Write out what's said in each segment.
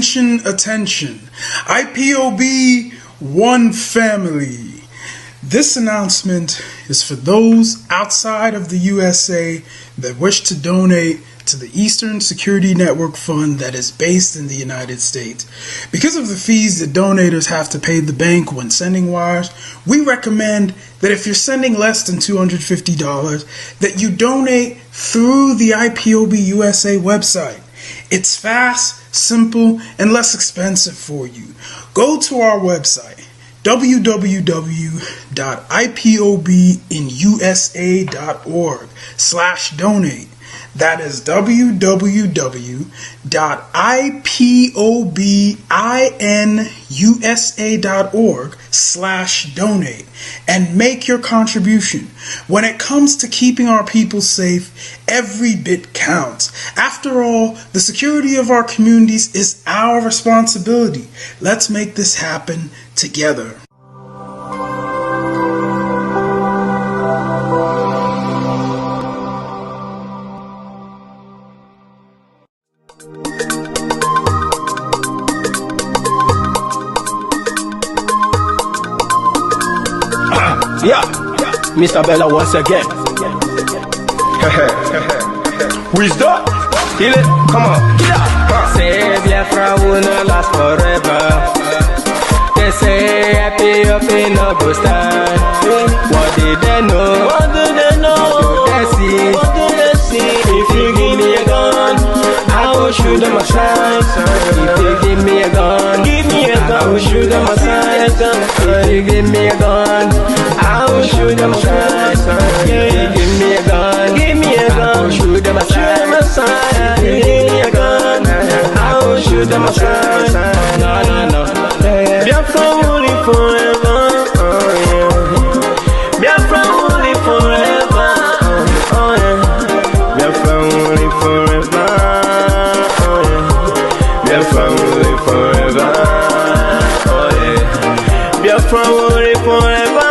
Attention, attention. IPOB One Family. This announcement is for those outside of the USA that wish to donate to the Eastern Security Network Fund that is based in the United States. Because of the fees that donators have to pay the bank when sending wires, we recommend that if you're sending less than $250, that you donate through the IPOB USA website. It's fast, simple, and less expensive for you. Go to our website, www.ipobinusa.org/donate. That is www.ipobinusa.org/donate and make your contribution. When it comes to keeping our people safe, every bit counts. After all, the security of our communities is our responsibility. Let's make this happen together. Yeah, Mr. Bella once again. Wisdom, feel it, come on. Say Biafra will not last forever. They say happy up in no go stand. What did they know? What do they know? What do they see? What do they see? If you give me a gun, I will shoot them aside. If you give me a gun, I will shoot them aside. If you give me a gun, I will shoot them aside. If you give me a gun, I will shoot them aside. If you give me a gun, I will shoot them aside. No. Biafra will live forever. Biafra will live forever. Biafra will live forever. Biafra will live forever. Biafra will live forever.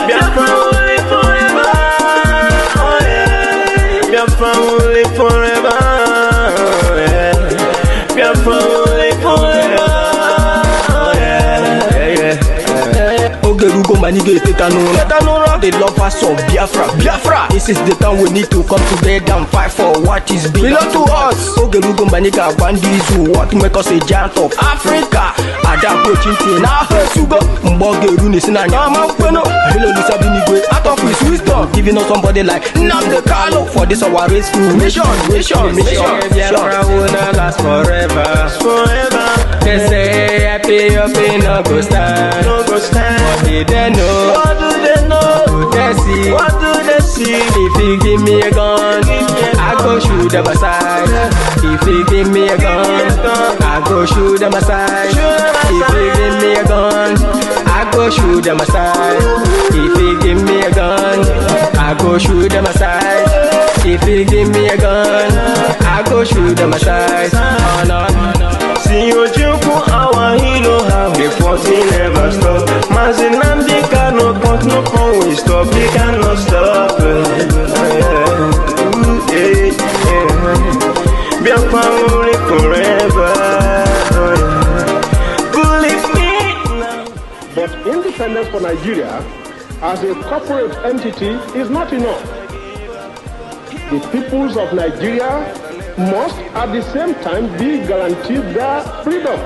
Biafra will live forever. Biafra will live forever. Biafra will live forever. Ogerugo manige tetanura. The lovers of Biafra. This is the time we need to come together and fight for what is belong to us. Ogerugo maniga bandizu, what make us a giant of Africa. Adapro chinti na sugo. Mbogeru ni sina nyama kweno. Hello Lisa Binigwe, out of his wisdom, giving us somebody like Nnamdi Kanu for this our rescue mission. Biafra will not last forever. They say happy up in no go stand. What did they know? What do they know? What do they see? What do they see? If you give me a gun, I go shoot them aside. If you give me a gun, I go shoot them aside. If you give me a gun, I go shoot them aside. If you give me a gun, I go shoot them aside. If you give me a gun, I go shoot them aside. Oh no. See you joke, our hero have the fighting never stop. Nnamdi Kanu can't no come we stop. He cannot stop. Biafra will live forever. Believe me now. But independence for Nigeria as a corporate entity is not enough. The peoples of Nigeria must at the same time be guaranteed their freedom.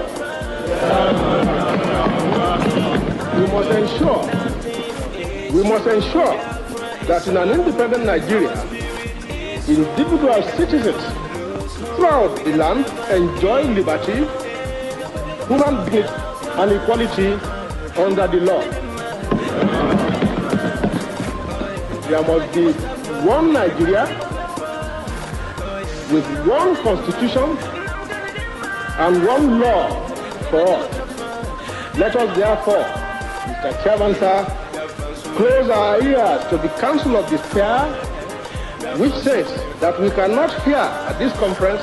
We must ensure that in an independent Nigeria, individual citizens throughout the land enjoy liberty, human dignity, and equality under the law. There must be one Nigeria with one constitution and one law for all. Let us therefore, Mr. Chairman, sir, close our ears to the counsel of despair, which says that we cannot here at this conference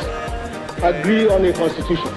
agree on a constitution.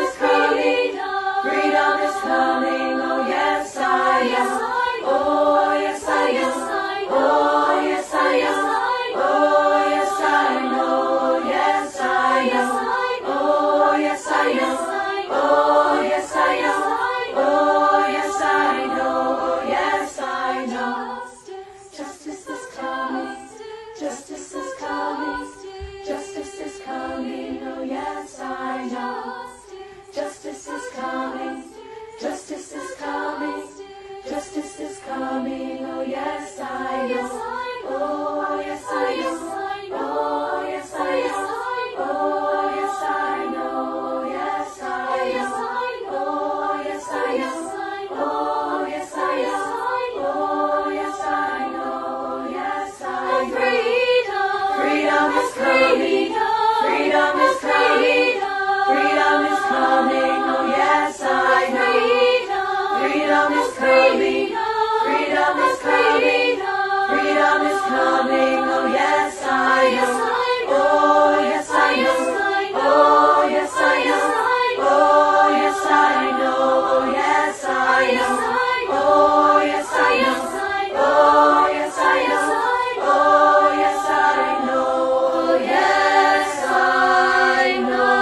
is coming, freedom is coming, oh yes I am, oh yes I am, oh yes I am, oh yes I know, yes I am, oh yes I am, oh yes I am, oh yes I know, oh yes I know. Justice is coming, justice is coming, justice is coming, oh yes I know. Justice is coming, justice is coming, justice is coming, oh yes I know. Oh yes I know, oh yes I know, oh yes I know, yes I know, oh yes I know, oh yes I know, oh yes I know, yes I know. Freedom is coming, freedom is coming, freedom is coming, oh yes I know. Freedom is coming, freedom is coming, freedom is coming, oh yes I know. Oh yes I know, oh yes I know, oh yes I know, oh yes I know, oh yes I know, oh yes I know, oh yes I know, yes I know.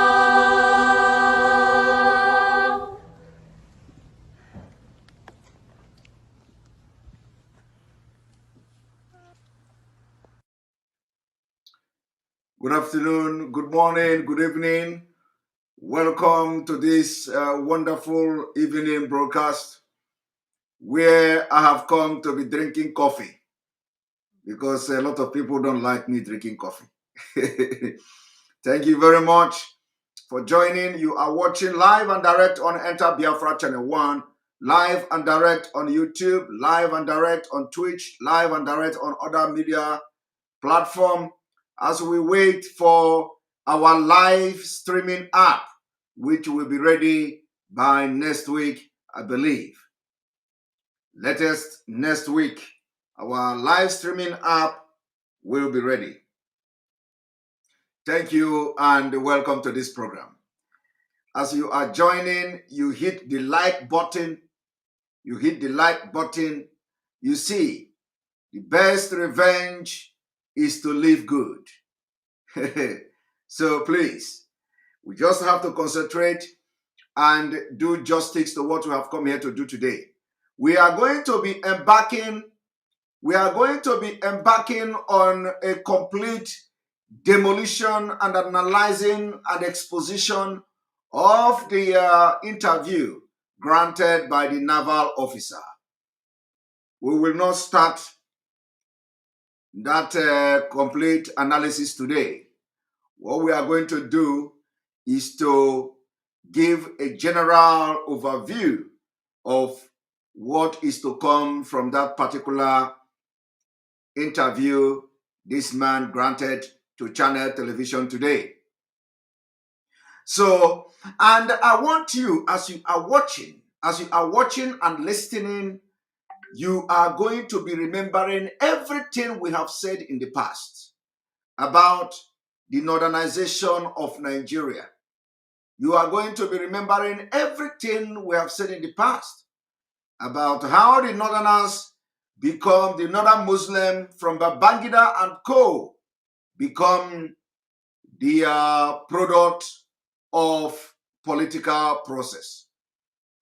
Good afternoon, good morning, good evening. Welcome to this wonderful evening broadcast where I have come to be drinking coffee because a lot of people don't like me drinking coffee. Thank you very much for joining. You are watching live and direct on Enter Biafra Channel 1, live and direct on YouTube, live and direct on Twitch, live and direct on other media platform as we wait for our live streaming app, which will be ready by next week, I believe. Latest next week, our live streaming app will be ready. Thank you and welcome to this program. As you are joining, you hit the like button. You hit the like button. You see, the best revenge is to live good. So please, we just have to concentrate and do justice to what we have come here to do today. We are going to be embarking on a complete demolition and analyzing and exposition of the interview granted by the naval officer. We will not start that complete analysis today. What we are going to do is to give a general overview of what is to come from that particular interview this man granted to Channel Television today. So, and I want you, as you are watching and listening, you are going to be remembering everything we have said in the past about the northernization of Nigeria. You are going to be remembering everything we have said in the past about how the northerners become, the northern Muslim from Babangida and co. become the product of political process.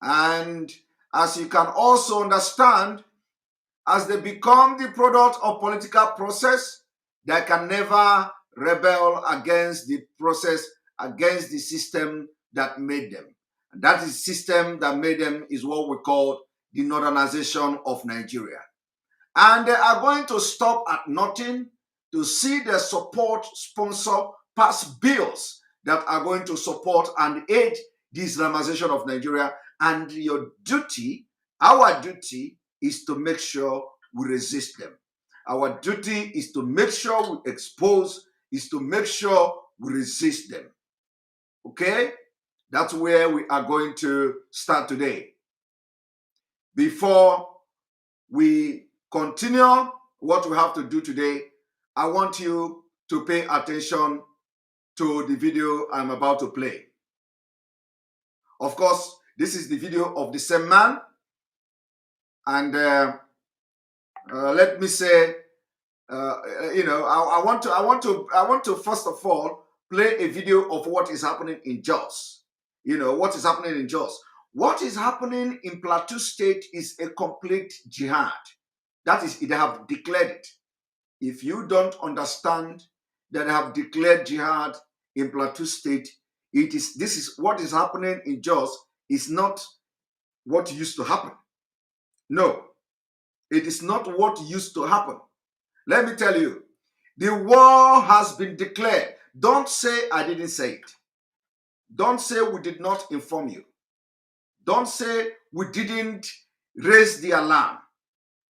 And as you can also understand, as they become the product of political process, they can never rebel against the process, against the system that made them. And that is system that made them is what we call the northernization of Nigeria. And they are going to stop at nothing to see their support, sponsor, pass bills that are going to support and aid the Islamization of Nigeria. And your duty, our duty, is to make sure we resist them. Our duty is to make sure we expose, is to make sure we resist them. Okay? That's where we are going to start today. Before we continue what we have to do today, I want you to pay attention to the video I'm about to play. Of course, this is the video of the same man. And let me say, I want to first of all play a video of what is happening in Jos. What is happening in Jos. What is happening in Plateau State is a complete jihad. That is, they have declared it. If you don't understand that they have declared jihad in Plateau State, this is what is happening in Jos is not what used to happen. No, it is not what used to happen. Let me tell you, the war has been declared. Don't say I didn't say it. Don't say we did not inform you. Don't say we didn't raise the alarm.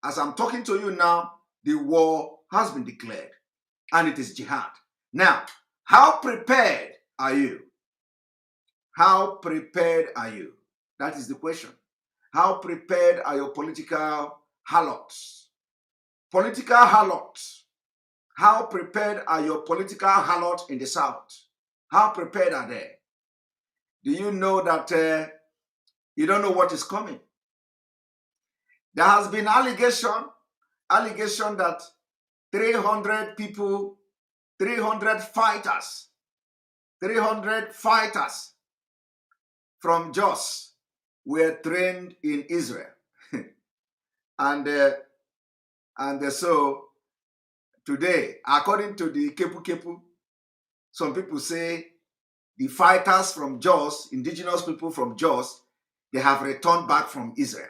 As I'm talking to you now, the war has been declared and it is jihad. Now, how prepared are you? How prepared are you? That is the question. How prepared are your political harlots? Political harlots. How prepared are your political harlots in the South? How prepared are they? Do you know that you don't know what is coming? There has been allegation that 300 people, 300 fighters from Jos were trained in Israel. and so today, according to the Kepu, some people say the fighters from Jos, indigenous people from Jos, they have returned back from Israel.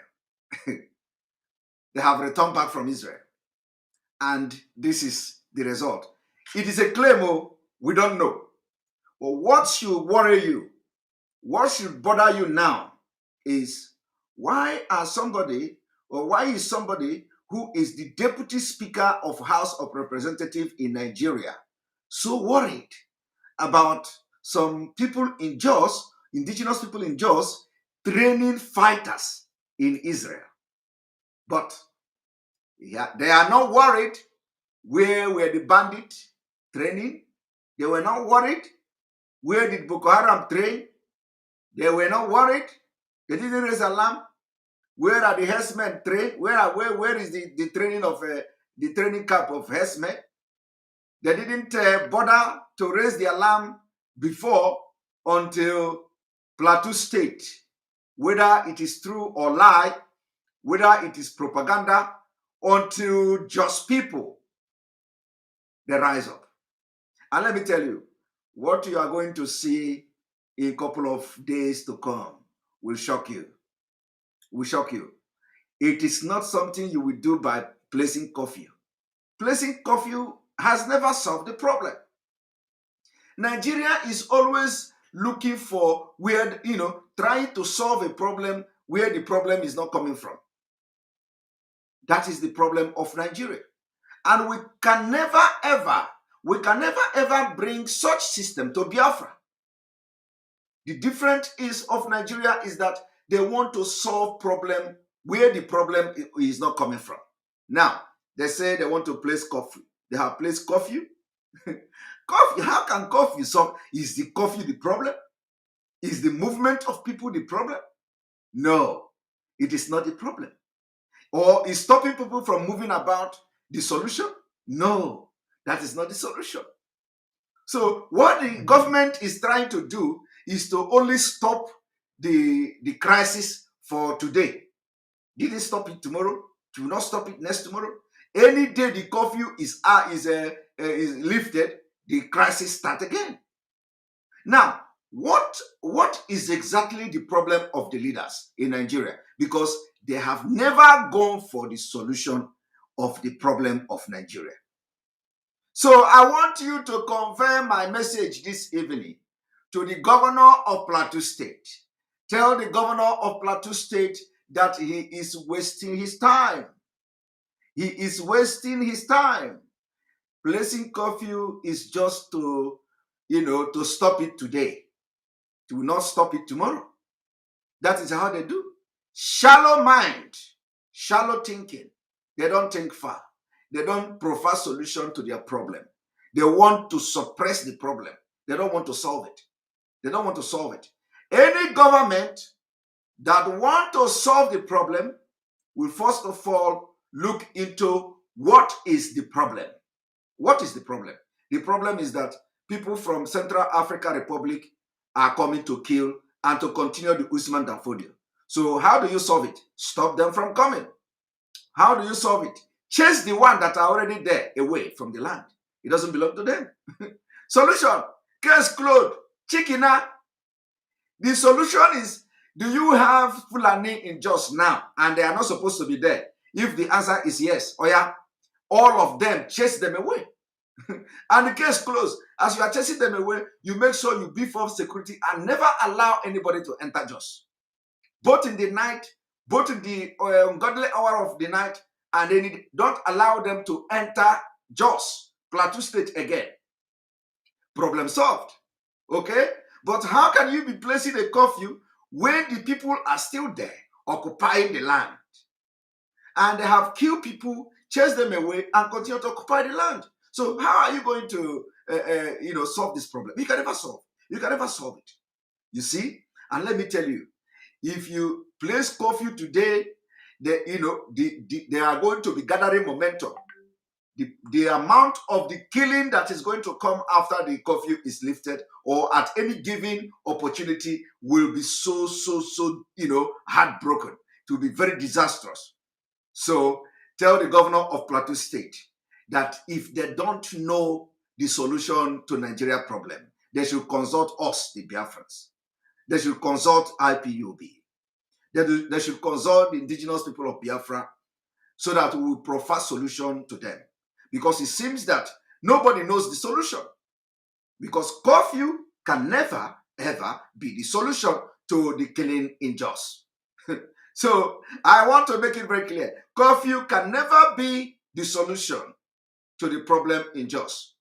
They have returned back from Israel. And this is the result. It is a claim, we don't know. But what should worry you, what should bother you now is why is somebody who is the deputy speaker of House of Representatives in Nigeria so worried about some people in Jos, indigenous people in Jos, training fighters in Israel? But yeah, they are not worried where were the bandit training. They were not worried where did Boko Haram train. They were not worried. They didn't raise alarm. Where are the herdsmen trained? Where is the training of the training camp of herdsmen? They didn't bother to raise the alarm before until Plateau State, whether it is true or lie, whether it is propaganda, until just people, they rise up. And let me tell you, what you are going to see in a couple of days to come will shock you. Will shock you. It is not something you will do by placing curfew. Placing curfew has never solved the problem. Nigeria is always looking for where, trying to solve a problem where the problem is not coming from. That is the problem of Nigeria. And we can never ever bring such system to Biafra. The difference of Nigeria is that they want to solve problem where the problem is not coming from. Now, they say they want to place curfew. They have placed curfew. Curfew, how can curfew solve? Is the curfew the problem? Is the movement of people the problem? No, it is not the problem. Or is stopping people from moving about the solution? No, that is not the solution. So what the government is trying to do is to only stop the crisis for today. Didn't stop it tomorrow. Do not stop it next tomorrow. Any day the curfew is lifted, the crisis starts again. Now, what is exactly the problem of the leaders in Nigeria? Because they have never gone for the solution of the problem of Nigeria. So I want you to convey my message this evening to the governor of Plateau State. Tell the governor of Plateau State that he is wasting his time. He is wasting his time. Placing curfew is just to stop it today. To not stop it tomorrow. That is how they do. Shallow mind, shallow thinking. They don't think far. They don't provide solution to their problem. They want to suppress the problem. They don't want to solve it. They don't want to solve it. Any government that want to solve the problem will first of all look into what is the problem. What is the problem? The problem is that people from Central African Republic are coming to kill and to continue the Usman Danfodio. So how do you solve it? Stop them from coming. How do you solve it? Chase the one that are already there away from the land. It doesn't belong to them. Solution. Case closed. Chikina. The solution is, do you have Fulani in Jos now? And they are not supposed to be there. If the answer is yes, oh yeah, all of them, chase them away. And the case closed. As you are chasing them away, you make sure you beef up security and never allow anybody to enter Jos. Both in the night, both in the ungodly hour of the night, and then don't allow them to enter Jos, Plateau State again. Problem solved. Okay? But how can you be placing a curfew when the people are still there, occupying the land? And they have killed people, chased them away, and continue to occupy the land. So how are you going to, solve this problem? You can never solve. You can never solve it. You see? And let me tell you, if you place curfew today, they are going to be gathering momentum. The amount of the killing that is going to come after the curfew is lifted, or at any given opportunity, will be so heartbroken. It will be very disastrous. So tell the governor of Plateau State that if they don't know the solution to Nigeria problem, they should consult us, the Biafrans. They should consult IPOB. They should consult the indigenous people of Biafra so that we will provide solution to them. Because it seems that nobody knows the solution. Because curfew can never, ever be the solution to the killing in Jos. So I want to make it very clear. Curfew can never be the solution to the problem in Jos.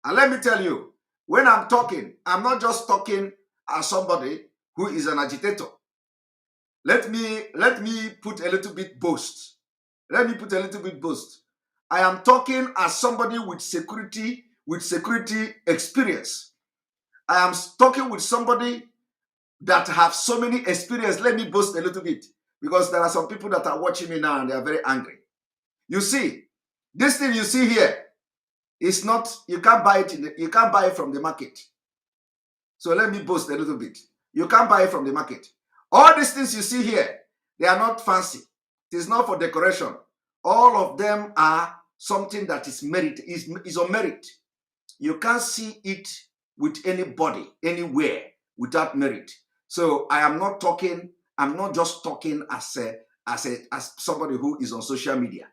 And let me tell you, when I'm talking, I'm not just talking as somebody who is an agitator. Let me put a little bit boast. Let me put a little bit boast. I am talking as somebody with security experience. I am talking with somebody that have so many experience. Let me boast a little bit, because there are some people that are watching me now and they are very angry. You see, this thing you see here is not, you can't buy it you can't buy it from the market. So let me boast a little bit. You can't buy it from the market. All these things you see here, they are not fancy. It is not for decoration. All of them are something that is merit, is on merit. You can't see it with anybody, anywhere, without merit. So I'm not just talking as somebody who is on social media.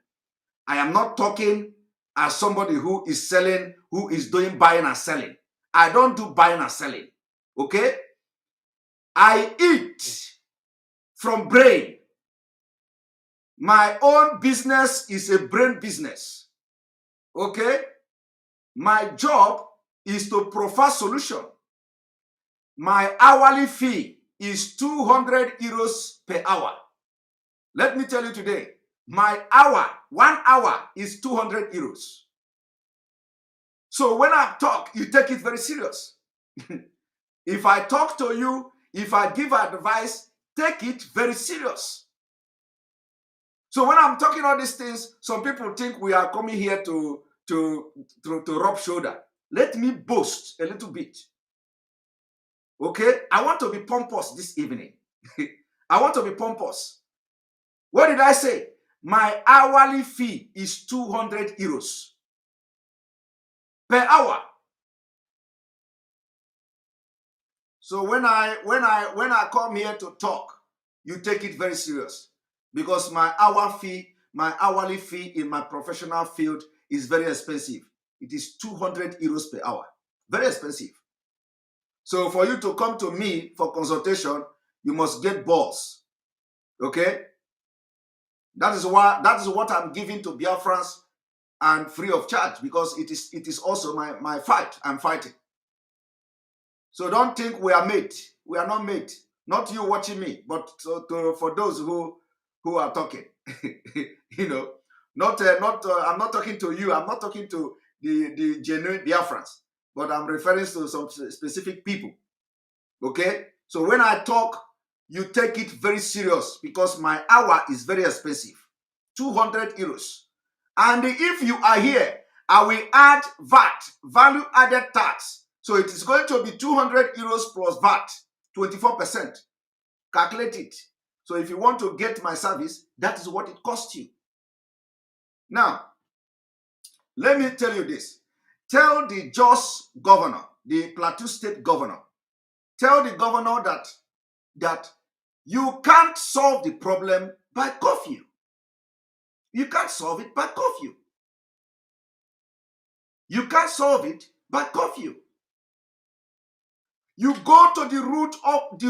I am not talking as somebody who is selling, who is doing buying and selling. I don't do buying and selling. Okay? I eat from brain. My own business is a brain business. Okay? My job is to provide solution. My hourly fee is 200 euros per hour. Let me tell you today, my hour, 1 hour is 200 euros. So when I talk, you take it very serious. If I talk to you, if I give advice, take it very serious. So when I'm talking all these things, some people think we are coming here to rub shoulder. Let me boast a little bit. Okay? I want to be pompous this evening. I want to be pompous. What did I say? My hourly fee is 200 euros per hour. So when I come here to talk, you take it very serious, because my hourly fee in my professional field is very expensive. It is 200 euros per hour. Very expensive. So for you to come to me for consultation, you must get balls. Okay? That is what I'm giving to Biafrans, and free of charge, because it is also my fight. I'm fighting. So don't think we are mate. We are not mate. Not you watching me, but for those who are talking. You know, I'm not talking to you. I'm not talking to the genuine Biafrans, but I'm referring to some specific people. Okay? So when I talk, you take it very serious because my hour is very expensive. 200 euros. And if you are here, I will add VAT, value added tax. So it is going to be 200 euros plus VAT, 24%. Calculate it. So if you want to get my service, that is what it costs you. Now, let me tell you this. Tell the Jos governor, the Plateau State governor, tell the governor that you can't solve the problem by curfew. You can't solve it by curfew. You can't solve it by curfew. You go to the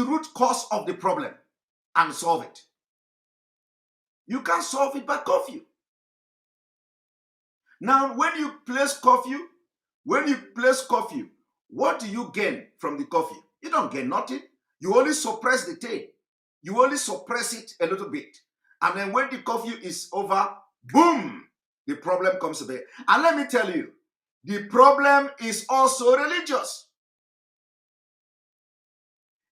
root cause of the problem and solve it. You can't solve it by curfew. Now, when you place curfew, what do you gain from the curfew? You don't gain nothing. You only suppress the thing. You only suppress it a little bit. And then when the curfew is over, boom, the problem comes about. And let me tell you, the problem is also religious.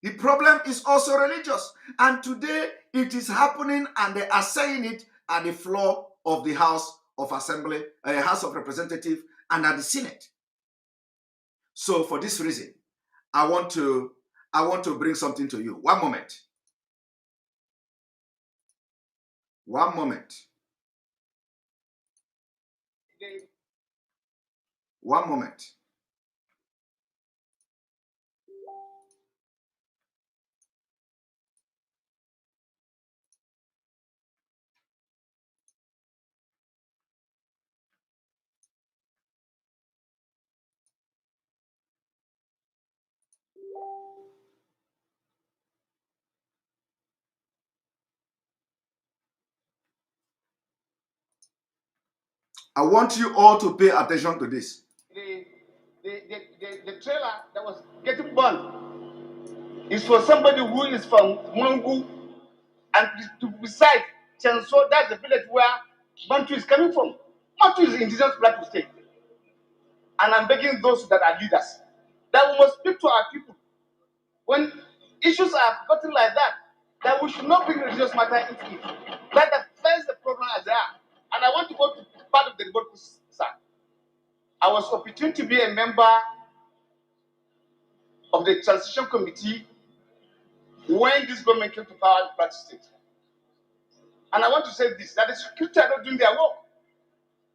The problem is also religious. And today it is happening, and they are saying it at the floor of the House of Assembly, House of Representatives, and at the Senate. So for this reason, I want to bring something to you. One moment. One moment. One moment. I want you all to pay attention to this. The trailer that was getting burned is for somebody who is from Mangu, and beside Chenso, that's the village where Bantu is coming from. Bantu is indigenous Plateau State. And I'm begging those that are leaders that we must speak to our people. When issues are gotten like that we should not bring religious matter into it. Let us face the problem as they are. And I want to go to part of the report, sir. I was opportune to be a member of the transition committee when this government came to power in Plateau State. And I want to say this, that the security are not doing their work.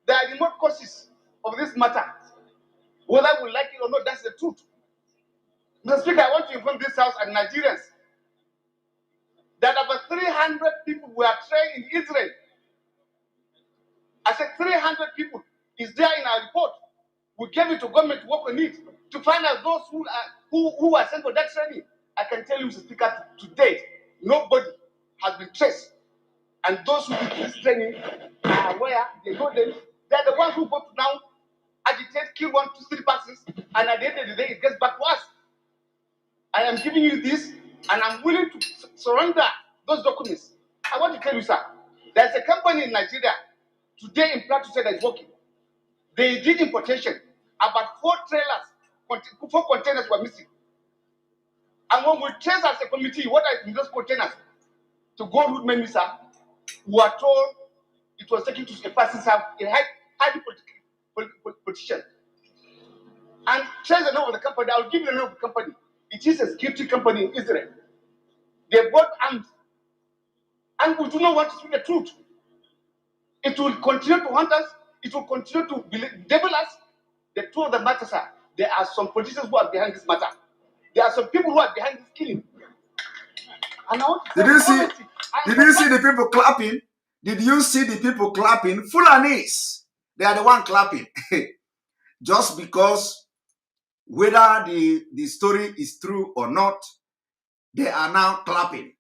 They are the remote causes of this matter. Whether we like it or not, that's the truth. Mr. Speaker, I want to inform this House and Nigerians that about 300 people were trained in Israel. I said 300 people is there in our report. We gave it to government to work on it to find out those who are sent for that training. I can tell you, Mr. Speaker, to date, nobody has been traced. And those who did this training are aware, they know them. They're the ones who go to now agitate, kill 1, 2, 3 persons, and at the end of the day, it gets back to us. I am giving you this, and I'm willing to surrender those documents. I want to tell you, sir, there's a company in Nigeria today in Plateau State that is working. They did importation. About 4 trailers, 4 containers were missing. And when we trace as a committee what are in those containers to go root menu, sir, we are told it was taken to a person's house, a highly politician. And trace the name of the company. I'll give you the name of the company. It is a security company in Israel. They bought arms. And we do not want to speak the truth. It will continue to haunt us. It will continue to devil us. The truth of the matter, sir, there are some politicians who are behind this matter. There are some people who are behind this killing. And I want to Did you see the people clapping? Did you see the people clapping? Fulanis. They are the one clapping. Just because whether the story is true or not, they are now clapping.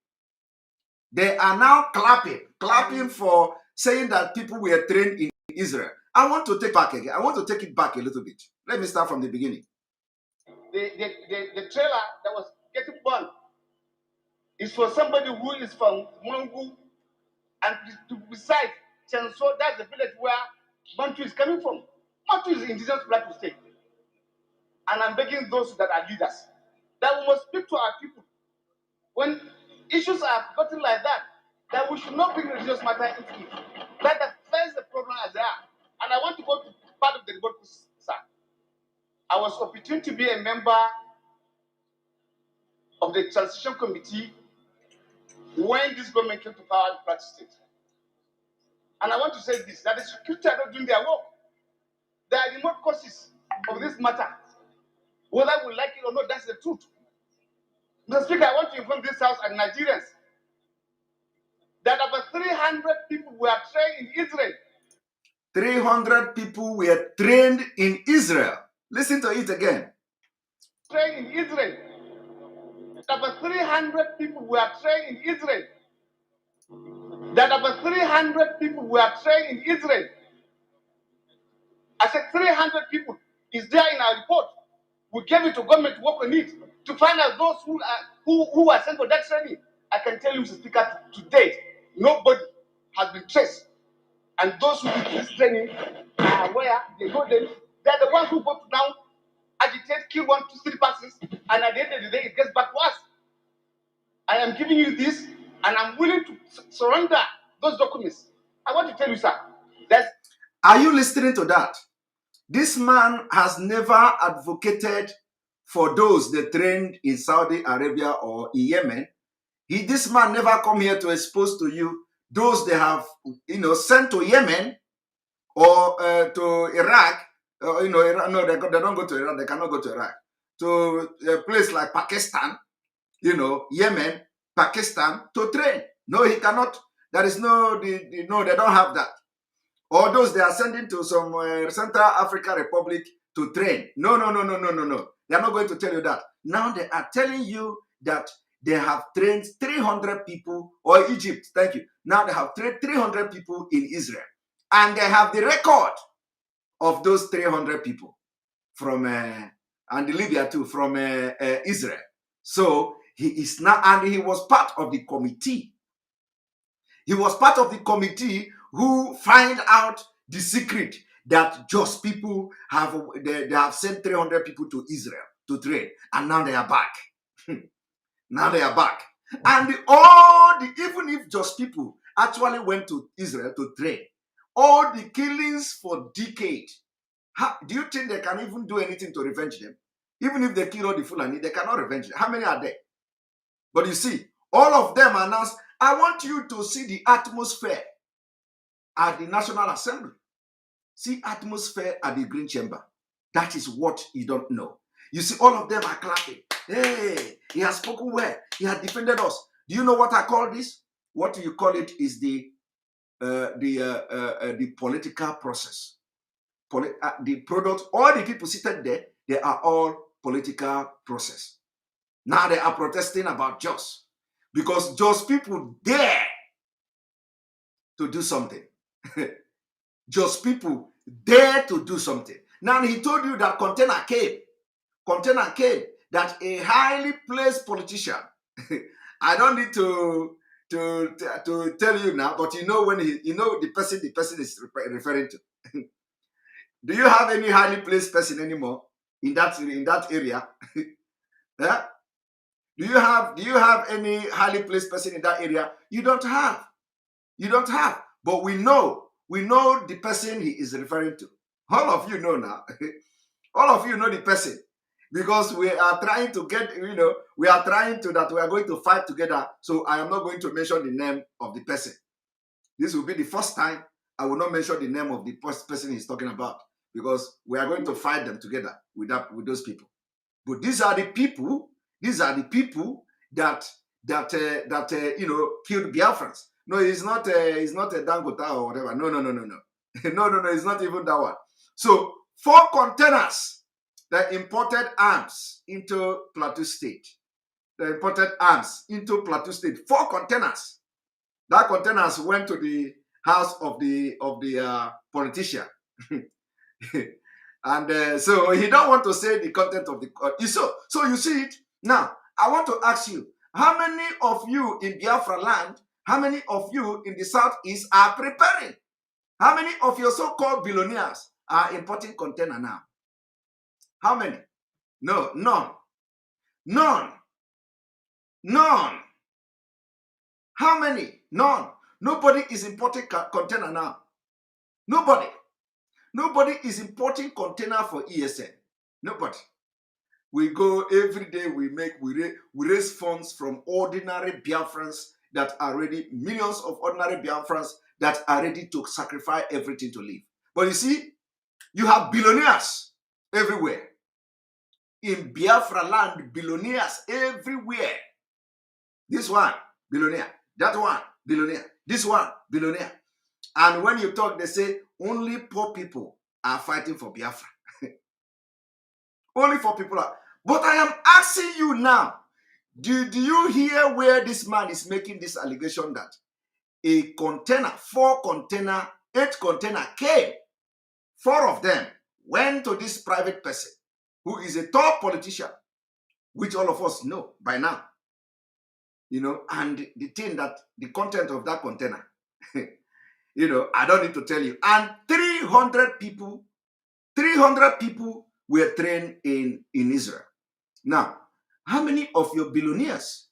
They are now clapping for saying that people were trained in Israel. I want to take back again. I want to take it back a little bit. Let me start from the beginning. The trailer that was getting burned is for somebody who is from Mangu, and beside Chenso, that's the village where Bantu is coming from. Bantu is indigenous Plateau State. And I'm begging those that are leaders that we must speak to our people. when issues are gotten like that we should not bring religious matter into it. That's the problem as they are. And I want to go to part of the report, sir. I was opportune to be a member of the transition committee when this government came to power in Plateau State. And I want to say this, that the security are not doing their work. There are remote causes of this matter. Whether we like it or not, that's the truth. Mr. Speaker, I want to inform this House and Nigerians that about 300 people were trained in Israel. 300 people were trained in Israel. Listen to it again. Trained in Israel. About 300 people were trained in Israel. That about 300 people were trained in Israel. I said 300 people is there in our report. We gave it to government to work on it to find out those who are sent for that training. I can tell you, Mr. Speaker, to date, nobody has been traced. And those who did this training are aware, they know them. They're the ones who go to now agitate, kill 1, 2, 3 persons, and at the end of the day, it gets back to us. I am giving you this, and I'm willing to surrender those documents. I want to tell you, sir, that. Are you listening to that? This man has never advocated for those they trained in Saudi Arabia or in Yemen. This man never come here to expose to you those they have, sent to Yemen or to Iraq. Iraq, no, they don't go to Iraq. They cannot go to Iraq. To a place like Pakistan, Yemen, Pakistan, to train. No, he cannot. There is no, they don't have that. Or those they are sending to some Central African Republic to train. No. They are not going to tell you that. Now they are telling you that they have trained 300 people, or Egypt, thank you. Now they have trained 300 people in Israel. And they have the record of those 300 people from, and Libya too, from Israel. So he is now, and he was part of the committee. He was part of the committee who find out the secret that just people have, they have sent 300 people to Israel to train, and now they are back. Now they are back. And even if just people actually went to Israel to train, all the killings for decades, do you think they can even do anything to revenge them? Even if they kill all the Fulani, they cannot revenge them. How many are there? But you see, all of them are announced. I want you to see the atmosphere at the National Assembly. See atmosphere at the Green Chamber. That is what you don't know. You see, all of them are clapping. Hey, he has spoken well. He has defended us. Do you know what I call this? What you call it is the political process. The product, all the people seated there, they are all political process. Now they are protesting about just because just people dare to do something. Just people dare to do something. Now he told you that container came that a highly placed politician. I don't need to tell you now, but you know when the person is referring to. Do you have any highly placed person anymore in that area? Yeah? Do you have any highly placed person in that area? You don't have. But we know the person he is referring to. All of you know now. All of you know the person. Because we are trying to get, we are going to fight together. So I am not going to mention the name of the person. This will be the first time I will not mention the name of the person he's talking about. Because we are going to fight them together with those people. But these are the people that killed Biafrans. No, it's not a Dangote or whatever. No. No, it's not even that one. So 4 containers that imported arms into Plateau State. 4 containers. That containers went to the house of the politician. And so he don't want to say the content of the so you see it. Now, I want to ask you, how many of you in Biafra land, how many of you in the southeast are preparing? How many of your so-called billionaires are importing container now? How many? No, none. How many? None. Nobody is importing container now. Nobody. Nobody is importing container for ESN. Nobody. We go every day, we raise funds from ordinary Biafrans that are ready, millions of ordinary Biafrans that are ready to sacrifice everything to live. But you see, you have billionaires everywhere. In Biafra land, billionaires everywhere. This one, billionaire. That one, billionaire. This one, billionaire. And when you talk, they say only poor people are fighting for Biafra. Only poor people are. But I am asking you now, do you hear where this man is making this allegation that a container, 4 container, 8 container came, 4 of them went to this private person who is a top politician, which all of us know by now. You know, and the thing that the content of that container, you know, I don't need to tell you. And 300 people were trained in Israel. Now, how many of your billionaires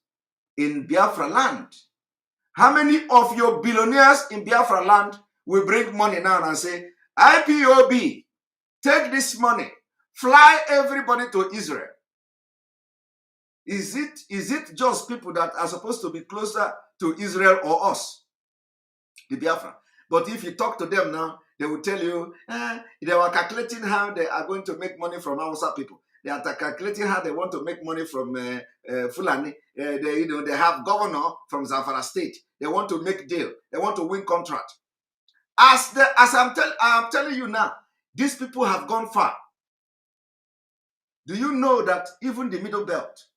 in Biafra land, how many of your billionaires in Biafra land will bring money now and say, IPOB, take this money, fly everybody to Israel? Is it just people that are supposed to be closer to Israel or us, the Biafra? But if you talk to them now, they will tell you, they were calculating how they are going to make money from Hausa people. They are calculating how they want to make money from Fulani. They have governor from Zamfara State. They want to make deal. They want to win contract. As I'm telling you now, these people have gone far. Do you know that even the Middle Belt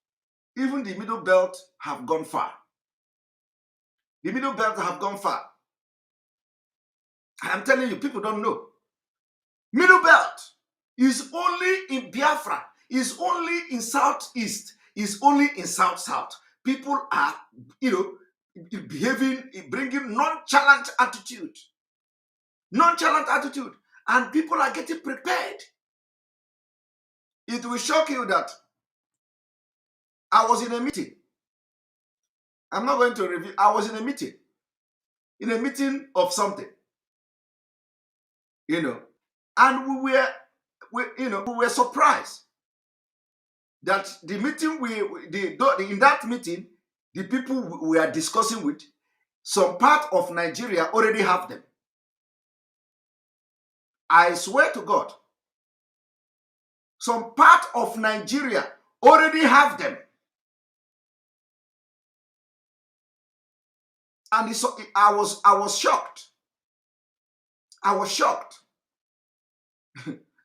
have gone far? The Middle Belt have gone far. I'm telling you, people don't know. Middle Belt is only in Biafra, is only in Southeast, is only in South-South. People are, behaving, bringing nonchalant attitude. Nonchalant attitude. And people are getting prepared. It will shock you that I was in a meeting. I'm not going to review. I was in a meeting of something, and we were surprised that the meeting in that meeting, the people we are discussing with, some part of Nigeria already have them. I swear to God, some part of Nigeria already have them. And I was shocked. I was shocked.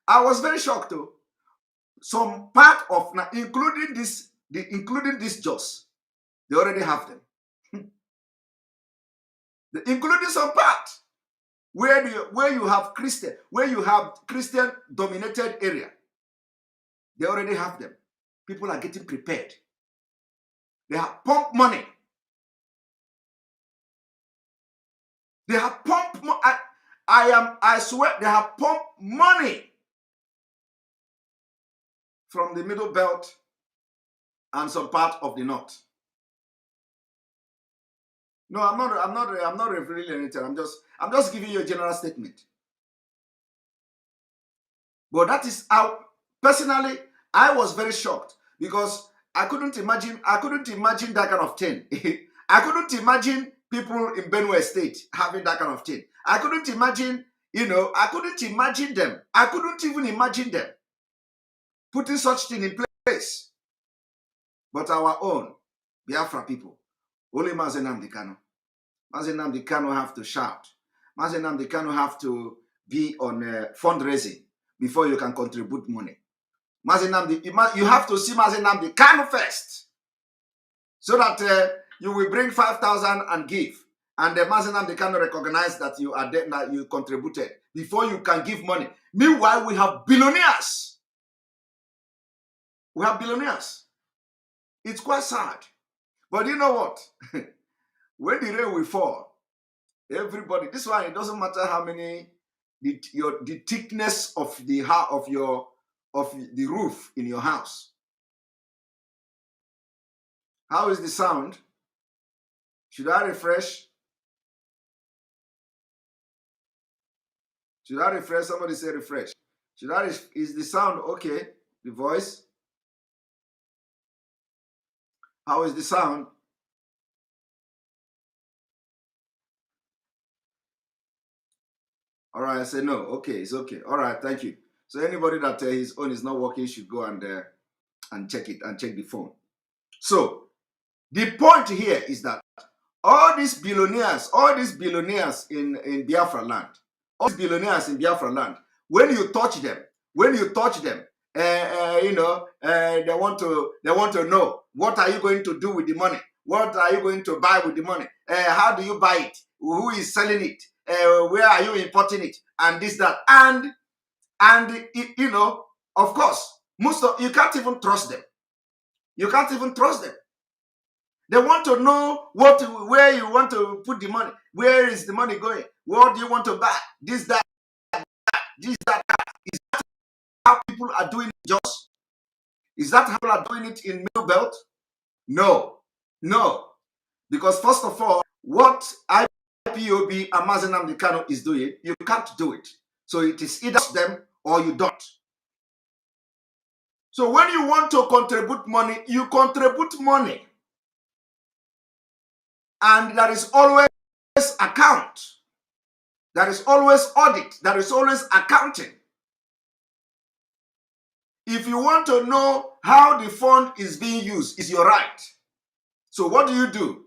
I was very shocked too. Some part of, including this Jos, they already have them. Including some part where you have Christian dominated area, they already have them. People are getting prepared. They have pumped money. They have pumped money. I swear they have pumped money from the Middle Belt and some part of the North. No, I'm not revealing anything. I'm just giving you a general statement. But that is how, personally, I was very shocked because I couldn't imagine that kind of thing. I couldn't imagine people in Benue State having that kind of thing. I couldn't imagine, I couldn't imagine them. I couldn't even imagine them putting such thing in place. But our own Biafra people, only Mazi Nnamdi Kanu. Mazi Nnamdi Kanu have to shout. Mazi Nnamdi Kanu have to be on fundraising before you can contribute money. Mazi Nnamdi, you have to see Mazi Nnamdi Kanu first, so that you will bring 5,000 and give, and the Mazi Nnamdi Kanu recognize that you are dead, that you contributed before you can give money. Meanwhile, we have billionaires. We have billionaires. It's quite sad, but you know what? When the rain will fall, everybody. This one, it doesn't matter how many the thickness of the roof in your house. How is the sound? Should I refresh? Should I refresh? Somebody say refresh. Should I? Is the sound okay? The voice? How is the sound? All right, I say no. Okay, it's okay. All right, thank you. So anybody that his own is not working should go and check it and check the phone. So the point here is that all these billionaires in Biafra land, all these billionaires in Biafra land, when you touch them, they want to know, what are you going to do with the money? What are you going to buy with the money? How do you buy it? Who is selling it? Where are you importing it? And this, that, and of course, you can't even trust them. You can't even trust them. They want to know where you want to put the money. Where is the money going? What do you want to buy? This, that, this, that. Is that how people are doing it, just? Is that how people are doing it in Middle Belt? No. Because first of all, what IPOB Amazon Amdekano is doing, you can't do it. So it is either them or you don't. So when you want to contribute money, you contribute money. And there is always account. There is always audit. There is always accounting. If you want to know how the fund is being used, it's your right. So what do?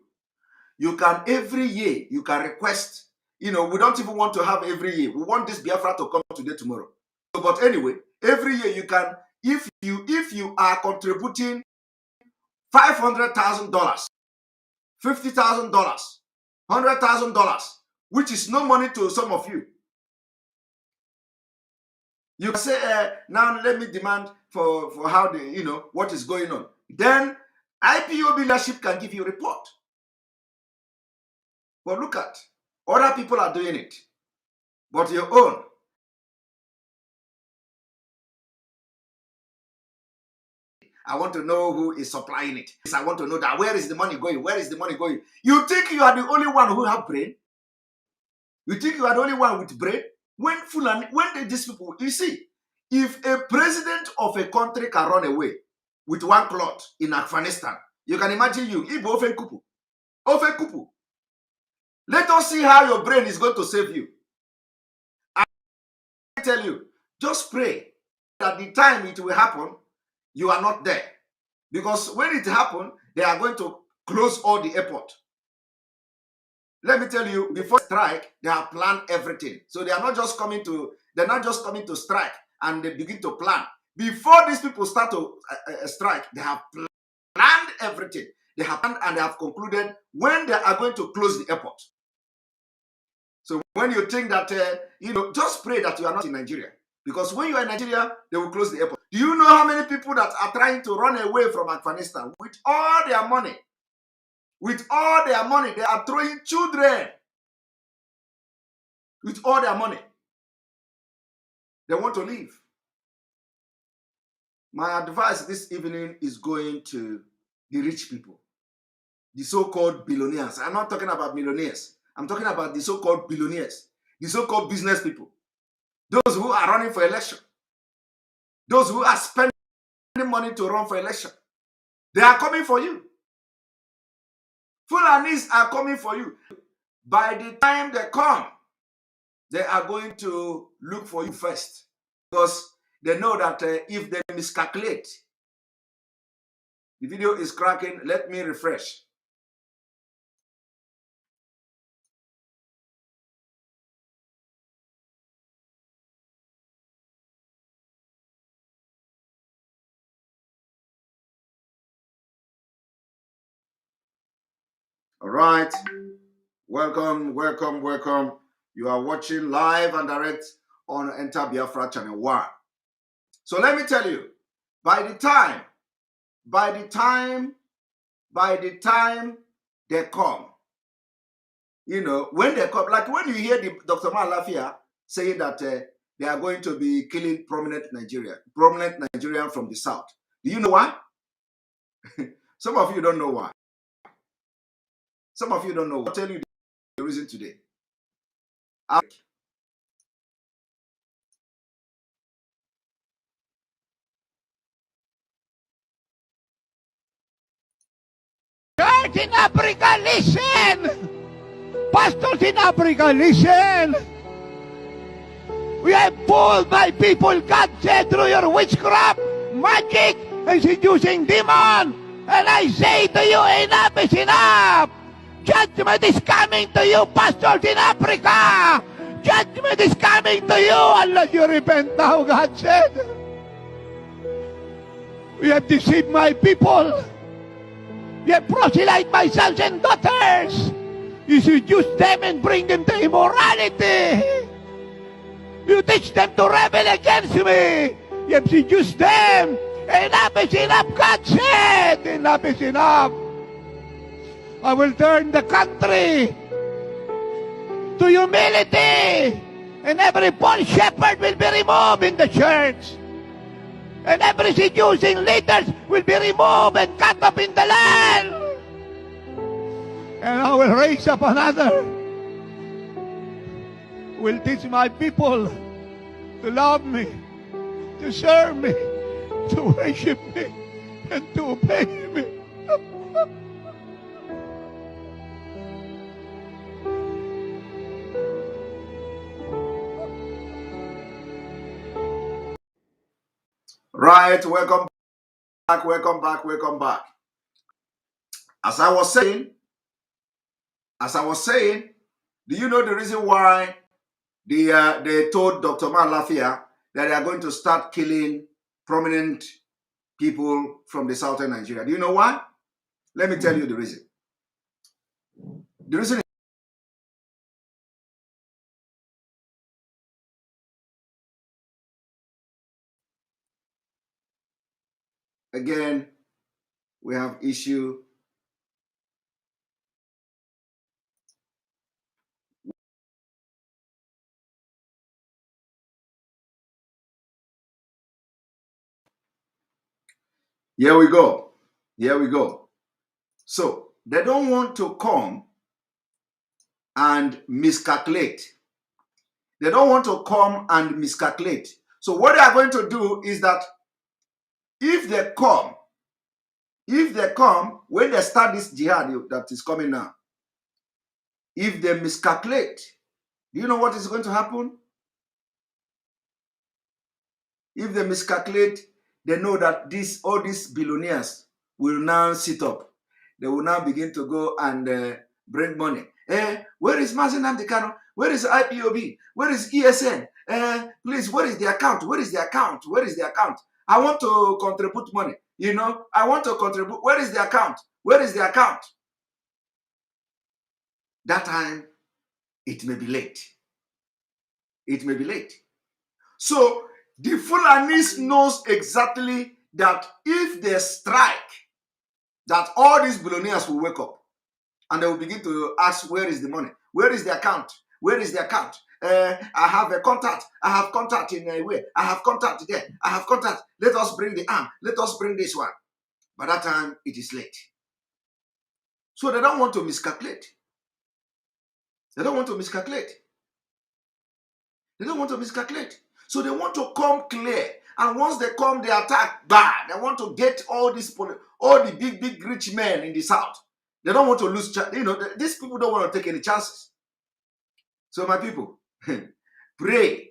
You can every year, you can request, we don't even want to have every year. We want this Biafra to come today, tomorrow. So, but anyway, every year you can, if you are contributing $500,000, $50,000, $100,000, which is no money to some of you. You can say, now let me demand for how what is going on. Then IPOB leadership can give you a report. But look at, other people are doing it. But your own, I want to know who is supplying it. I want to know that where is the money going? Where is the money going? You think you are the only one who have brain? You think you are the only one with brain? When these people, you see, if a president of a country can run away with one cloth in Afghanistan, you can imagine you. Let us see how your brain is going to save you. I tell you, just pray that the time it will happen, you are not there. Because when it happens, they are going to close all the airport. Let me tell you, before strike, they have planned everything. So they're not just coming to strike and they begin to plan. Before these people start to strike, they have planned everything. They have planned and they have concluded when they are going to close the airport. So when you think that, just pray that you are not in Nigeria. Because when you are in Nigeria, they will close the airport. Do you know how many people that are trying to run away from Afghanistan with all their money? With all their money, they are throwing children. With all their money. They want to leave. My advice this evening is going to the rich people. The so-called billionaires. I'm not talking about millionaires. I'm talking about the so-called billionaires. The so-called business people. Those who are running for election. Those who are spending money to run for election. They are coming for you. Fulanis are coming for you. By the time they come, they are going to look for you first. Because they know that if they miscalculate, the video is cracking. Let me refresh. All right. Welcome. You are watching live and direct on Enter Biafra Channel 1. So let me tell you, by the time they come, when they come, like when you hear Dr. Malafia saying that they are going to be killing prominent Nigerian from the south. Do you know why? Some of you don't know why. Some of you don't know. I'll tell you the reason today. Church in Africa, listen! Pastors in Africa, listen! We have pulled my people, God said, through your witchcraft, magic, and seducing demon. And I say to you, enough is enough! Judgment is coming to you, pastors in Africa! Judgment is coming to you unless you repent now, God said. We have deceived my people. You proselyte my sons and daughters. You seduce them and bring them to immorality. You teach them to rebel against me. You have seduced them. Enough is enough, God said. Enough is enough. I will turn the country to humility. And every false shepherd will be removed in the church. And every seducing leaders will be removed and cut up in the land. And I will raise up another. Will teach my people to love me, to serve me, to worship me, and to obey me. Right, welcome back, welcome back, welcome back. As I was saying, do you know the reason why they told Dr. Malafia that they are going to start killing prominent people from the southern Nigeria? Do you know why? Let me tell you the reason. The reason is, again, we have issue. Here we go. Here we go. So they don't want to come and miscalculate. They don't want to come and miscalculate. So what they are going to do is that if they come, when they start this jihad that is coming now, if they miscalculate, do you know what is going to happen? If they miscalculate, they know that all these billionaires will now sit up. They will now begin to go and bring money. Where is Mazen Amdekano? Where is IPOB? Where is ESN? Please, where is the account? Where is the account? Where is the account? I want to contribute money. You know, I want to contribute. Where is the account? Where is the account? That time, it may be late. It may be late. So, the Fulanis knows exactly that if they strike, that all these billionaires will wake up and they will begin to ask, where is the money? Where is the account? Where is the account? I have a contact. I have contact in a way. I have contact there. I have contact. Let us bring the arm. Let us bring this one. By that time, it is late. So they don't want to miscalculate. They don't want to miscalculate. They don't want to miscalculate. So they want to come clear. And once they come, they attack bad. They want to get all the big rich men in the south. They don't want to lose. You know, these people don't want to take any chances. So my people, pray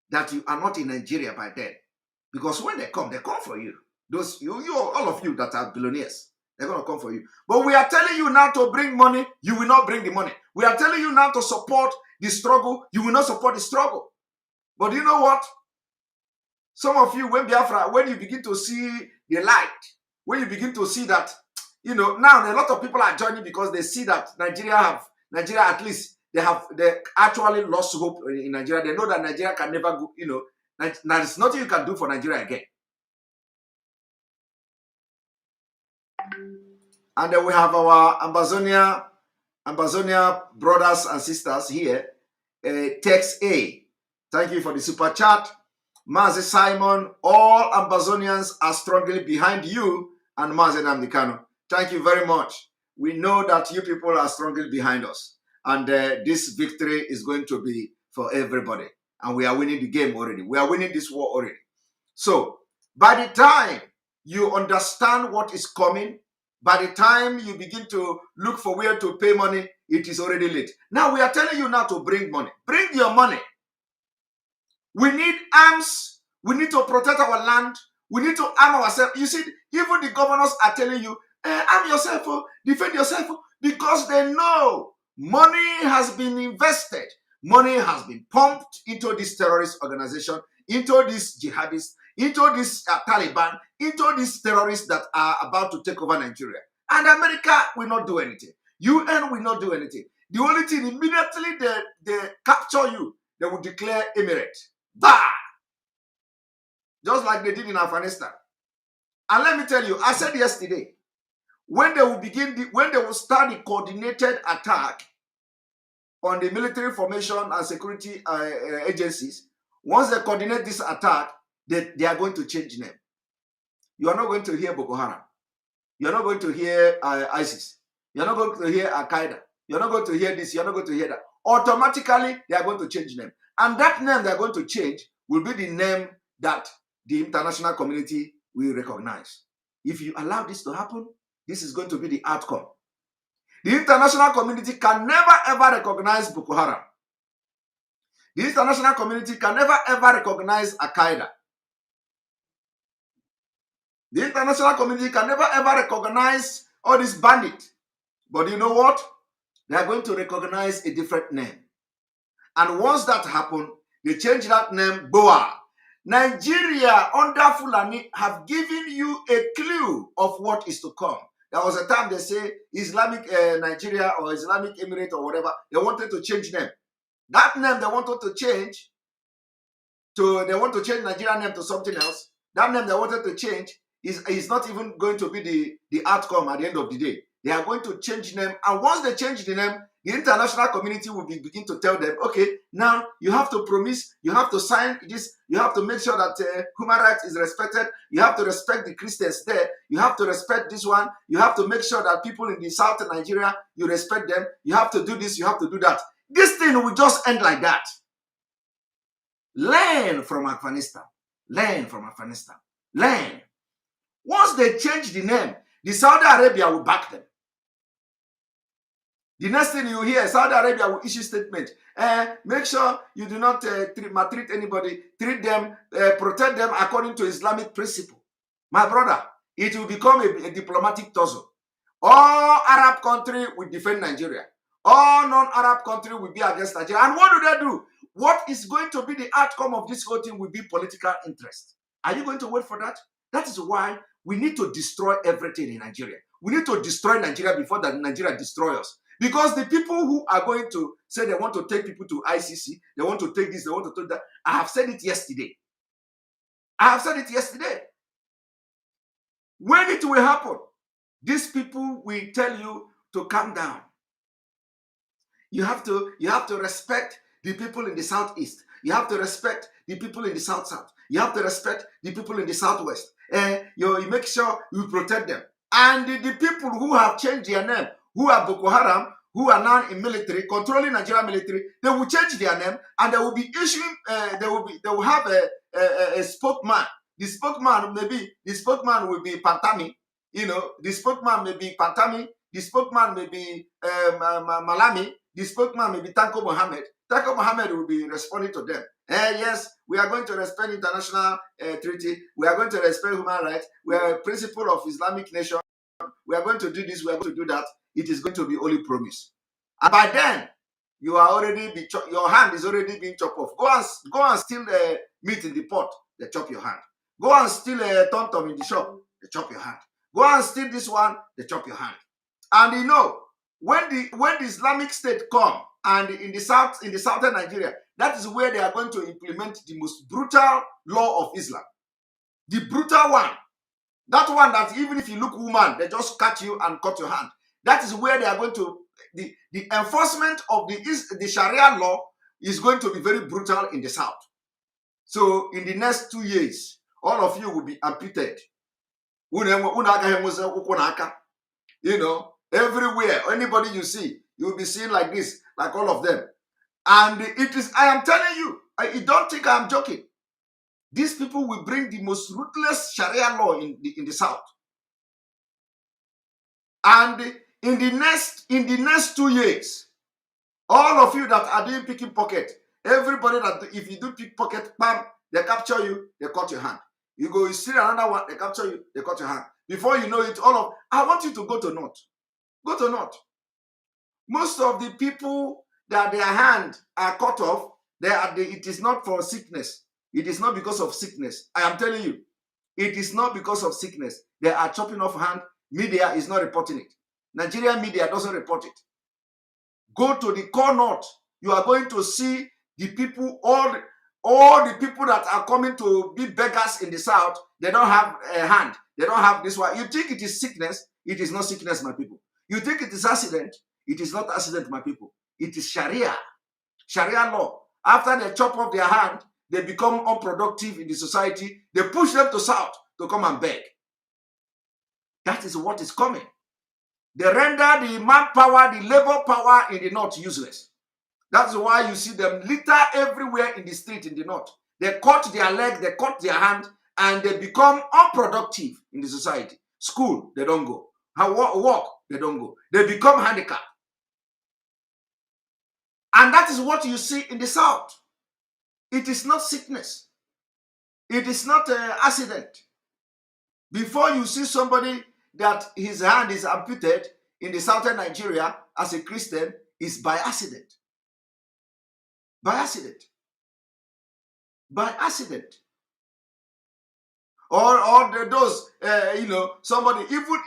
that you are not in Nigeria by then. Because when they come for you. All of you that are billionaires, they're going to come for you. But we are telling you now to bring money, you will not bring the money. We are telling you now to support the struggle, you will not support the struggle. But you know what? Some of you, when you begin to see the light, when you begin to see that, you know, now a lot of people are joining because they see that Nigeria at least, they actually lost hope in Nigeria. They know that Nigeria can never go, you know, there's nothing you can do for Nigeria again. And then we have our Ambazonia brothers and sisters here. Text A. Thank you for the super chat. Mazi Simon, all Ambazonians are strongly behind you and Mazen Amdekano. Thank you very much. we know that you people are strongly behind us. And this victory is going to be for everybody. And we are winning the game already. We are winning this war already. So, by the time you understand what is coming, by the time you begin to look for where to pay money, it is already late. Now, we are telling you now to bring money. Bring your money. We need arms. We need to protect our land. We need to arm ourselves. You see, even the governors are telling you, arm yourself, defend yourself, because they know money has been invested. Money has been pumped into this terrorist organization, into these jihadists, into this Taliban, into these terrorists that are about to take over Nigeria. And America will not do anything. UN will not do anything. The only thing, immediately they capture you, they will declare emirate. Bah! Just like they did in Afghanistan. And let me tell you, I said yesterday, when they will start the coordinated attack on the military formation and security agencies, once they coordinate this attack, they are going to change name. You are not going to hear Boko Haram. You are not going to hear ISIS. You are not going to hear Al Qaeda. You are not going to hear this. You are not going to hear that. Automatically, they are going to change name. And that name they are going to change will be the name that the international community will recognize. If you allow this to happen, this is going to be the outcome. The international community can never ever recognize Boko Haram. The international community can never ever recognize Al Qaeda. The international community can never ever recognize all these bandits. But you know what? They are going to recognize a different name. And once that happens, they change that name, Boa. Nigeria under Fulani have given you a clue of what is to come. There was a time they say Islamic Nigeria or Islamic Emirate or whatever. They wanted to change name. That name they wanted to change they want to change Nigerian name to something else. That name they wanted to change is not even going to be the outcome at the end of the day. They are going to change name. And once they change the name, the international community will begin to tell them, okay, now you have to promise, you have to sign this, you have to make sure that human rights is respected, you have to respect the Christians there, you have to respect this one, you have to make sure that people in the south of Nigeria, you respect them, you have to do this, you have to do that. This thing will just end like that. Learn from Afghanistan. Learn from Afghanistan. Learn. Once they change the name, the Saudi Arabia will back them. The next thing you hear, Saudi Arabia will issue statement. Make sure you do not maltreat anybody. Treat them, protect them according to Islamic principle. My brother, it will become a diplomatic tussle. All Arab countries will defend Nigeria. All non-Arab countries will be against Nigeria. And what do? What is going to be the outcome of this whole thing will be political interest. Are you going to wait for that? That is why we need to destroy everything in Nigeria. We need to destroy Nigeria before that Nigeria destroys us. Because the people who are going to say they want to take people to ICC, they want to take this, they want to take that, I have said it yesterday. When it will happen, these people will tell you to calm down. You have to respect the people in the southeast. You have to respect the people in the south. You have to respect the people in the southwest. You make sure you protect them. And the people who have changed their name, who are Boko Haram, who are now in military, controlling Nigerian military, they will change their name and they will be issuing, they will have a spokesman. The spokesman will be Pantami. You know, the spokesman may be Pantami. The spokesman may be Malami. The spokesman may be Tanko Mohammed. Tanko Mohammed will be responding to them. Yes, we are going to respect international treaty. We are going to respect human rights. We are a principle of Islamic nation. We are going to do this. We are going to do that. It is going to be only promise. And by then, you are already your hand is already being chopped off. Go and steal meat in the pot. They chop your hand. Go and steal a tom-tom in the shop. They chop your hand. Go and steal this one. They chop your hand. And you know, when the Islamic State come and in the southern Nigeria, that is where they are going to implement the most brutal law of Islam. The brutal one. That one that even if you look woman, they just cut you and cut your hand. That is where they are going to, the enforcement of the Sharia law is going to be very brutal in the south. So in the next 2 years, all of you will be amputated. You know, Everywhere, anybody you see, you will be seen like this, like all of them. And it is, I am telling you, I don't think I am joking. These people will bring the most ruthless Sharia law in the South. And in the next 2 years, all of you that are doing picking pocket, everybody that if you do pickpocket, bam, they capture you, they cut your hand. You go, you see another one, they capture you, they cut your hand. Before you know it, I want you to go to North. Go to North. Most of the people that their hand are cut off, it is not for sickness. It is not because of sickness. I am telling you, it is not because of sickness. They are chopping off hand. Media is not reporting it. Nigerian media doesn't report it. Go to the core North. You are going to see the people, all the people that are coming to be beggars in the South, they don't have a hand. They don't have this one. You think it is sickness? It is not sickness, my people. You think it is accident? It is not accident, my people. It is Sharia. Sharia law. After they chop off their hand, they become unproductive in the society. They push them to South to come and beg. That is what is coming. They render the manpower, the labor power in the North useless. That's why you see them litter everywhere in the street in the North. They cut their leg, they cut their hand, and they become unproductive in the society. School, they don't go. Work, they don't go. They become handicapped. And that is what you see in the South. It is not sickness. It is not an accident. Before you see somebody that his hand is amputated in the southern Nigeria as a Christian, is by accident. By accident. By accident. Or those, somebody, even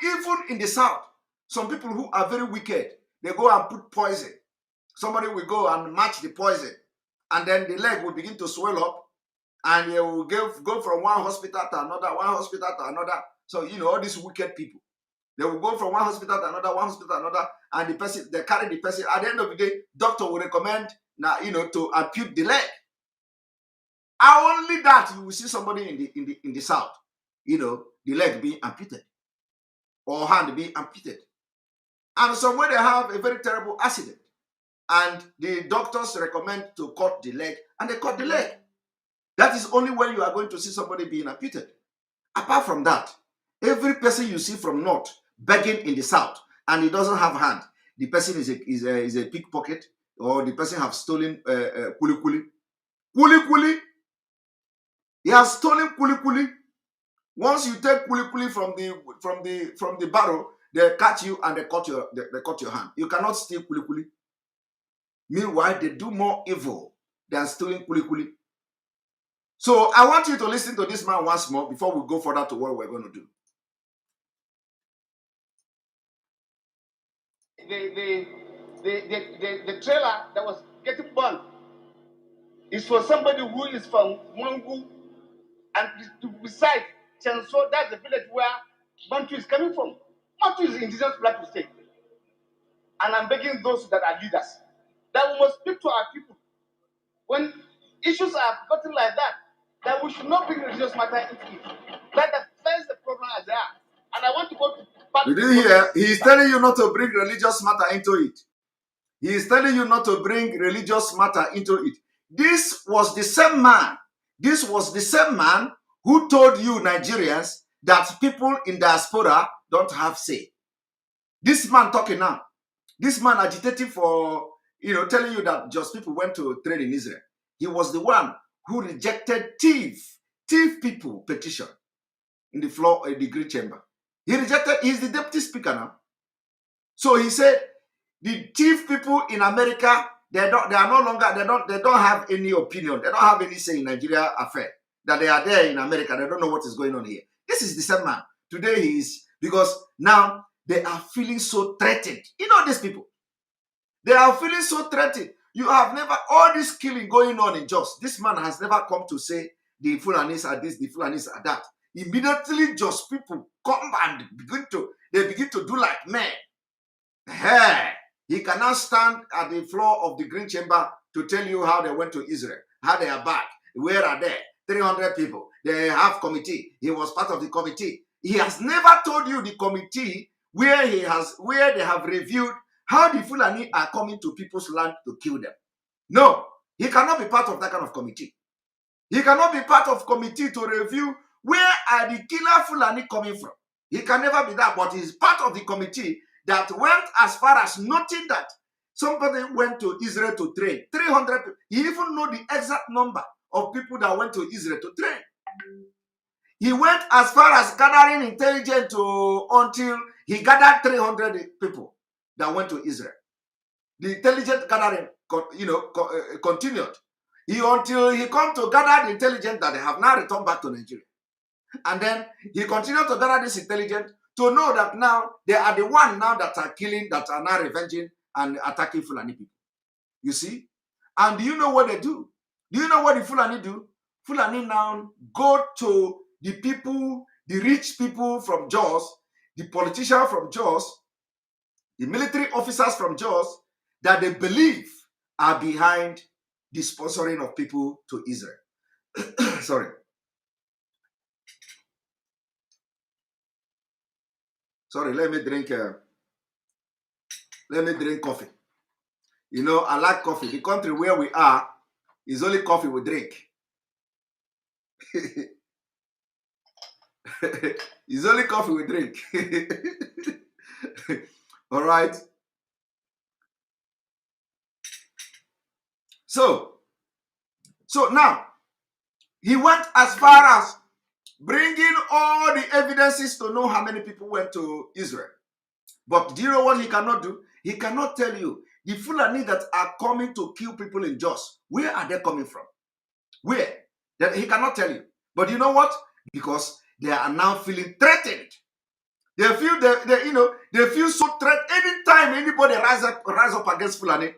in the South, some people who are very wicked, they go and put poison. Somebody will go and match the poison, and then the leg will begin to swell up, and they will go from one hospital to another, one hospital to another. So, all these wicked people, they will go from one hospital to another, one hospital to another, and the person, they carry the person. At the end of the day, doctor will recommend now, to ampute the leg. Only that you will see somebody in the South, the leg being amputated or hand being amputated. And somewhere they have a very terrible accident, and the doctors recommend to cut the leg, and they cut the leg. That is only when you are going to see somebody being amputated. Apart from that, every person you see from North begging in the South, and he doesn't have hand, the person is a pickpocket, or the person have stolen kuli kuli. Kuli kuli. He has stolen kuli kuli. Once you take kuli kuli from the barrel, they catch you and they cut your hand. You cannot steal kuli kuli. Meanwhile, they do more evil than stealing kuli kuli. So I want you to listen to this man once more before we go further to what we're going to do. The trailer that was getting burned is for somebody who is from Mwangu, and beside Chenso, that's the village where Bantu is coming from. Bantu is indigenous Plateau State. And I'm begging those that are leaders that we must speak to our people. When issues are gotten like that we should not bring religious matter into it. That is the problem as they are. And I want to go to... You didn't hear? He is telling you not to bring religious matter into it. He is telling you not to bring religious matter into it. This was the same man. This was the same man who told you Nigerians that people in diaspora don't have say. This man talking now. This man agitating for, telling you that just people went to trade in Israel. He was the one who rejected thief people petition in the floor of the Great Chamber. He rejected, he's the deputy speaker now. So he said, the thief people in America, they don't have any opinion. They don't have any say in Nigeria affair. That they are there in America. They don't know what is going on here. This is the same man. Today he is, because now they are feeling so threatened. These people. They are feeling so threatened. You have never, all this killing going on in Jos, this man has never come to say the Fulanis are this, the Fulanis are that. Immediately Jos people come and begin to do like men. Hey, he cannot stand at the floor of the Green Chamber to tell you how they went to Israel, how they are back, where are they? 300 people. They have committee. He was part of the committee. He has never told you the committee where they have reviewed how the Fulani are coming to people's land to kill them. No, he cannot be part of that kind of committee. He cannot be part of committee to review where are the killer Fulani coming from. He can never be that, but he's part of the committee that went as far as noting that somebody went to Israel to train. 300 people. He even know the exact number of people that went to Israel to train. He went as far as gathering intelligence until he gathered 300 people that went to Israel. The intelligence gathering, continued. Until he come to gather the intelligence that they have now returned back to Nigeria. And then he continued to gather this intelligence to know that now they are the one now that are killing, that are now revenging and attacking Fulani people. You see? And do you know what they do? Do you know what the Fulani do? Fulani now go to the people, the rich people from Jos, the politicians from Jos, the military officers from Jos, that they believe are behind the sponsoring of people to Israel. Sorry. Sorry, let me drink coffee. You know, I like coffee. The country where we are is only coffee we drink. It's only coffee we drink. All right. So now, he went as far as bringing all the evidences to know how many people went to Israel. But do you know what he cannot do? He cannot tell you the Fulani that are coming to kill people in Jos, where are they coming from? Where? That he cannot tell you. But you know what? Because they are now feeling threatened. They feel they feel so threatened. Anytime anybody rise up against Fulani,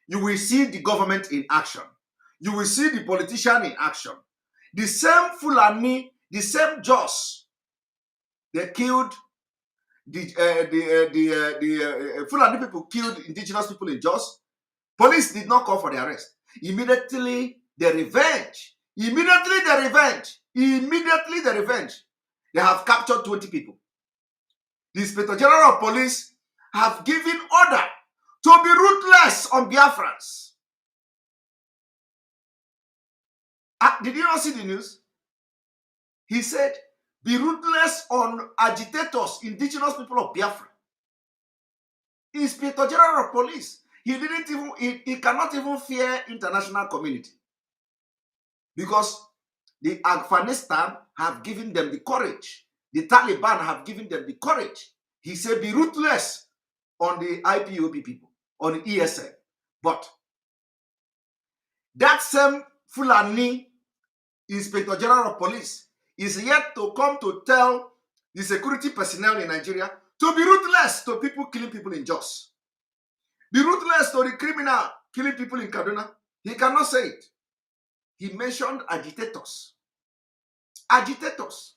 you will see the government in action. You will see the politician in action. The same Fulani, the same Jos, they killed the Fulani people killed indigenous people in Jos. Police did not call for their arrest. Immediately the revenge. They have captured 20 people. The Inspector General of Police have given order to be ruthless on Biafrans. Did you not see the news? He said, be ruthless on agitators, indigenous people of Biafra. Inspector General of Police. He cannot even fear international community. Because the Afghanistan have given them the courage. The Taliban have given them the courage. He said, be ruthless on the IPOB people, on the ESL. But that same Fulani Inspector General of Police is yet to come to tell the security personnel in Nigeria to be ruthless to people killing people in Jos. Be ruthless to the criminal killing people in Kaduna. He cannot say it. He mentioned agitators. Agitators.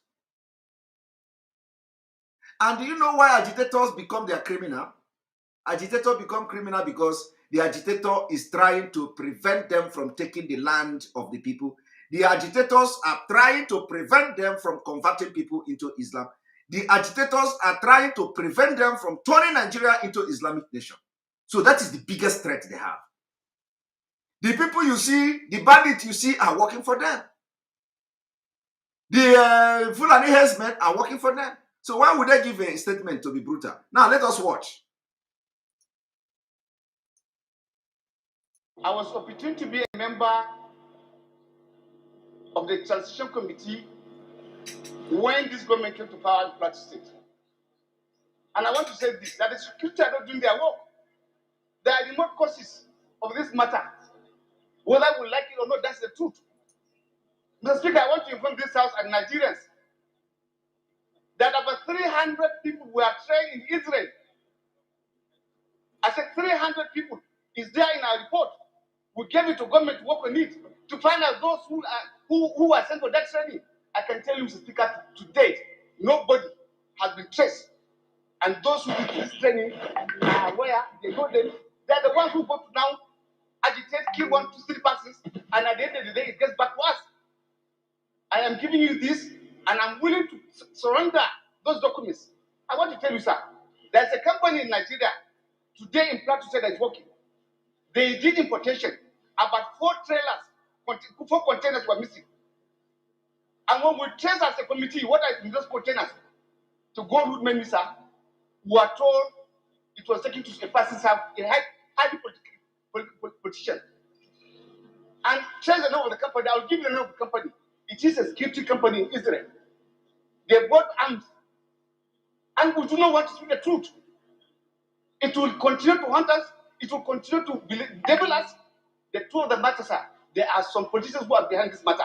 And do you know why agitators become their criminal? Agitators become criminal because the agitator is trying to prevent them from taking the land of the people. The agitators are trying to prevent them from converting people into Islam. The agitators are trying to prevent them from turning Nigeria into Islamic nation. So that is the biggest threat they have. The people you see, the bandits you see are working for them. The Fulani herdsmen are working for them. So why would they give a statement to be brutal? Now let us watch. I was opportune to be a member of the transition committee when this government came to power in Plateau State. And I want to say this, that the security are not doing their work. There are remote causes of this matter. Whether we like it or not, that's the truth. Mr. Speaker, I want to inform this House and Nigerians that about 300 people were trained in Israel. I said 300 people is there in our report. We gave it to government to work on it to find out those who are sent for that training. I can tell you, Mr. Speaker, to date, nobody has been traced. And those who did this training are where they know them. They're the ones who go to now agitate, kill 1, 2, 3 persons, and at the end of the day, it gets back to us. I am giving you this, and I'm willing to surrender those documents. I want to tell you, sir, there's a company in Nigeria today in Plateau State that is working. They did importation. About 4 trailers, 4 containers were missing. And when we trace as a committee what are in those containers to go root many, sir, we are told it was taken to a person's house, a highly politician. And trace the name of the company. I'll give you the name of the company. It is a security company in Israel. They bought arms. And we do not want to speak the truth. It will continue to hunt us. It will continue to devil us. The truth of the matter, sir, there are some politicians who are behind this matter.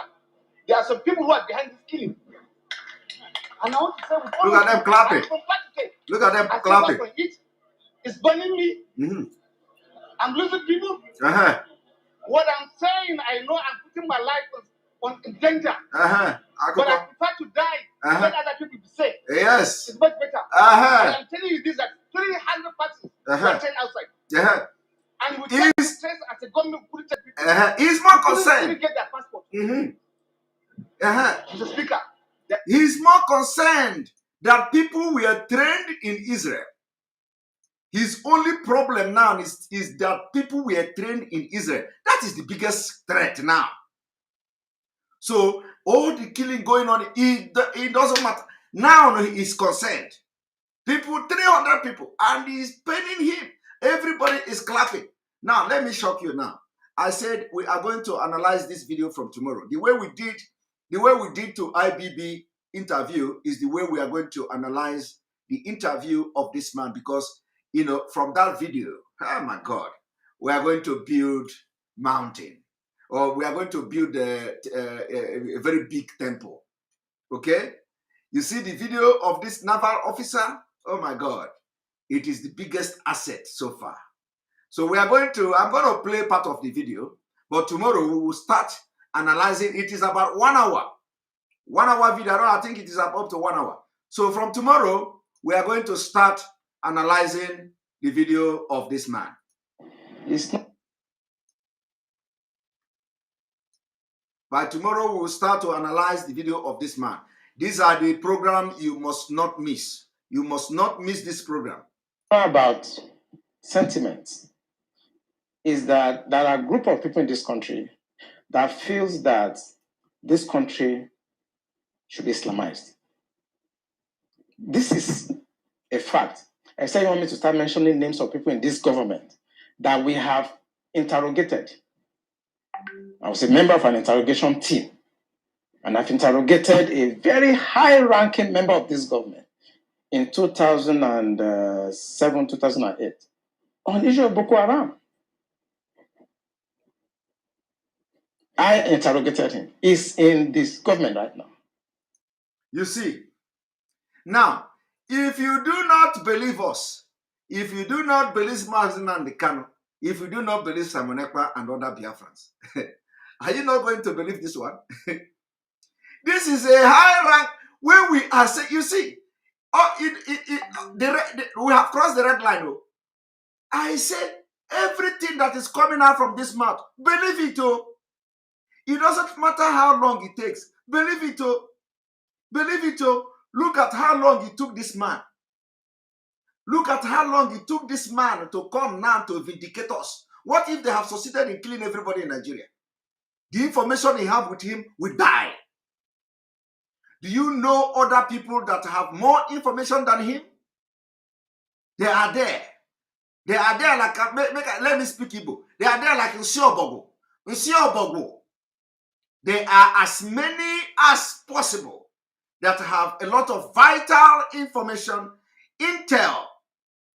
There are some people who are behind this killing. And I want to say, look at them clapping. Look at them clapping. It's burning me. Mm-hmm. I'm losing people. Uh-huh. What I'm saying, I know I'm putting my life on danger. Uh-huh. But I prefer to die uh-huh. let other people be safe. Yes. It's much better. Uh-huh. And I'm telling you this, that 300 persons uh-huh. were trained outside. Uh-huh. And we try to trace as a government, we couldn't take people. Uh-huh. He's more concerned. They get their passport. Mm-hmm. Uh-huh. Mr. Speaker. He's more concerned that people were trained in Israel. His only problem now is that people were trained in Israel. That is the biggest threat now. So all the killing going on, it doesn't matter. Now he is concerned. People, 300 people, and he's paining him. Everybody is clapping. Now, let me shock you now. I said we are going to analyze this video from tomorrow. The way we did to IBB interview is the way we are going to analyze the interview of this man, because, you know, from that video, oh my God, we are going to build mountain, or we are going to build a very big temple. Okay? You see the video of this naval officer? Oh my God, it is the biggest asset so far. So I'm going to play part of the video, but tomorrow we will start analyzing. It is about 1 hour. 1 hour video. I think it is up to 1 hour. So from tomorrow, we are going to start analyzing the video of this man. By tomorrow, we will start to analyze the video of this man. These are the program you must not miss. You must not miss this program. About sentiments is that there are a group of people in this country that feels that this country should be Islamized. This is a fact. I say you want me to start mentioning names of people in this government that we have interrogated. I was a member of an interrogation team, and I've interrogated a very high-ranking member of this government in 2007, 2008 on the issue of Boko Haram. I interrogated him. He's in this government right now. You see, now, if you do not believe us, if you do not believe Mazin and the Kano, if you do not believe Simon Ekpa and other Biafrans, are you not going to believe this one? This is a high rank where we are saying, you see, we have crossed the red line. Oh. I said, everything that is coming out from this mouth, believe it. Oh. It doesn't matter how long it takes. Believe it. Oh. Believe it. Oh. Look at how long it took this man. Look at how long it took this man to come now to vindicate us. What if they have succeeded in killing everybody in Nigeria? The information he have with him will die. Do you know other people that have more information than him? They are there. They are there like, let me speak Igbo. They are there like in Siobogo. In Siobogo, there are as many as possible that have a lot of vital information, intel,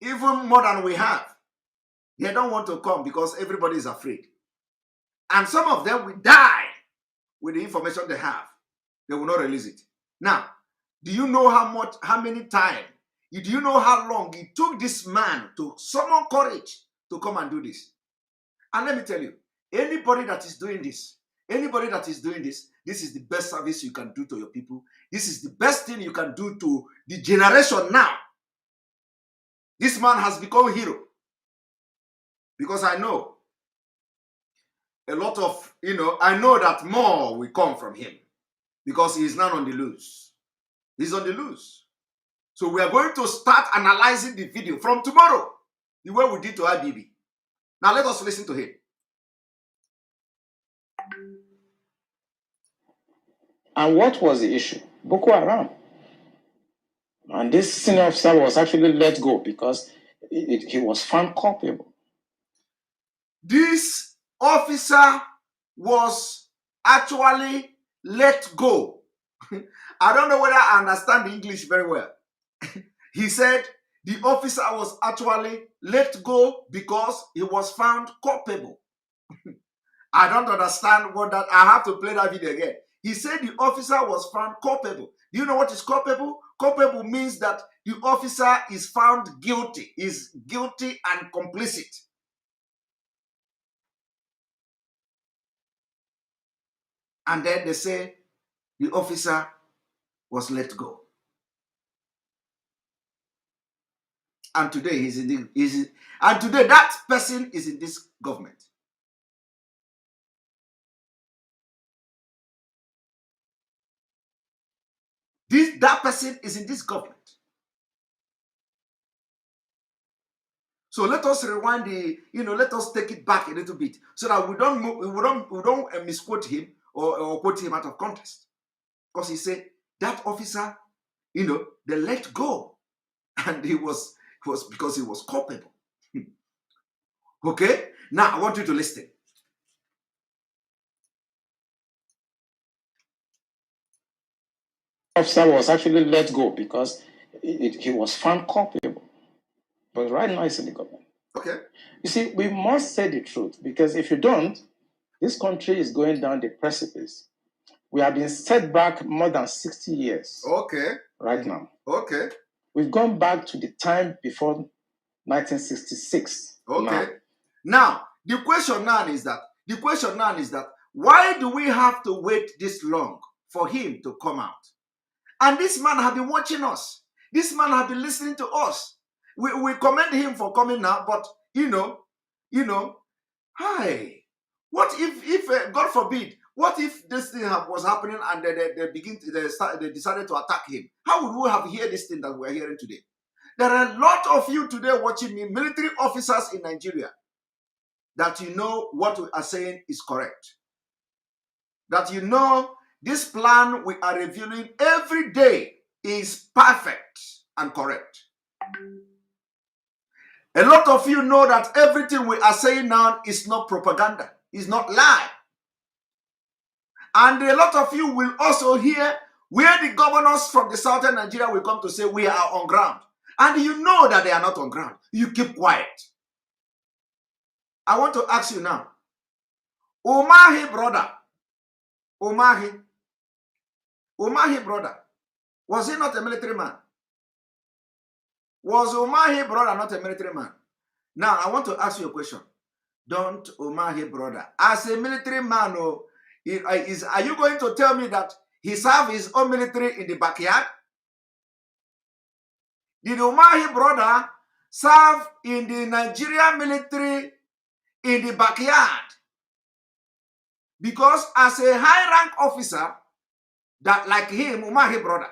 even more than we have. They don't want to come because everybody is afraid. And some of them will die with the information they have. They will not release it. Now, do you know how many times, do you know how long it took this man to summon courage to come and do this? And let me tell you, anybody that is doing this, this is the best service you can do to your people. This is the best thing you can do to the generation now. This man has become a hero. Because I know a lot of, I know that more will come from him. Because he is not on the loose. He's on the loose. So we are going to start analyzing the video from tomorrow, the way we did to IBB. Now let us listen to him. And what was the issue? Boko Haram. And this senior officer was actually let go because he was found culpable. This officer was actually let go. I don't know whether I understand the English very well. He said the officer was actually let go because he was found culpable. I don't understand what that. I have to play that video again. He said the officer was found culpable. Do you know what is culpable? Culpable means that the officer is found guilty, is guilty and complicit. And then they say the officer was let go. And today today that person is in this government. That person is in this government. So let us rewind let us take it back a little bit so that we don't misquote him or quote him out of context. Because he said that officer, they let go, and he was because he was culpable. Okay, now I want you to listen. Officer was actually let go because he was found culpable. But right now he's in the government. Okay. You see, we must say the truth, because if you don't, this country is going down the precipice. We have been set back more than 60 years. Okay. Right now. Okay. We've gone back to the time before 1966. Okay. Now the question now is that why do we have to wait this long for him to come out? And this man has been watching us. This man has been listening to us. We commend him for coming now, but hi. What if God forbid, what if this thing was happening and they decided to attack him? How would we have heard this thing that we're hearing today? There are a lot of you today watching me, military officers in Nigeria, that you know what we are saying is correct. That you know this plan we are reviewing every day is perfect and correct. A lot of you know that everything we are saying now is not propaganda, is not lie. And a lot of you will also hear where the governors from the southern Nigeria will come to say we are on ground. And you know that they are not on ground. You keep quiet. I want to ask you now. Umahi brother. Umahi brother. Was he not a military man? Was Umahi brother not a military man? Now, I want to ask you a question. Don't Umahi brother, as a military man, are you going to tell me that he served his own military in the backyard? Did Umahi brother serve in the Nigerian military in the backyard? Because as a high rank officer, that like him, Umahi brother,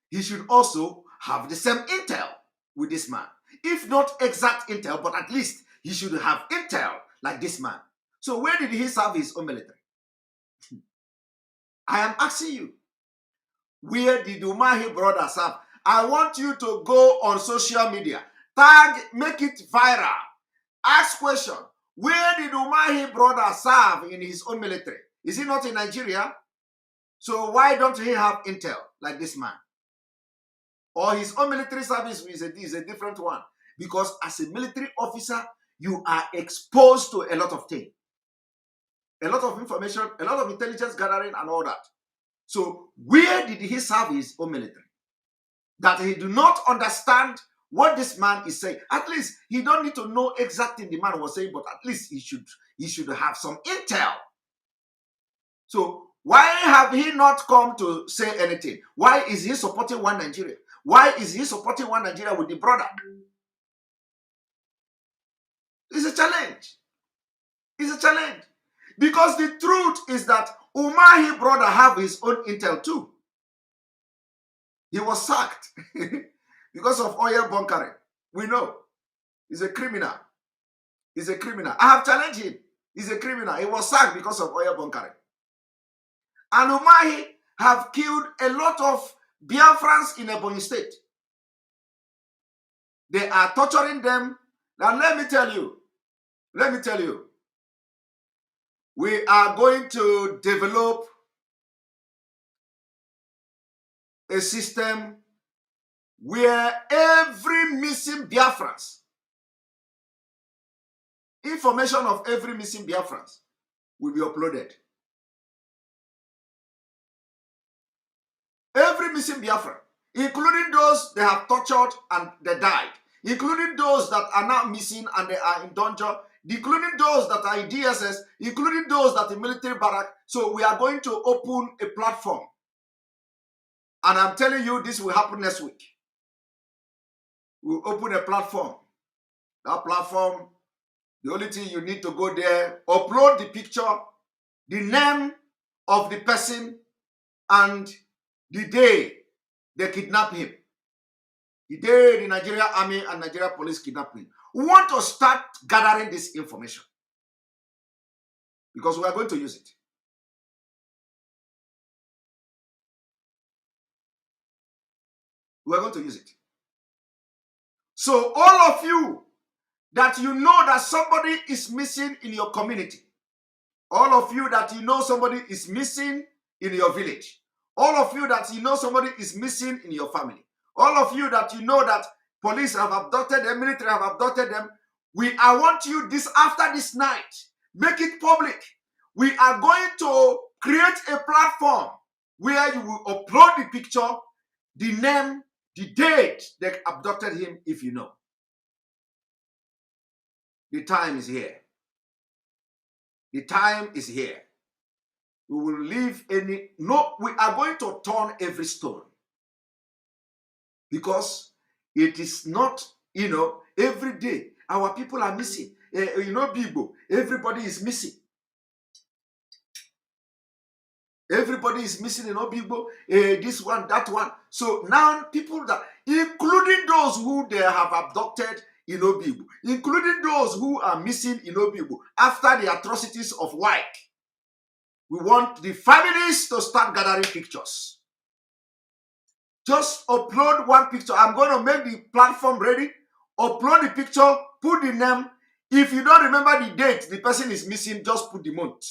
he should also have the same intel with this man. If not exact intel, but at least he should have intel like this man. So where did he serve his own military? I am asking you, where did Umahi brother serve? I want you to go on social media, tag, make it viral, ask question, where did Umahi brother serve in his own military? Is he not in Nigeria? So why don't he have intel like this man? Or his own military service is a different one. Because as a military officer, you are exposed to a lot of things. A lot of information, a lot of intelligence gathering and all that. So where did he serve his own military? That he do not understand what this man is saying. At least he don't need to know exactly the man was saying, but at least he should have some intel. So why have he not come to say anything? Why is he supporting one Nigeria? Why is he supporting one Nigeria with the brother? It's a challenge. It's a challenge. Because the truth is that Umahi brother have his own intel too. He was sacked because of oil bunkering. We know. He's a criminal. He's a criminal. I have challenged him. He's a criminal. He was sacked because of oil bunkering. And Umahi have killed a lot of Biafrans in Ebonyi State. They are torturing them. Now let me tell you, we are going to develop a system where every missing Biafrans, information of every missing Biafrans will be uploaded. Every missing Biafran, including those they have tortured and they died, including those that are now missing and they are in danger, including those that are in DSS, including those that are in military barrack. So we are going to open a platform. And I'm telling you, this will happen next week. We'll open a platform. That platform, the only thing you need to go there, upload the picture, the name of the person, and the day they kidnap him. The day the Nigerian Army and Nigeria Police kidnap him. We want to start gathering this information because we are going to use it. We are going to use it. So all of you that you know that somebody is missing in your community, all of you that you know somebody is missing in your village, all of you that you know somebody is missing in your family, all of you that you know that police have abducted them, military have abducted them, I want you after this night, make it public. We are going to create a platform where you will upload the picture, the name, the date they abducted him, if you know. The time is here. The time is here. We will leave we are going to turn every stone. Because it is not, every day our people are missing. Bibo, everybody is missing. Everybody is missing in Obibo, this one, that one. So now people that, including those who they have abducted in Obibo, including those who are missing in Obibo after the atrocities of Wike, we want the families to start gathering pictures. Just upload one picture. I'm going to make the platform ready. Upload the picture, put the name. If you don't remember the date the person is missing, just put the month.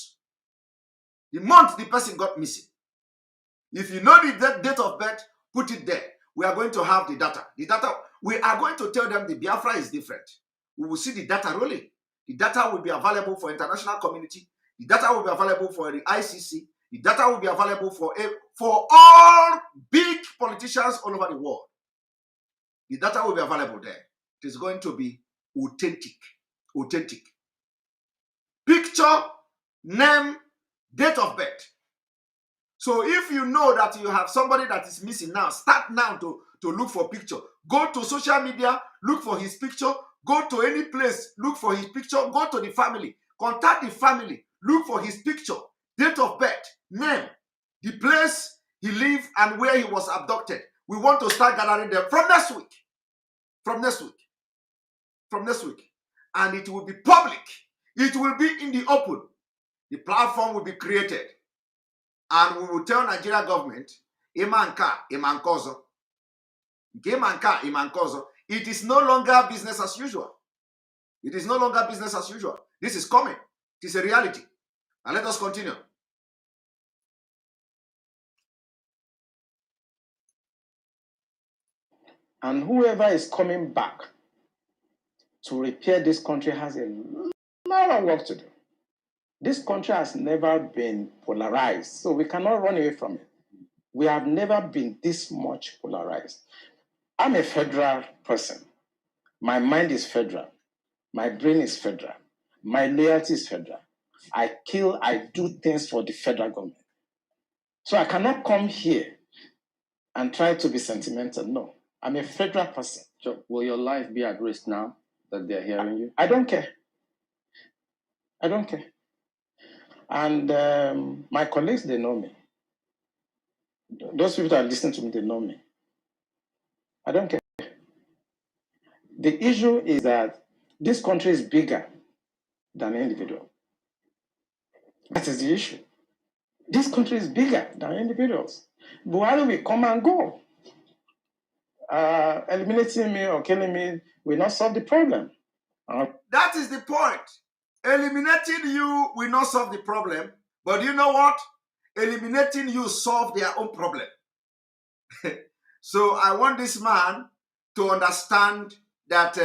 The month the person got missing. If you know the date of birth, put it there. We are going to have the data. We are going to tell them the Biafra is different. We will see the data rolling. The data will be available for international community. The data will be available for the ICC. The data will be available for all big politicians all over the world. The data will be available there. It is going to be authentic. Authentic. Picture, name, date of birth. So if you know that you have somebody that is missing now, start now to look for picture. Go to social media, look for his picture. Go to any place, look for his picture. Go to the family, contact the family, look for his picture, date of birth, name, the place he lived and where he was abducted. We want to start gathering them from next week. From next week. And it will be public. It will be in the open. The platform will be created. And we will tell Nigeria government, Imankozo. It is no longer business as usual. It is no longer business as usual. This is coming. It is a reality. And let us continue. And whoever is coming back to repair this country has a lot of work to do. This country has never been polarized, so we cannot run away from it. We have never been this much polarized. I'm a federal person. My mind is federal. My brain is federal. My loyalty is federal. I do things for the federal government. So I cannot come here and try to be sentimental. No, I'm a federal person. So will your life be at risk now that they're hearing you? I don't care. And my colleagues, they know me. Those people that listen to me, they know me. I don't care. The issue is that this country is bigger than individual. That is the issue. This country is bigger than individuals. Buhari will come and go. Eliminating me or killing me will not solve the problem. That is the point. Eliminating you will not solve the problem. But you know what? Eliminating you solve their own problem. So I want this man to understand that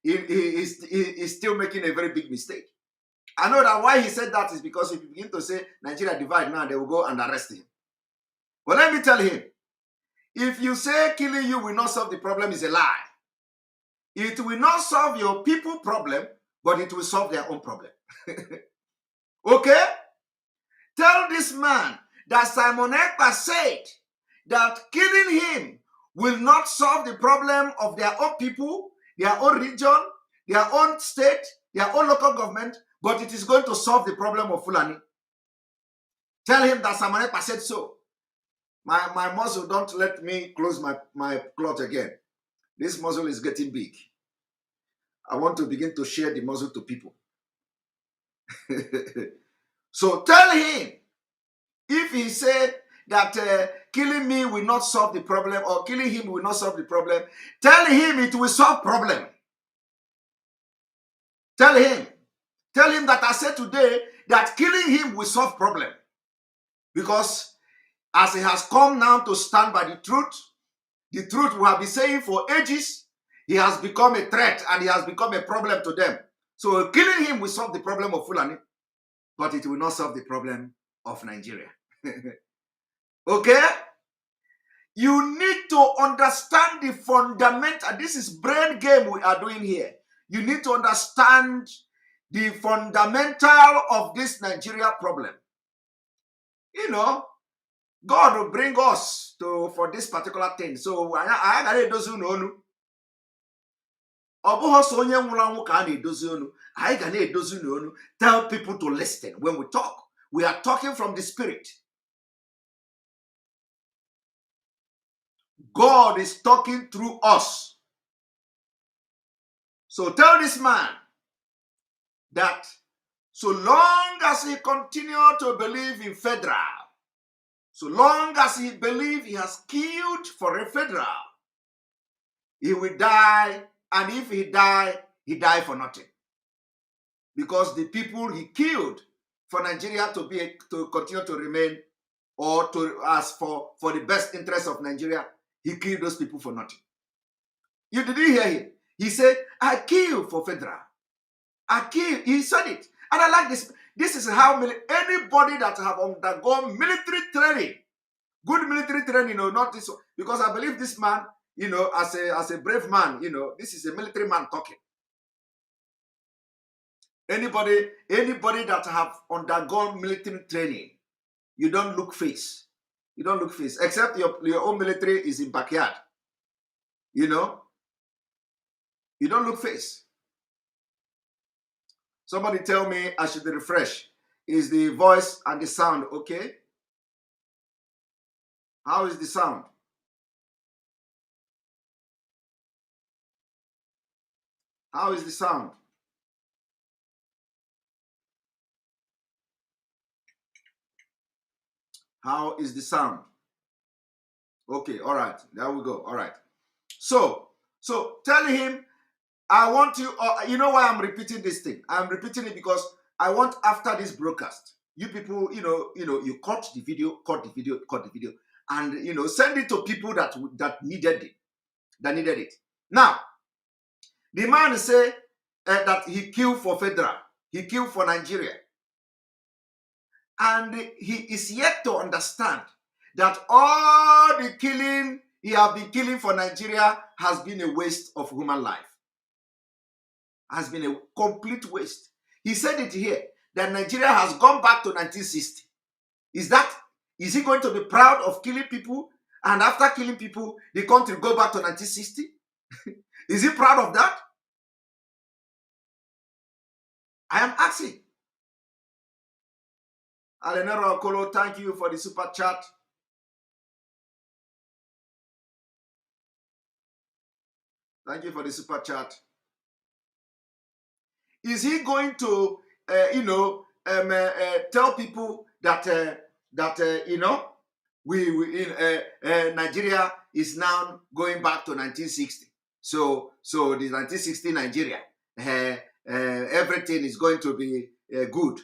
he is still making a very big mistake. I know that why he said that is because if you begin to say Nigeria divide now, they will go and arrest him. But let me tell him, if you say killing you will not solve the problem, is a lie. It will not solve your people problem, but it will solve their own problem. Okay? Tell this man that Simon Ekpa said that killing him will not solve the problem of their own people, their own region, their own state, their own local government, but it is going to solve the problem of Fulani. Tell him that Simon Ekpa said so. My muzzle, don't let me close my cloth again. This muzzle is getting big. I want to begin to share the muzzle to people. So tell him, if he said that killing me will not solve the problem or killing him will not solve the problem, tell him it will solve problem. Tell him that I said today that killing him will solve problem. Because as he has come now to stand by the truth we have been saying for ages, he has become a threat and he has become a problem to them. So killing him will solve the problem of Fulani, but it will not solve the problem of Nigeria. Okay? You need to understand the fundamental. This is brain game we are doing here. You need to understand the fundamental of this Nigeria problem. You know, God will bring us for this particular thing. So I got to do no. Tell people to listen when we talk. We are talking from the spirit. God is talking through us. So tell this man that so long as he continues to believe in federal, so long as he believes he has killed for a federal, he will die. And if he die for nothing. Because the people he killed for Nigeria to continue to remain or to ask for the best interest of Nigeria, he killed those people for nothing. You didn't hear him. He said, I killed for federal. I killed. He said it. And I like this. This is how anybody that have undergone military training, good military training, not this one, because I believe this man, as a brave man, this is a military man talking. Anybody that have undergone military training, you don't look face. You don't look face, except your own military is in backyard. You don't look face. Somebody tell me I should refresh. Is the voice and the sound okay? How is the sound? How is the sound? How is the sound? Okay, all right. There we go. All right. So tell him, I want you, you know why I'm repeating this thing? I'm repeating it because I want after this broadcast, you people, you cut the video, and, send it to people that needed it. Now, the man say that he killed for federal. He killed for Nigeria. And he is yet to understand that all the killing he has been killing for Nigeria has been a waste of human life. Has been a complete waste. He said it here, that Nigeria has gone back to 1960. Is he going to be proud of killing people? And after killing people, the country go back to 1960? Is he proud of that? I am asking. Alenero Okolo, thank you for the super chat. Thank you for the super chat. Is he going to, tell people that Nigeria is now going back to 1960? So the 1960 Nigeria, everything is going to be good.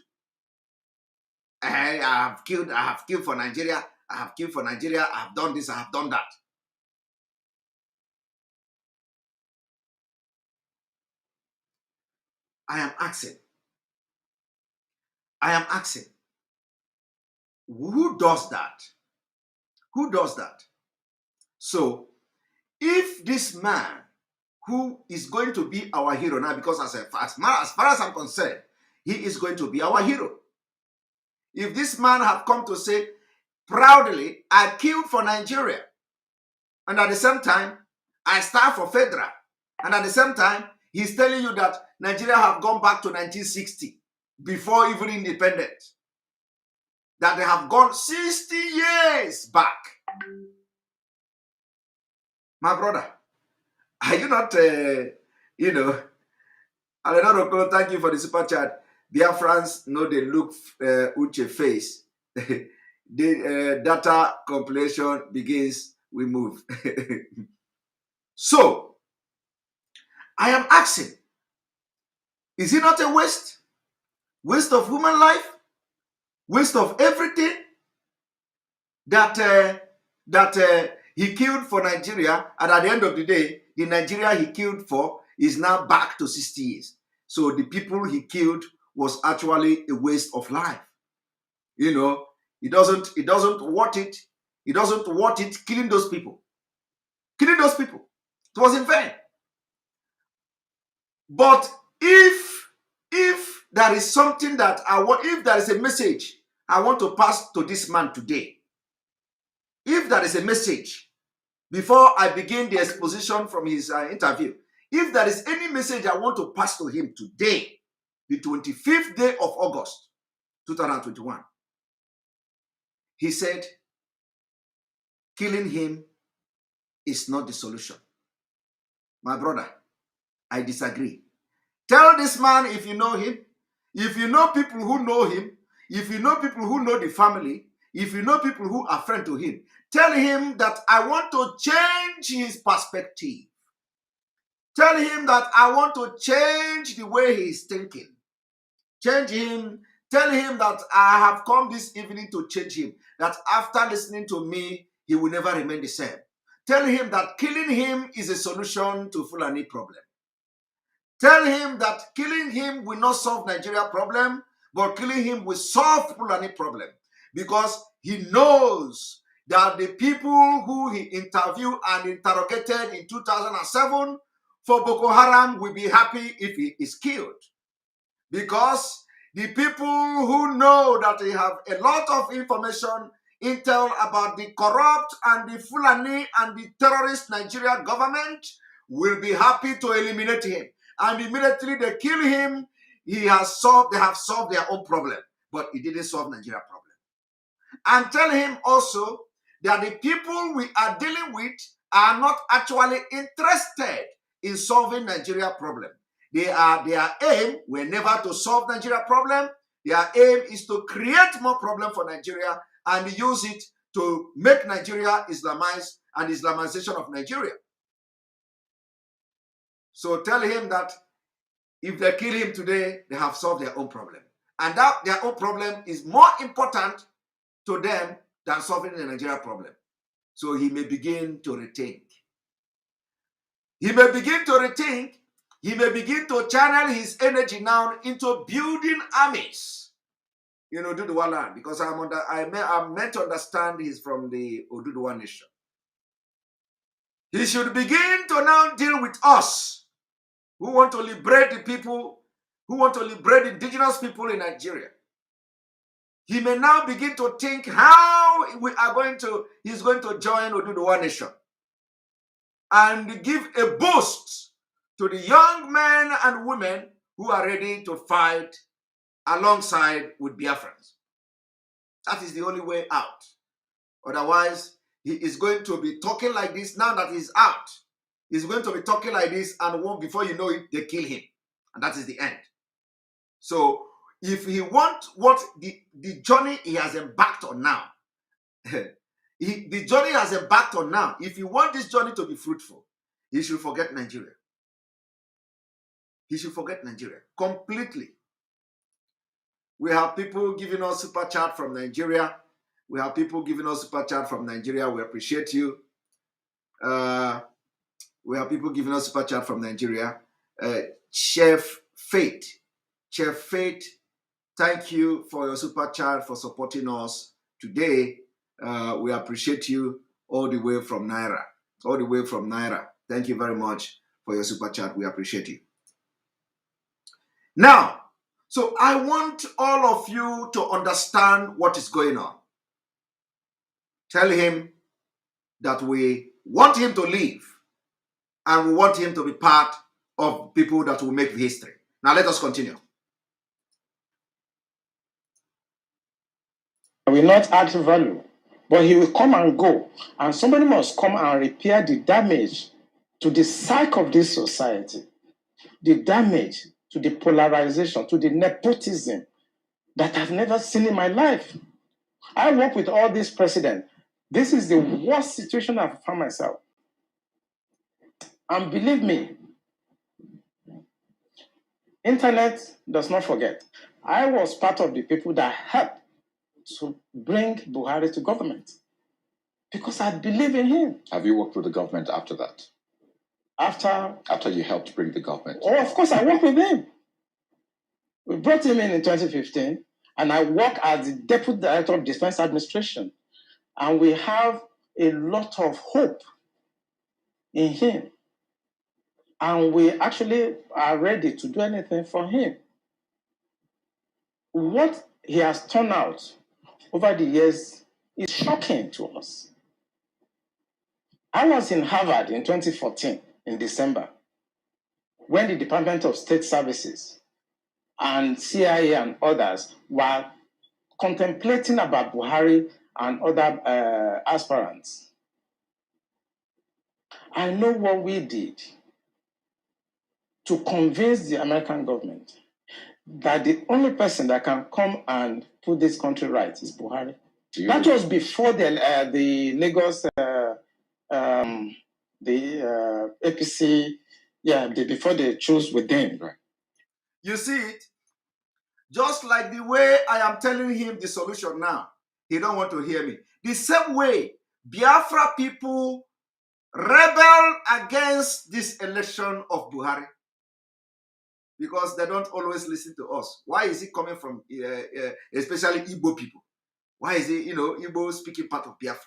I have killed for Nigeria. I have killed for Nigeria. I have done this. I have done that. I am asking, who does that? Who does that? So, if this man who is going to be our hero now, because as far as I'm concerned, he is going to be our hero. If this man had come to say, proudly, I killed for Nigeria, and at the same time, I stand for federal, and at the same time, he's telling you that Nigeria have gone back to 1960, before even independence, that they have gone 60 years back. My brother, are you not, Alejandro, thank you for the super chat. Dear friends, know they look Uche face. The data compilation begins, we move. So, I am asking, is it not a waste? Waste of human life? Waste of everything that he killed for Nigeria, and at the end of the day, the Nigeria he killed for is now back to 60 years. So the people he killed was actually a waste of life. You know, it doesn't want it. It doesn't want it killing those people. Killing those people. It was in vain. But if there is something that I want, if there is a message I want to pass to this man today, if there is a message, before I begin the exposition from his interview, if there is any message I want to pass to him today, the 25th day of August, 2021, he said, killing him is not the solution. My brother, I disagree. Tell this man, if you know him, if you know people who know him, if you know people who know the family, if you know people who are friends to him, tell him that I want to change his perspective. Tell him that I want to change the way he is thinking. Change him. Tell him that I have come this evening to change him. That after listening to me, he will never remain the same. Tell him that killing him is a solution to Fulani problem. Tell him that killing him will not solve Nigeria problem, but killing him will solve Fulani problem. Because he knows that the people who he interviewed and interrogated in 2007 for Boko Haram will be happy if he is killed. Because the people who know that they have a lot of information, intel about the corrupt and the Fulani and the terrorist Nigeria government will be happy to eliminate him. And immediately they kill him, they have solved their own problem. But it didn't solve Nigeria problem. And tell him also that the people we are dealing with are not actually interested in solving Nigeria problem. Their aim were never to solve Nigeria problem. Their aim is to create more problem for Nigeria and use it to make Nigeria Islamized and Islamization of Nigeria. So tell him that if they kill him today, they have solved their own problem. And that their own problem is more important to them than solving the Nigeria problem. So he may begin to rethink. He may begin to rethink. He may begin to channel his energy now into building armies in Oduduwa land, because I'm meant to understand he's from the Oduduwa nation. He should begin to now deal with us who want to liberate the people, who want to liberate indigenous people in Nigeria. He may now begin to think how he's going to join Oduduwa nation and give a boost to the young men and women who are ready to fight alongside with Biafrans. That is the only way out. Otherwise, he is going to be talking like this now that he's out. He's going to be talking like this, and before you know it, they kill him. And that is the end. So if he wants what the journey he has embarked on now, the journey he has embarked on now, if you want this journey to be fruitful, he should forget Nigeria. He should forget Nigeria completely. We have people giving us super chat from Nigeria. We have people giving us super chat from Nigeria. We appreciate you. We have people giving us super chat from Nigeria. Chef Fate, thank you for your super chat, for supporting us today. We appreciate you all the way from Naira. Thank you very much for your super chat. We appreciate you. Now, so I want all of you to understand what is going on. Tell him that we want him to leave and we want him to be part of people that will make history. Now let us continue. Will not add value, but he will come and go, and somebody must come and repair the damage to the psyche of this society, the damage to the polarization, to the nepotism that I've never seen in my life. I work with all these presidents. This is the worst situation I've found myself. And believe me, internet does not forget. I was part of the people that helped to bring Buhari to government because I believe in him. Have you worked with the government after that? After you helped bring the government? Oh, of course, I worked with him. We brought him in 2015, and I work as the Deputy Director of Defense Administration. And we have a lot of hope in him. And we actually are ready to do anything for him. What he has turned out over the years is shocking to us. I was in Harvard in 2014, in December, when the Department of State Services and CIA and others were contemplating about Buhari and other aspirants. I know what we did to convince the American government that the only person that can come and put this country right is Buhari. That was before the Lagos, APC, before they chose with them. Right. You see it? Just like the way I am telling him the solution now, he don't want to hear me. The same way Biafra people rebel against this election of Buhari because they don't always listen to us. Why is it coming from, especially Igbo people? Why is it, Igbo speaking part of Biafra?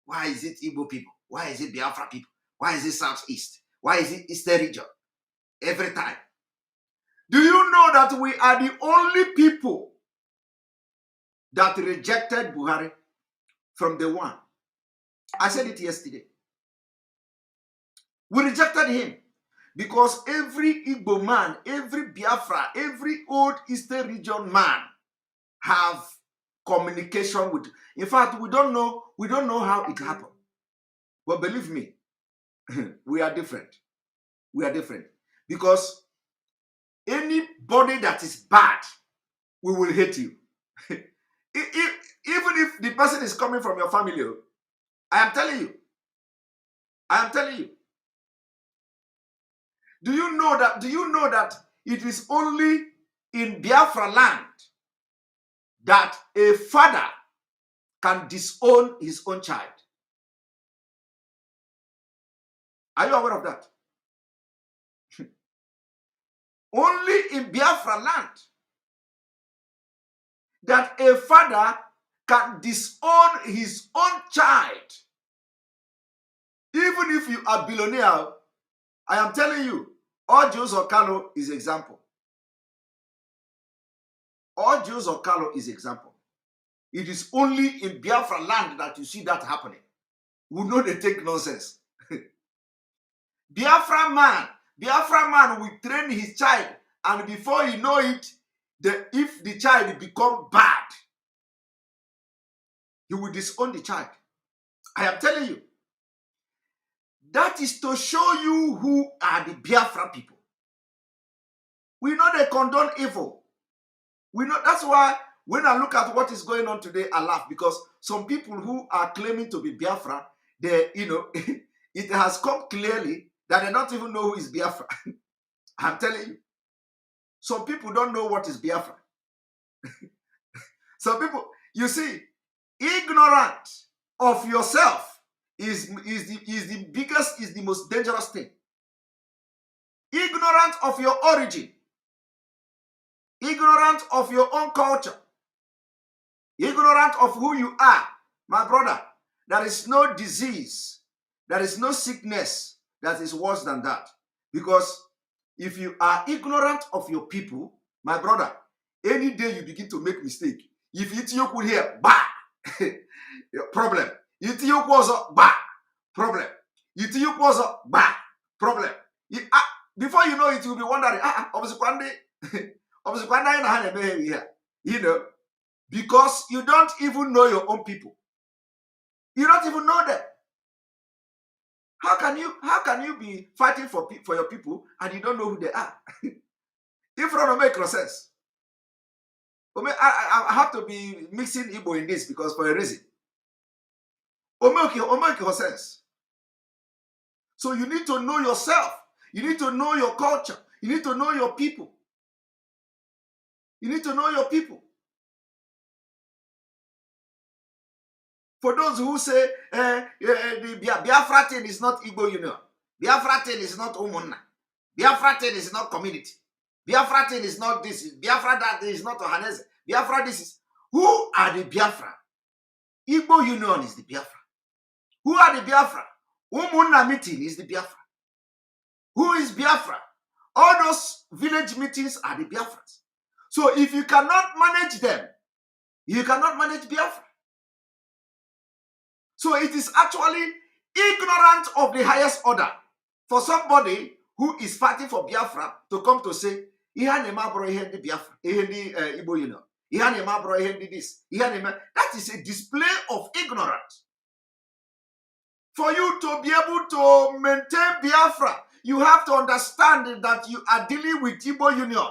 Why is it Igbo people? Why is it Biafra people? Why is it Southeast? Why is it Eastern region? Every time. Do you know that we are the only people that rejected Buhari from day one? I said it yesterday. We rejected him because every Igbo man, every Biafra, every old Eastern region man have communication with. In fact, we don't know how it happened. But believe me, we are different. We are different. Because anybody that is bad, we will hate you. Even if the person is coming from your family, I am telling you. Do you know that it is only in Biafra land that a father can disown his own child? Are you aware of that? Only in Biafra land that a father can disown his own child. Even if you are billionaire, I am telling you, Ojos Okalo is example. Ojos Okalo is example. It is only in Biafra land that you see that happening. We know they take nonsense. Biafra man will train his child, and before you know it, if the child become bad, he will disown the child. I am telling you. That is to show you who are the Biafra people. We know they condone evil. We know that's why when I look at what is going on today, I laugh because some people who are claiming to be Biafra, they, it has come clearly that they don't even know who is Biafra. I'm telling you. Some people don't know what is Biafra. Some people, you see, ignorant of yourself is the biggest, is the most dangerous thing. Ignorant of your origin, ignorant of your own culture, ignorant of who you are, my brother. There is no disease, there is no sickness that is worse than that. Because if you are ignorant of your people, my brother, any day you begin to make mistake. If you could hear, bah, problem. If you was bah, problem. If you was bah, problem. Before you know it, you'll be wondering, because you don't even know your own people. You don't even know them. How can you be fighting for your people and you don't know who they are? If you don't make sense. I have to be mixing Igbo in this because for a reason. Make sense. So you need to know yourself. You need to know your culture. You need to know your people. You need to know your people. For those who say the Biafra thing is not Igbo Union, Biafra thing is not Umunna, Biafra thing is not community, Biafra thing is not this, Biafra that is not Ohanese, Biafra this is. Who are the Biafra? Igbo Union is the Biafra. Who are the Biafra? Umunna meeting is the Biafra. Who is Biafra? All those village meetings are the Biafras. So if you cannot manage them, you cannot manage Biafra. So it is actually ignorant of the highest order for somebody who is fighting for Biafra to come to say, Biafra, Igbo Union, this. That is a display of ignorance. For you to be able to maintain Biafra, you have to understand that you are dealing with Igbo Union.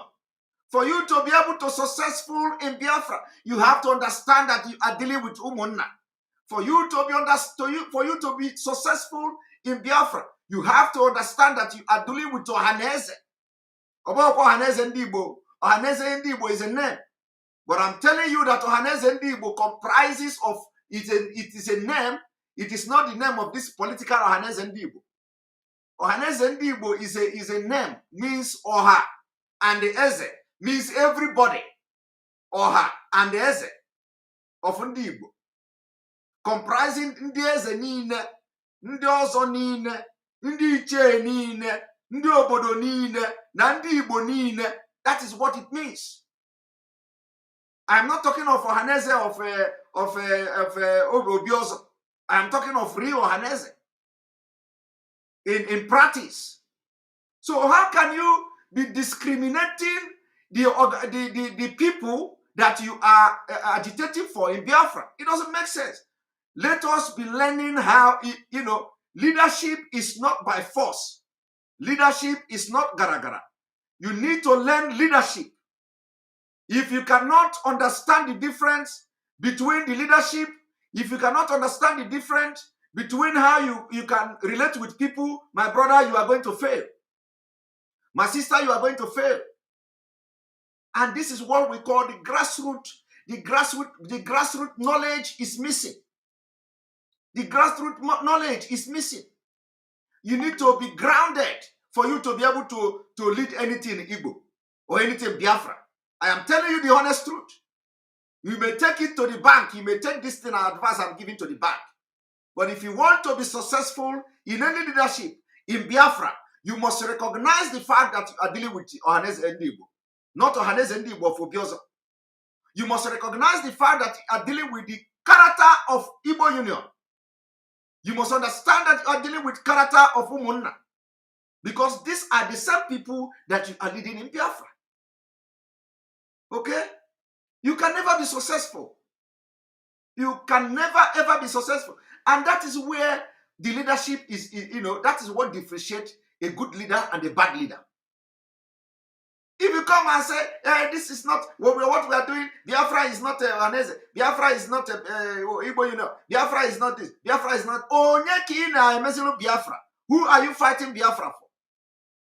For you to be able to successful in Biafra, you have to understand that you are dealing with Umunna. For you to be successful in Biafra, you have to understand that you are dealing with Ohanese. Ohanese Ndibo. Ohanese Ndibo is a name. But I'm telling you that Ohanese Ndibo comprises of, it is a name. It is not the name of this political Ohanese Ndibo. Ohanese Ndibo is a name, means Oha, and the Eze means everybody. Oha and the Eze of Ndibo. Comprising ndị eze niile, ndị ọzọ niile, ndị ichie niile, ndị obodo niile, na ndị Igbo niile. That is what it means. I am not talking of Ohanese of Obiozo. I am talking of real Ohanese in practice. So how can you be discriminating the people that you are agitating for in Biafra? It doesn't make sense. Let us be learning how, leadership is not by force. Leadership is not gara-gara. You need to learn leadership. If you cannot understand the difference between the leadership, if you cannot understand the difference between how you can relate with people, my brother, you are going to fail. My sister, you are going to fail. And this is what we call the grassroots. The grassroots knowledge is missing. The grassroots knowledge is missing. You need to be grounded for you to be able to lead anything in Igbo or anything Biafra. I am telling you the honest truth. You may take it to the bank. You may take this thing and advice I'm giving to the bank. But if you want to be successful in any leadership in Biafra, you must recognize the fact that you are dealing with Ohanese Ndibo, not Ohanese Ndibo for Obiozo. You must recognize the fact that you are dealing with the character of Igbo Union. You must understand that you are dealing with character of Umunna. Because these are the same people that you are leading in Biafra. Okay? You can never be successful. You can never ever be successful. And that is where the leadership is, that is what differentiates a good leader and a bad leader. If you come and say, this is not what we are doing, Biafra is not Anese, Biafra is not Igbo, Biafra is not this, Biafra is not Biafra. Who are you fighting Biafra for?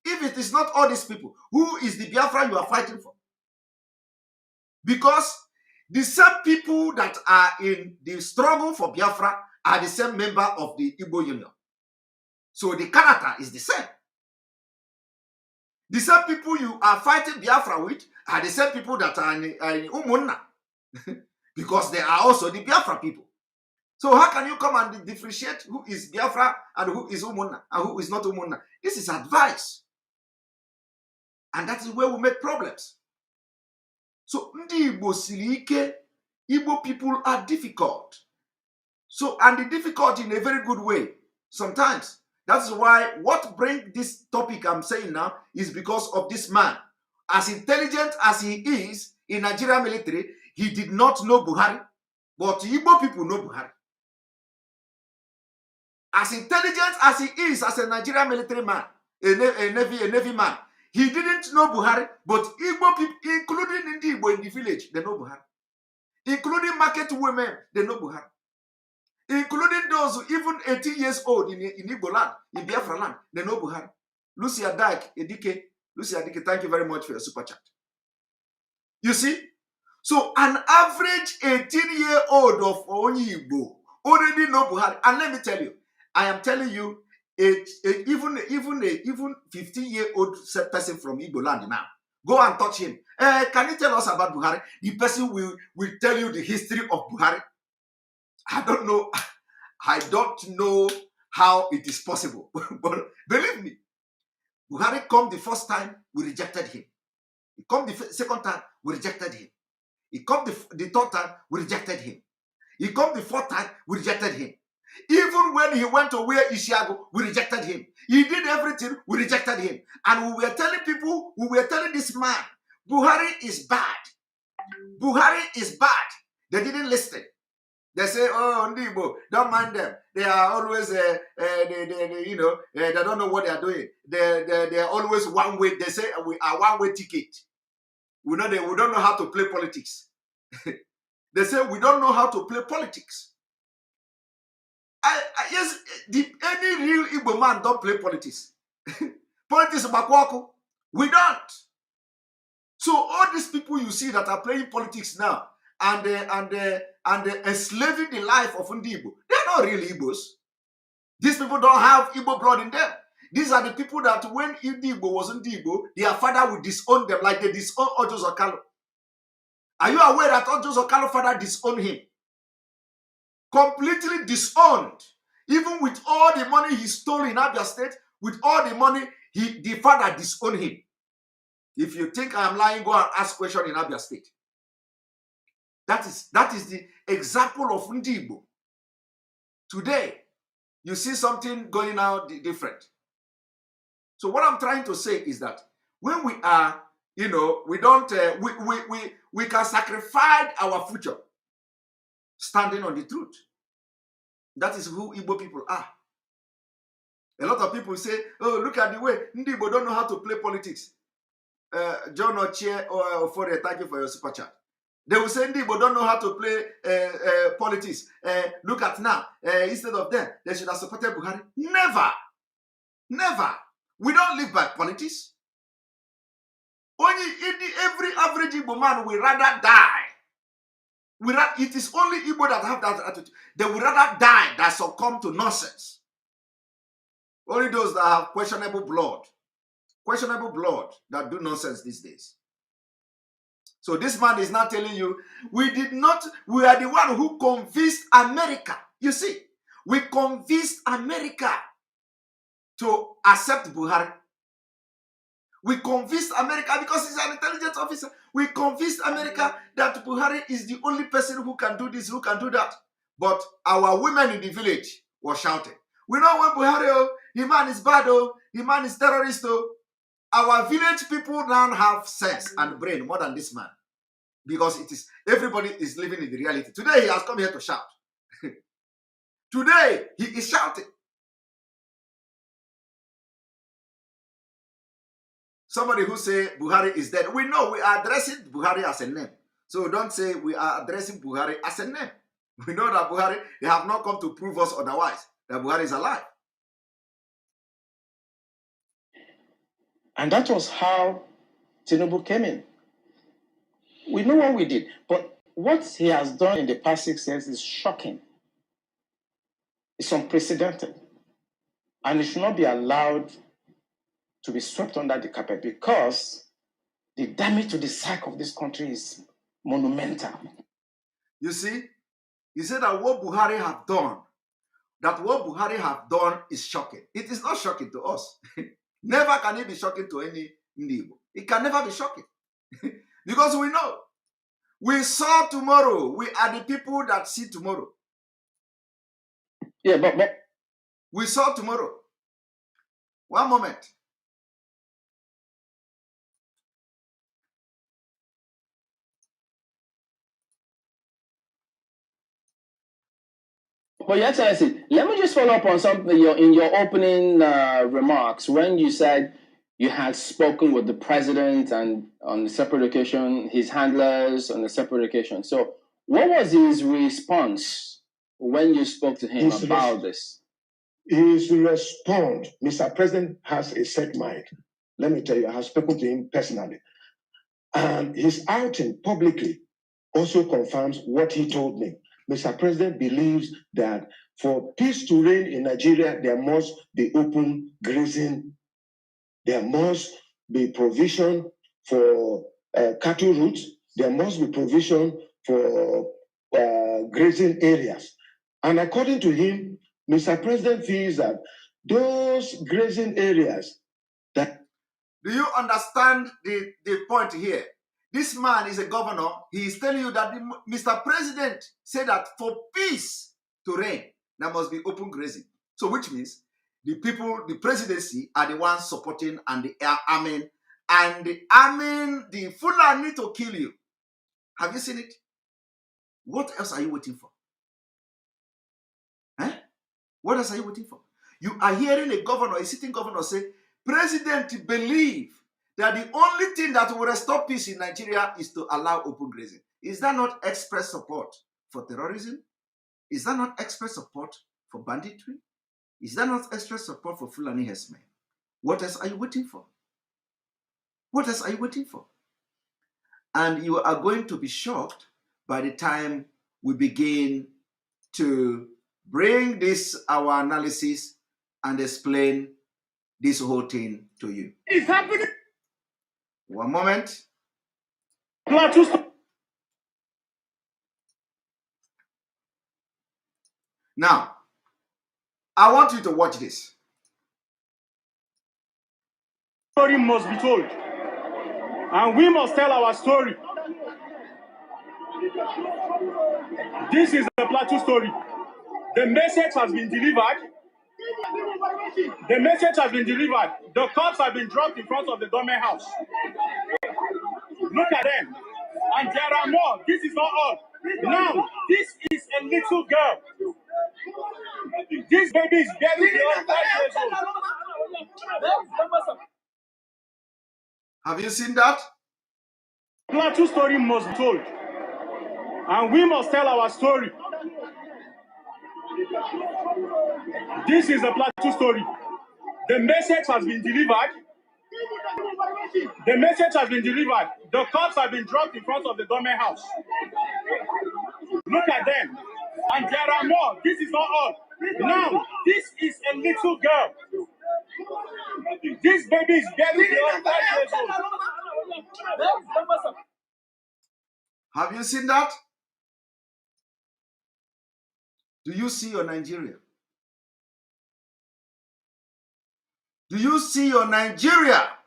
If it is not all these people, who is the Biafra you are fighting for? Because the same people that are in the struggle for Biafra are the same member of the Igbo Union. So the character is the same. The same people you are fighting Biafra with are the same people that are in Umunna. Because they are also the Biafra people. So how can you come and differentiate who is Biafra and who is Umunna and who is not Umunna? This is advice. And that is where we make problems. So Ndi Igbo siri ike, Igbo people are difficult. So, and the difficult in a very good way. Sometimes. That's why what brings this topic I'm saying now is because of this man. As intelligent as he is in Nigerian military, he did not know Buhari. But Igbo people know Buhari. As intelligent as he is as a Nigerian military man, a Navy man, he didn't know Buhari, but Igbo people, including Ndi Igbo in the village, they know Buhari. Including market women, they know Buhari. Including those who even 18 years old in Igbo land, in Biafra land, they know Buhari. Lucia Dyke, Edike, thank you very much for your super chat. You see? So an average 18-year-old of Igbo already know Buhari. And let me tell you, I am telling you, even 15-year-old person from Igbo land now, go and touch him. Can you tell us about Buhari? The person will tell you the history of Buhari. I don't know how it is possible. But believe me, Buhari come the first time, we rejected him. He come the second time, we rejected him. He come the third time, we rejected him. He come the fourth time, we rejected him. Even when he went to wear Ishiago, we rejected him. He did everything, we rejected him. And we were telling this man, Buhari is bad. Buhari is bad. They didn't listen. They say, oh, Ndibo, don't mind them. They are always, they don't know what they are doing. They are always one way. They say we are one-way ticket. We don't know how to play politics. They say we don't know how to play politics. Yes, any real Igbo man don't play politics. Politics bakwaku. We don't. So all these people you see that are playing politics now and enslaving the life of Ndi Igbo, they're not really Igbos. These people don't have Igbo blood in them. These are the people that when Ndi Igbo was Ndi Igbo, their father would disown them like they disown Ojo Zokalo. Are you aware that Ojo Zokalo's father disowned him? Completely disowned. Even with all the money he stole in Abia State, with all the money, the father disowned him. If you think I am lying, go and ask question in Abia State. That is the example of Ndi Igbo. Today, you see something going out different. So what I'm trying to say is that when we are, we don't, we can sacrifice our future standing on the truth. That is who Igbo people are. A lot of people say, oh, look at the way Ndi Igbo don't know how to play politics. John Ochie or Fore, thank you for your super chat. They will say Ndi Igbo don't know how to play politics. Look at now. Instead of them, they should have supported Buhari. Never. Never. We don't live by politics. Only every average Igbo man will rather die. It is only Igbo that have that attitude. They would rather die than succumb to nonsense. Only those that have questionable blood that do nonsense these days. So this man is not telling you, we are the one who convinced America. You see, we convinced America to accept Buhari. We convinced America because he's an intelligence officer. We convinced America that Buhari is the only person who can do this, who can do that. But our women in the village were shouting, we don't want Buhari, oh, the man is bad, oh, the man is terrorist, oh. Our village people now have sense and brain more than this man. Because everybody is living in the reality. Today he has come here to shout. Today he is shouting. somebody who say Buhari is dead. We know we are addressing Buhari as a name. So don't say we are addressing Buhari as a name. We know that Buhari, they have not come to prove us otherwise, that Buhari is alive. And that was how Tinubu came in. We know what we did, but what he has done in the past 6 years is shocking. It's unprecedented. And it should not be allowed to be swept under the carpet because the damage to the psyche of this country is monumental. You see, he said that what Buhari have done, is shocking. It is not shocking to us. Never can it be shocking to any Igbo. It can never be shocking. Because we know. We saw tomorrow. We are the people that see tomorrow. Yeah, but we saw tomorrow. One moment. But Your Excellency, let me just follow up on something in your opening remarks when you said you had spoken with the president and on a separate occasion, his handlers on a separate occasion. So what was his response when you spoke to him about this? His response, Mr. President has a set mind. Let me tell you, I have spoken to him personally. And his outing publicly also confirms what he told me. Mr. President believes that for peace to reign in Nigeria, there must be open grazing. There must be provision for cattle routes. There must be provision for grazing areas. And according to him, Mr. President feels that those grazing areas that... Do you understand the point here? This man is a governor. He is telling you that Mr. President said that for peace to reign, there must be open grazing. So which means the people, the presidency are the ones supporting and the arming the Fulani to kill you. Have you seen it? What else are you waiting for? Eh? What else are you waiting for? You are hearing a governor, a sitting governor say, President believe that the only thing that will restore peace in Nigeria is to allow open grazing. Is that not express support for terrorism? Is that not express support for banditry? Is that not express support for Fulani herdsmen? What else are you waiting for? What else are you waiting for? And you are going to be shocked by the time we begin to bring this, our analysis, and explain this whole thing to you. It's happening. One moment. Now, I want you to watch this. Story must be told, and we must tell our story. This is the Plateau story. The message has been delivered. The message has been delivered. The cops have been dropped in front of the government house. Look at them. And there are more. This is not all. Now, this is a little girl. This baby is barely 5 years old. Have you seen that? Plateau story must be told, and we must tell our story. This is the Plateau story. The message has been delivered. The message has been delivered. The cops have been dropped in front of the government house. Look at them. And there are more. This is not all. Now, this is a little girl. This baby is barely 5 years old. Have you seen that? Do you see your Nigeria? Do you see your Nigeria?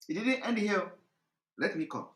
It didn't end here. Let me come.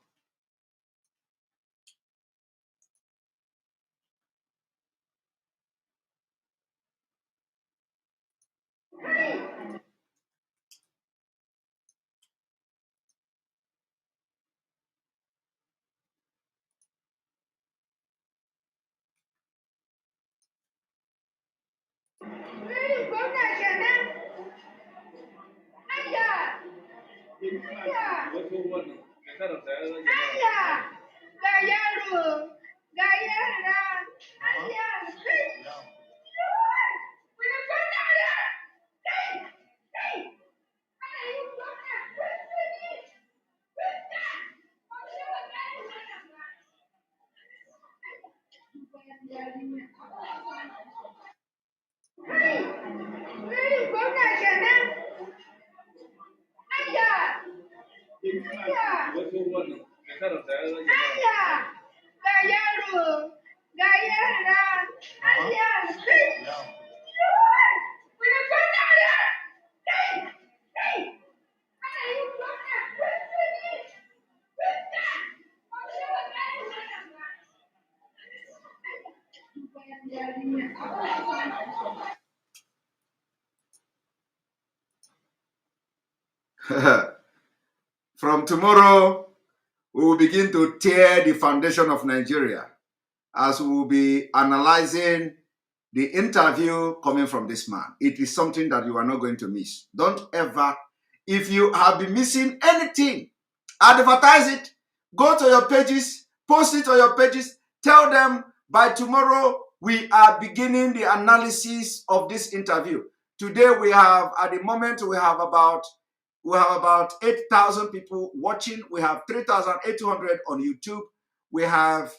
From tomorrow, we will begin to tear the foundation of Nigeria as we will be analyzing the interview coming from this man. It is something that you are not going to miss. Don't ever, if you have been missing anything, advertise it, go to your pages, post it on your pages, tell them by tomorrow we are beginning the analysis of this interview. Today we have, at the moment, we have about 8,000 people watching. We have 3,800 on YouTube. We have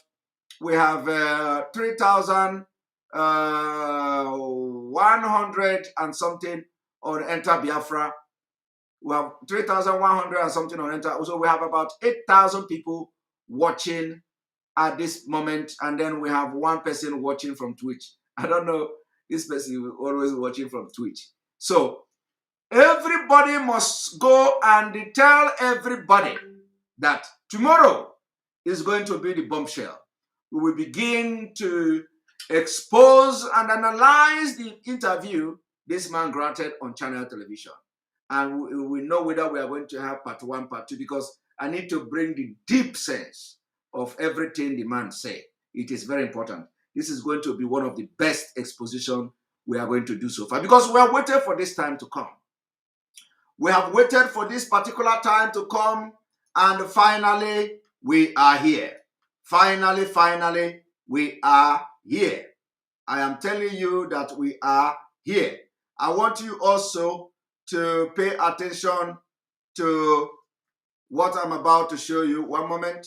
3,100 and something on Enter Biafra. We have 3,100 and something on Enter. So we have about 8,000 people watching at this moment, and then we have one person watching from Twitch. I don't know, this person is always watching from Twitch. So everybody must go and tell everybody that tomorrow is going to be the bombshell. We will begin to expose and analyze the interview this man granted on channel television. And we know whether we are going to have part 1, part 2, because I need to bring the deep sense of everything the man said. It is very important. This is going to be one of the best exposition we are going to do so far, because we have waited for this time to come. We have waited for this particular time to come, and finally, we are here. Finally, we are here. I am telling you that we are here. I want you also to pay attention to what I'm about to show you. One moment.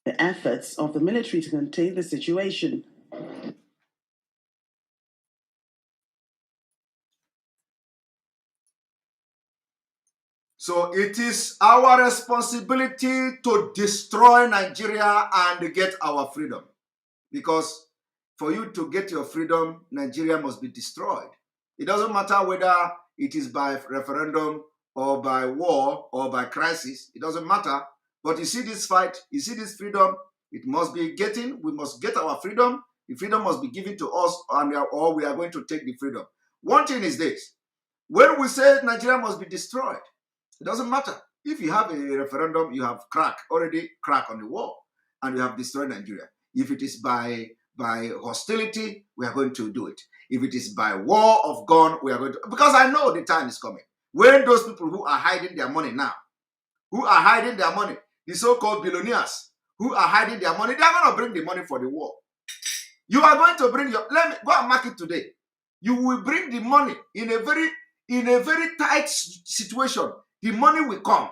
The efforts of the military to contain the situation. So it is our responsibility to destroy Nigeria and get our freedom. Because for you to get your freedom, Nigeria must be destroyed. It doesn't matter whether it is by referendum or by war or by crisis. It doesn't matter. But you see this fight, you see this freedom, it must be getting, we must get our freedom. The freedom must be given to us, or we are going to take the freedom. One thing is this: when we say Nigeria must be destroyed, it doesn't matter. If you have a referendum, you have already crack on the wall, and you have destroyed Nigeria. If it is by hostility, we are going to do it. If it is by war of gun, we are going to, because I know the time is coming when those people who are hiding their money now, the so-called billionaires who are hiding their money, they are going to bring the money for the war. You are going to bring let me go and mark it today. You will bring the money in a very tight situation. The money will come.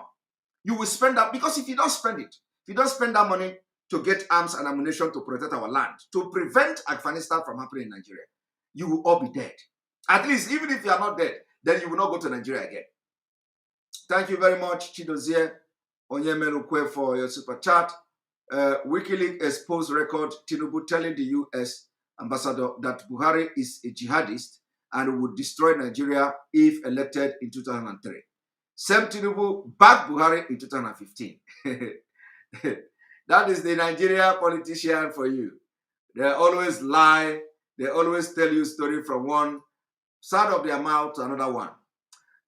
You will spend that, because if you don't spend it, if you don't spend that money to get arms and ammunition to protect our land, to prevent Afghanistan from happening in Nigeria, you will all be dead. At least, even if you are not dead, then you will not go to Nigeria again. Thank you very much, Chidozie Onyemelukwe, for your super chat. WikiLeaks exposed record Tinubu telling the U.S. ambassador that Buhari is a jihadist and would destroy Nigeria if elected in 2003. Same Tinubu backed Buhari in 2015. That is the Nigeria politician for you. They always lie. They always tell you story from one side of their mouth to another one.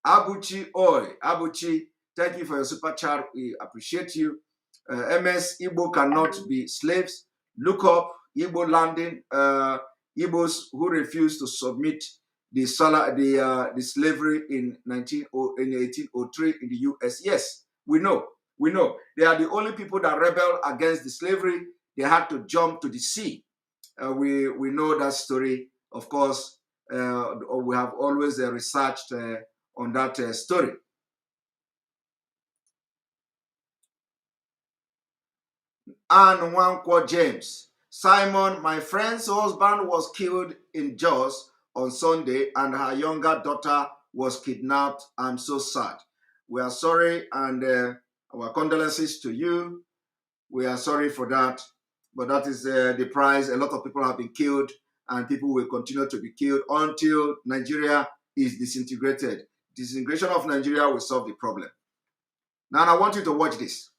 Abuchi Oi, Abuchi, thank you for your super chat. We appreciate you. MS Igbo cannot be slaves. Look up Igbo landing, Igbos who refused to submit the slavery in 1803 in the US. Yes, we know. We know. They are the only people that rebelled against the slavery. They had to jump to the sea. We know that story. Of course, we have always researched on that story. And Nwankwo James. Simon, my friend's husband was killed in Jos on Sunday and her younger daughter was kidnapped. I'm so sad. We are sorry and our condolences to you. We are sorry for that. But that is the price. A lot of people have been killed and people will continue to be killed until Nigeria is disintegrated. Disintegration of Nigeria will solve the problem. Now I want you to watch this.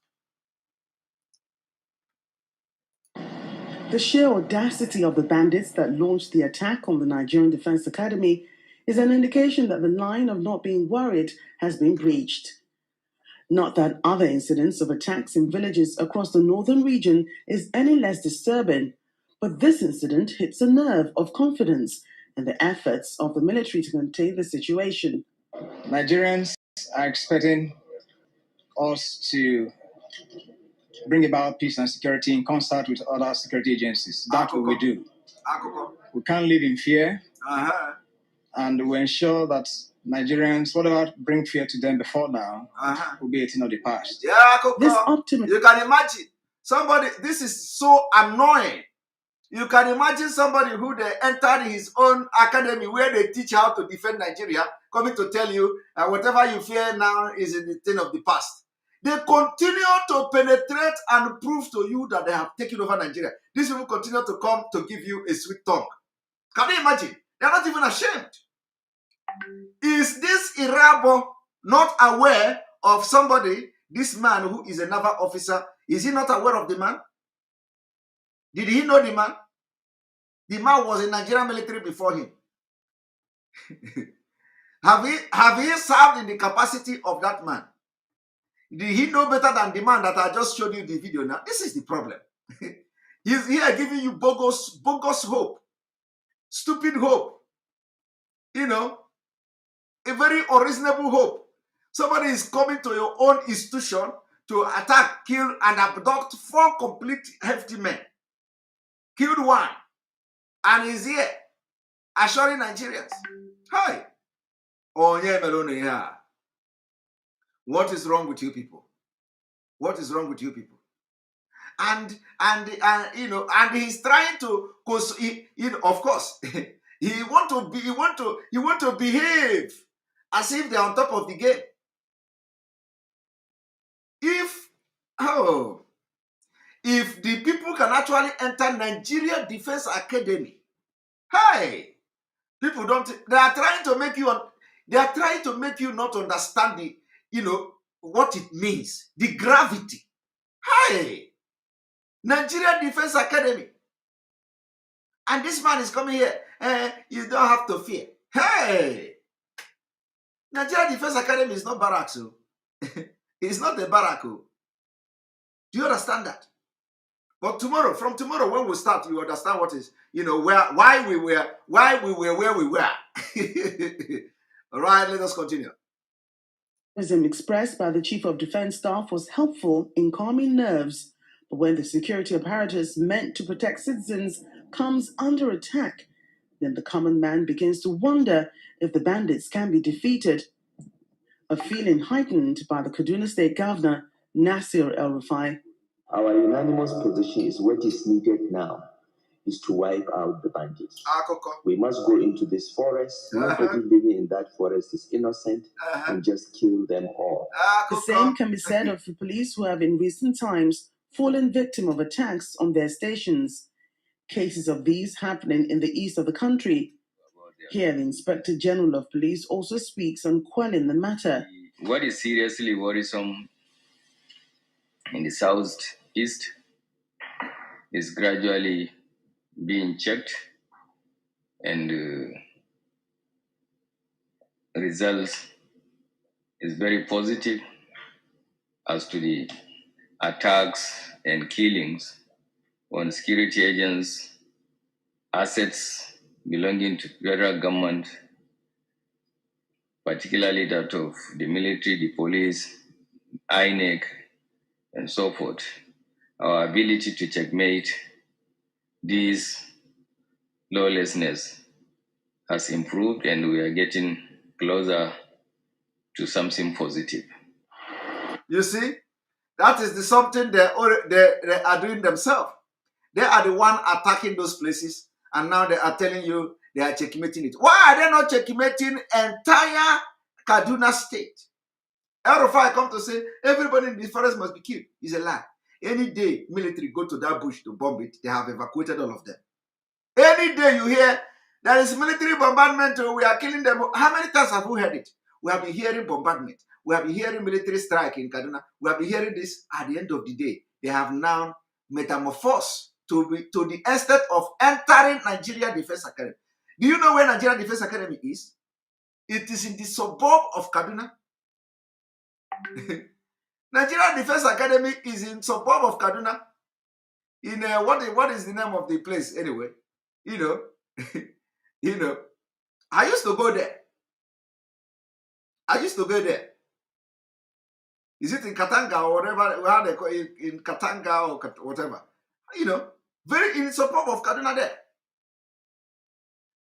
The sheer audacity of the bandits that launched the attack on the Nigerian Defense Academy is an indication that the line of not being worried has been breached. Not that other incidents of attacks in villages across the northern region is any less disturbing, but this incident hits a nerve of confidence in the efforts of the military to contain the situation. Nigerians are expecting us to bring about peace and security in concert with other security agencies. That's what we do. We can't live in fear, and we ensure that Nigerians, whatever bring fear to them before now, will be a thing of the past. Yeah, you can imagine somebody. This is so annoying. You can imagine somebody who they entered his own academy where they teach how to defend Nigeria, coming to tell you whatever you fear now is a thing of the past. They continue to penetrate and prove to you that they have taken over Nigeria. These people continue to come to give you a sweet tongue. Can you imagine? They're not even ashamed. Is this Irabo not aware of somebody, this man who is a naval officer? Is he not aware of the man? Did he know the man? The man was in Nigerian military before him. Have he served in the capacity of that man? Did he know better than the man that I just showed you the video now? This is the problem. He's here giving you bogus hope, stupid hope. You know, a very unreasonable hope. Somebody is coming to your own institution to attack, kill, and abduct 4 complete hefty men. Killed 1. And he's here assuring Nigerians. Hi. Oh, yeah, Melone, yeah. What is wrong with you people? What is wrong with you people? And you know, and he's trying to, cause of course, he want to behave as if they're on top of the game. If the people can actually enter Nigeria Defense Academy, hey, people they are trying to make you not understand the, what it means, the gravity. Hey, Nigeria Defense Academy. And this man is coming here. You don't have to fear. Hey, Nigeria Defense Academy is not barracks. It's not a barrack. Do you understand that? But from tomorrow when we start, you understand what is, why we were where we were. All right, let us continue. Optimism expressed by the Chief of Defense Staff was helpful in calming nerves, but when the security apparatus meant to protect citizens comes under attack, then the common man begins to wonder if the bandits can be defeated. A feeling heightened by the Kaduna State Governor, Nasir El-Rufai. Our unanimous position is what is needed now is to wipe out the bandits. We must go into this forest. Nobody living in that forest is innocent and just kill them all. The same can be said of the police who have in recent times fallen victim of attacks on their stations. Cases of these happening in the east of the country. Here, the Inspector General of Police also speaks on quelling the matter. What is seriously worrisome in the southeast is gradually being checked, and results is very positive as to the attacks and killings on security agents, assets belonging to federal government, particularly that of the military, the police, INEC, and so forth. Our ability to checkmate this lawlessness has improved, and we are getting closer to something positive. You see, that is the something they are doing themselves. They are the one attacking those places, and now they are telling you they are checkmating it. Why are they not checkmating entire Kaduna state? El-Rufai come to say everybody in the forest must be killed. It's a lie. Any day military go to that bush to bomb it, they have evacuated all of them. Any day you hear there is military bombardment, we are killing them. How many times have we heard it? We have been hearing bombardment. We have been hearing military strike in Kaduna. We have been hearing this. At the end of the day, they have now metamorphosed to the extent of entering Nigeria Defense Academy. Do you know where Nigeria Defense Academy is? It is in the suburb of Kaduna. Nigeria Defense Academy is in suburb of Kaduna. In what is the name of the place anyway? You know, I used to go there. Is it in Katanga or whatever? How they call it, in Katanga or whatever? Very in suburb of Kaduna there.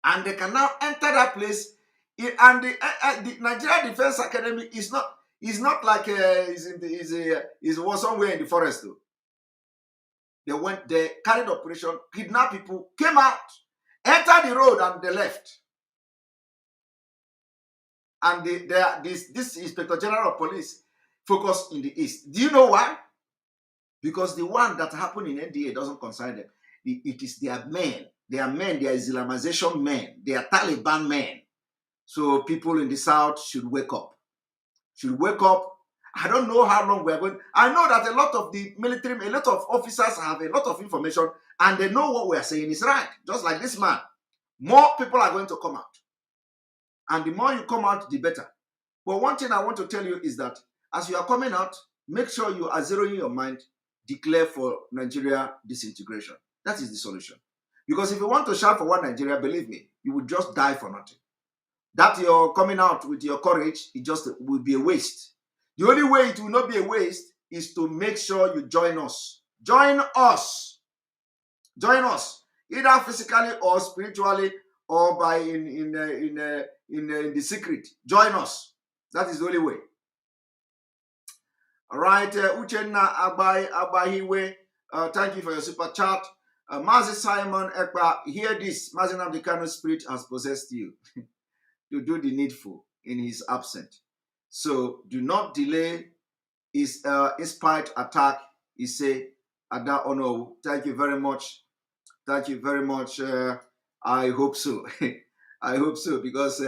And they can now enter that place. And the Nigeria Defense Academy is not like was somewhere in the forest though. They went there, carried operation, kidnapped people, came out, entered the road, and they left. And this Inspector General of Police focused in the east. Do you know why? Because the one that happened in NDA doesn't concern them. It is their men. They are men. They are Islamization men. They are Taliban men. So people in the south should wake up. I don't know how long we are going. I know that a lot of the military, a lot of officers have a lot of information and they know what we are saying is right. Just like this man. More people are going to come out. And the more you come out, the better. But one thing I want to tell you is that as you are coming out, make sure you are zeroing your mind, declare for Nigeria disintegration. That is the solution. Because if you want to shout for one Nigeria, believe me, you will just die for nothing. That you're coming out with your courage, it just will be a waste. The only way it will not be a waste is to make sure you join us. Join us. Join us, either physically or spiritually or by in the secret. Join us. That is the only way. All right, Uchenna Abahiwe, thank you for your super chat. Mazi Simon Ekpa, hear this. Mazi Namdekano's spirit has possessed you to do the needful in his absence. So do not delay his inspired attack. He say, Ada Ono, thank you very much. Thank you very much. I hope so. I hope so because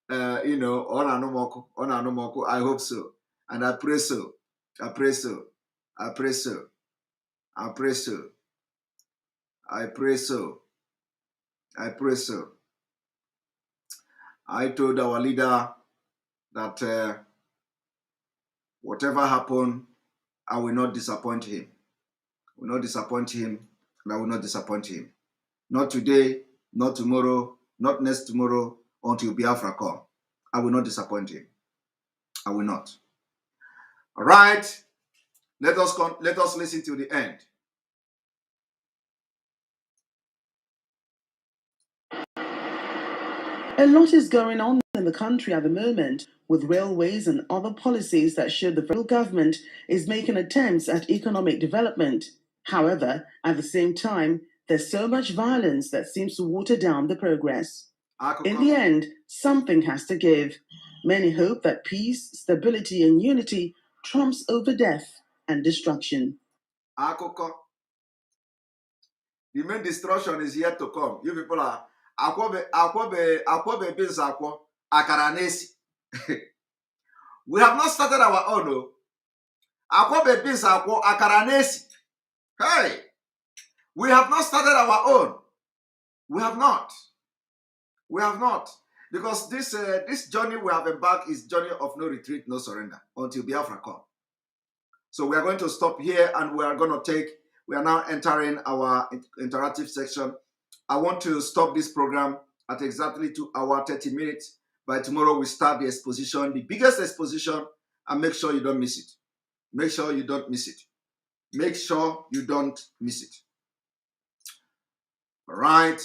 Onanomoko. I hope so. And I pray so. I pray so. I pray so. I pray so. I pray so. I pray so. I told our leader that whatever happened, I will not disappoint him. I will not disappoint him, and I will not disappoint him. Not today, not tomorrow, not next tomorrow, until Biafra come. I will not disappoint him. I will not. All right. Let us listen to the end. A lot is going on in the country at the moment with railways and other policies that show the federal government is making attempts at economic development. However, at the same time, there's so much violence that seems to water down the progress. In the end, something has to give. Many hope that peace, stability, and unity trumps over death and destruction. Akoko. The main destruction is yet to come. You people are akwobe beans akwo akaranesi. We have not started our own. No. Akwobe beans akwo akaranesi. Hey, we have not started our own. We have not. We have not. Because this journey we have embarked is journey of no retreat, no surrender until Biafra come. So we are going to stop here, and we are now entering our interactive section. I want to stop this program at exactly 2 hours, 30 minutes. By tomorrow, we start the exposition, the biggest exposition, and make sure you don't miss it. Make sure you don't miss it. Make sure you don't miss it. All right.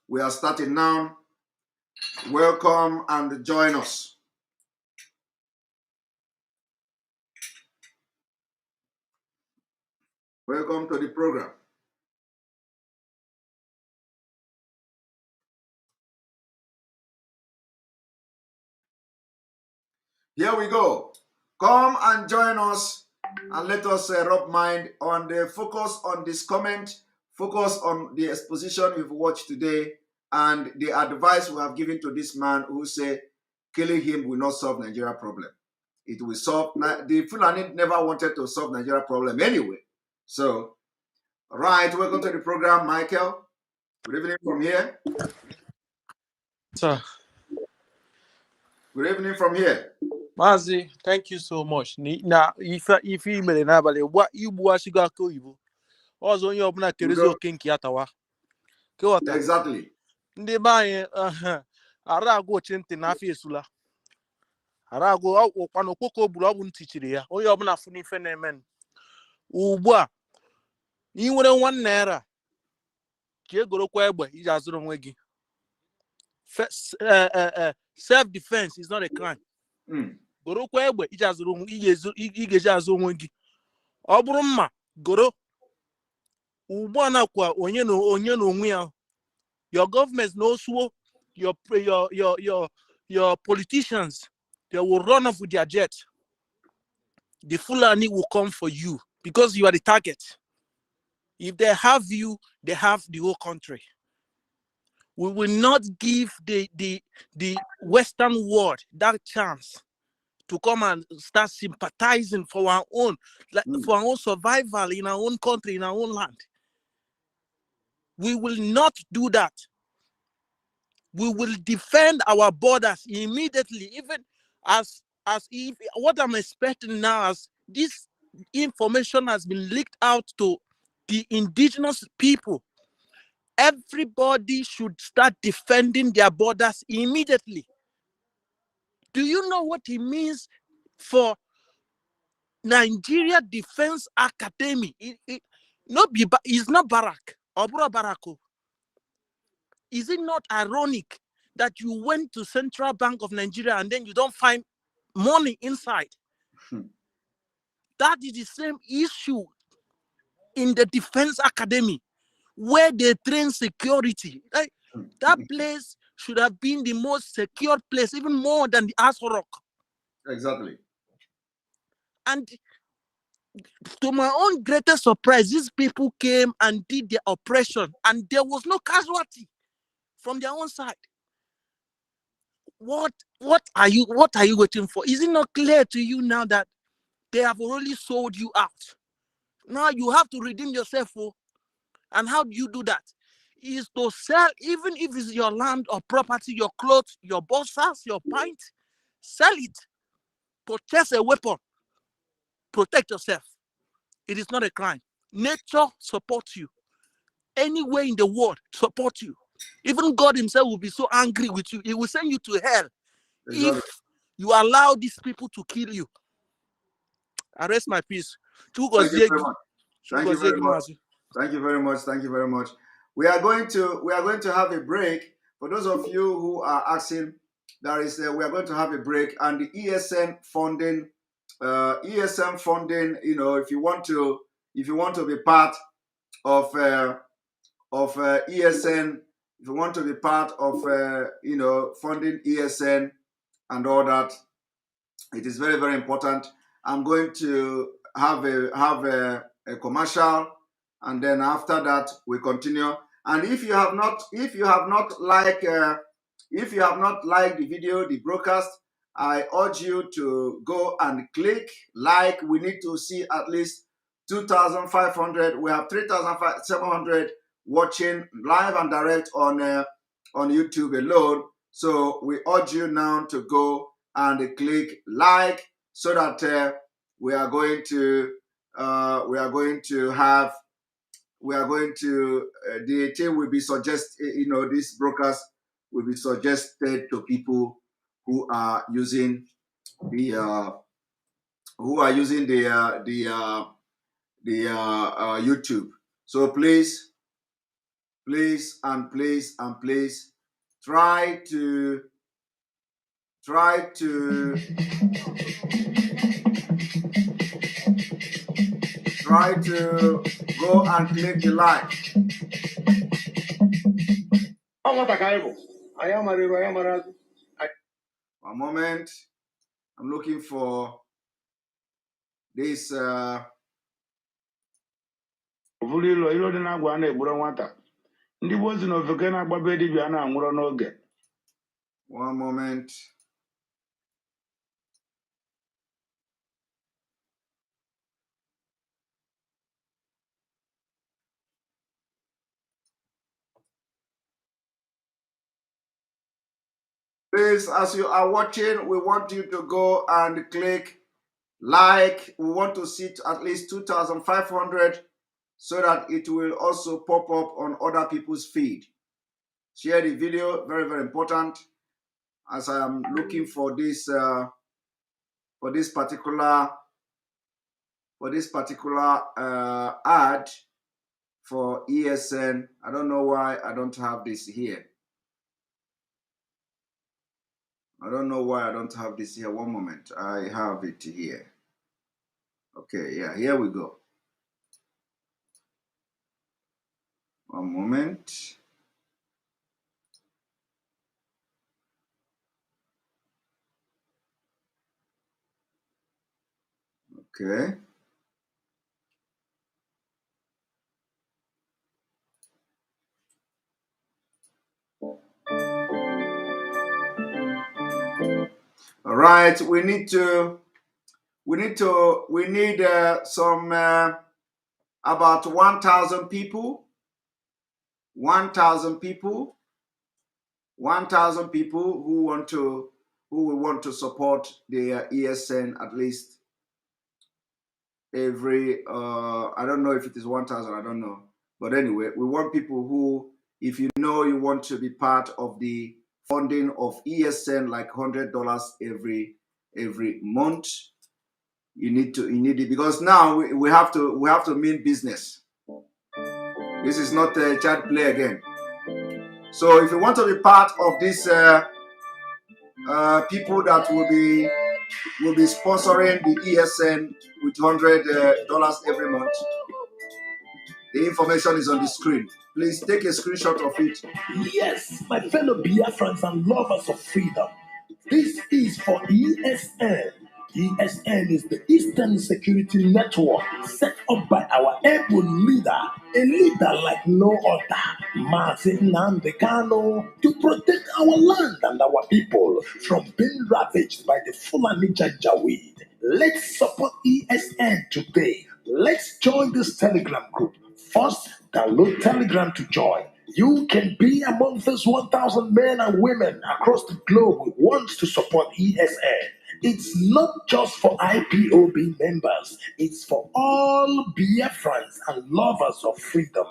We are starting now. Welcome and join us. Welcome to the program. Here we go. Come and join us, and let us rub mind on the focus on this comment, focus on the exposition we've watched today, and the advice we have given to this man who said killing him will not solve Nigeria problem. It will solve. The Fulani never wanted to solve Nigeria problem anyway. So, all right, welcome to the program, Michael. Good evening from here. Sir. Good evening from here. Mazi, thank you so much. Now, if you may enable what you was you got to also you open a kerezo kinky atawa. Exactly. Ndị be anyị arago chente na afọ esula. Arago ọkwanụ okpoko buru ọgwụ ntị chiri ya. Onye ọbụla fụ n'ife na-eme. Ugbu a, ị nwere $1 ka egorokwa egbe iji azụrụ onwe gị. Self-defense is not a crime. Gorokwa egbe iji azụrụ igeji azụ onwe gị. Ọ bụrụ mma goro ugbu a nakwa onye na onwe ya. Your government knows your politicians, they will run off with their jet. The Fulani will come for you because you are the target. If they have you, they have the whole country. We will not give the Western world that chance to come and start sympathizing for our own, for our own survival in our own country, in our own land. We will not do that. We will defend our borders immediately, even as if what I'm expecting now, as this information has been leaked out to the indigenous people, everybody should start defending their borders immediately. Do you know what it means for Nigeria Defense Academy? It's not Barack, Obro Barako. Is it not ironic that you went to Central Bank of Nigeria and then you don't find money inside? That is the same issue in the Defense Academy where they train security. That place should have been the most secure place, even more than the Aso Rock. Exactly. And to my own greatest surprise, these people came and did their operation and there was no casualty from their own side. What are you waiting for? Is it not clear to you now that they have already sold you out? Now you have to redeem yourself. And how do you do that? Is to sell, even if it's your land or property, your clothes, your boxers, your pint, sell it. Purchase a weapon. Protect yourself. It is not a crime. Nature supports you. Anywhere in the world support you. Even God himself will be so angry with you. He will send you to hell if you allow these people to kill you. I rest my peace. Thank you very much. Thank you very much. Thank you very much. Thank you very much. We are going to have a break. For those of you who are asking, we are going to have a break, and the ESN funding, you know, if you want to be part of ESN, if you want to be part of you know, funding ESN and all that, it is very, very important. I'm going to have a commercial, and then after that we continue. And if you have not liked the video, the broadcast, I urge you to go and click like. We need to see at least 2,500. We have 3,700 watching live and direct on YouTube alone. So we urge you now to go and click like so that we are going to have the thing will be suggested, these brokers will be suggested to people who are using the YouTube. So please try to go and click the like. One moment. I'm looking for this. One moment. Please, as you are watching, we want you to go and click like. We want to see at least 2,500 so that it will also pop up on other people's feed. Share the video, very, very important, as I am looking for this particular ad for ESN. I don't know why I don't have this here. I don't know why I don't have this here. One moment. I have it here. Okay, yeah, here we go. One moment. Okay. All right, we need some about 1,000 people. 1,000 people. 1,000 people who will want to support the ESN at least every I don't know if it is 1,000, I don't know. But anyway, we want people who, if you want to be part of the funding of ESN, like $100 every month, you need it, because now we have to mean business. This is not a child play again. So if you want to be part of this people that will be sponsoring the ESN with $100 every month, the information is on the screen. Please take a screenshot of it. Yes, my fellow Biafrans and lovers of freedom, this is for ESN. ESN is the Eastern Security Network set up by our able leader, a leader like no other, Martin Nandekano, to protect our land and our people from being ravaged by the Fulani Janjaweed. Let's support ESN today. Let's join this Telegram group. First, download Telegram to join. You can be among those 1,000 men and women across the globe who wants to support ESN. It's not just for IPOB members, it's for all Biafrans and lovers of freedom.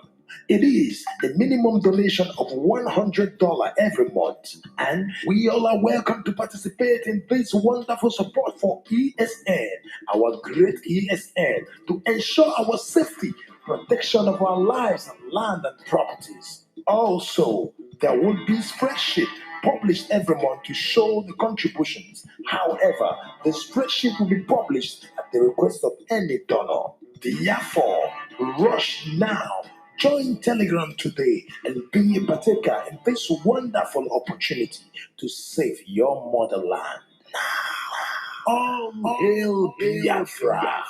It is a minimum donation of $100 every month, and we all are welcome to participate in this wonderful support for ESN, our great ESN, to ensure our safety, protection of our lives and land and properties. Also, there will be spreadsheet published every month to show the contributions. However, the spreadsheet will be published at the request of any donor. Therefore, rush now. Join Telegram today and be a partaker in this wonderful opportunity to save your motherland. All hail Biafra.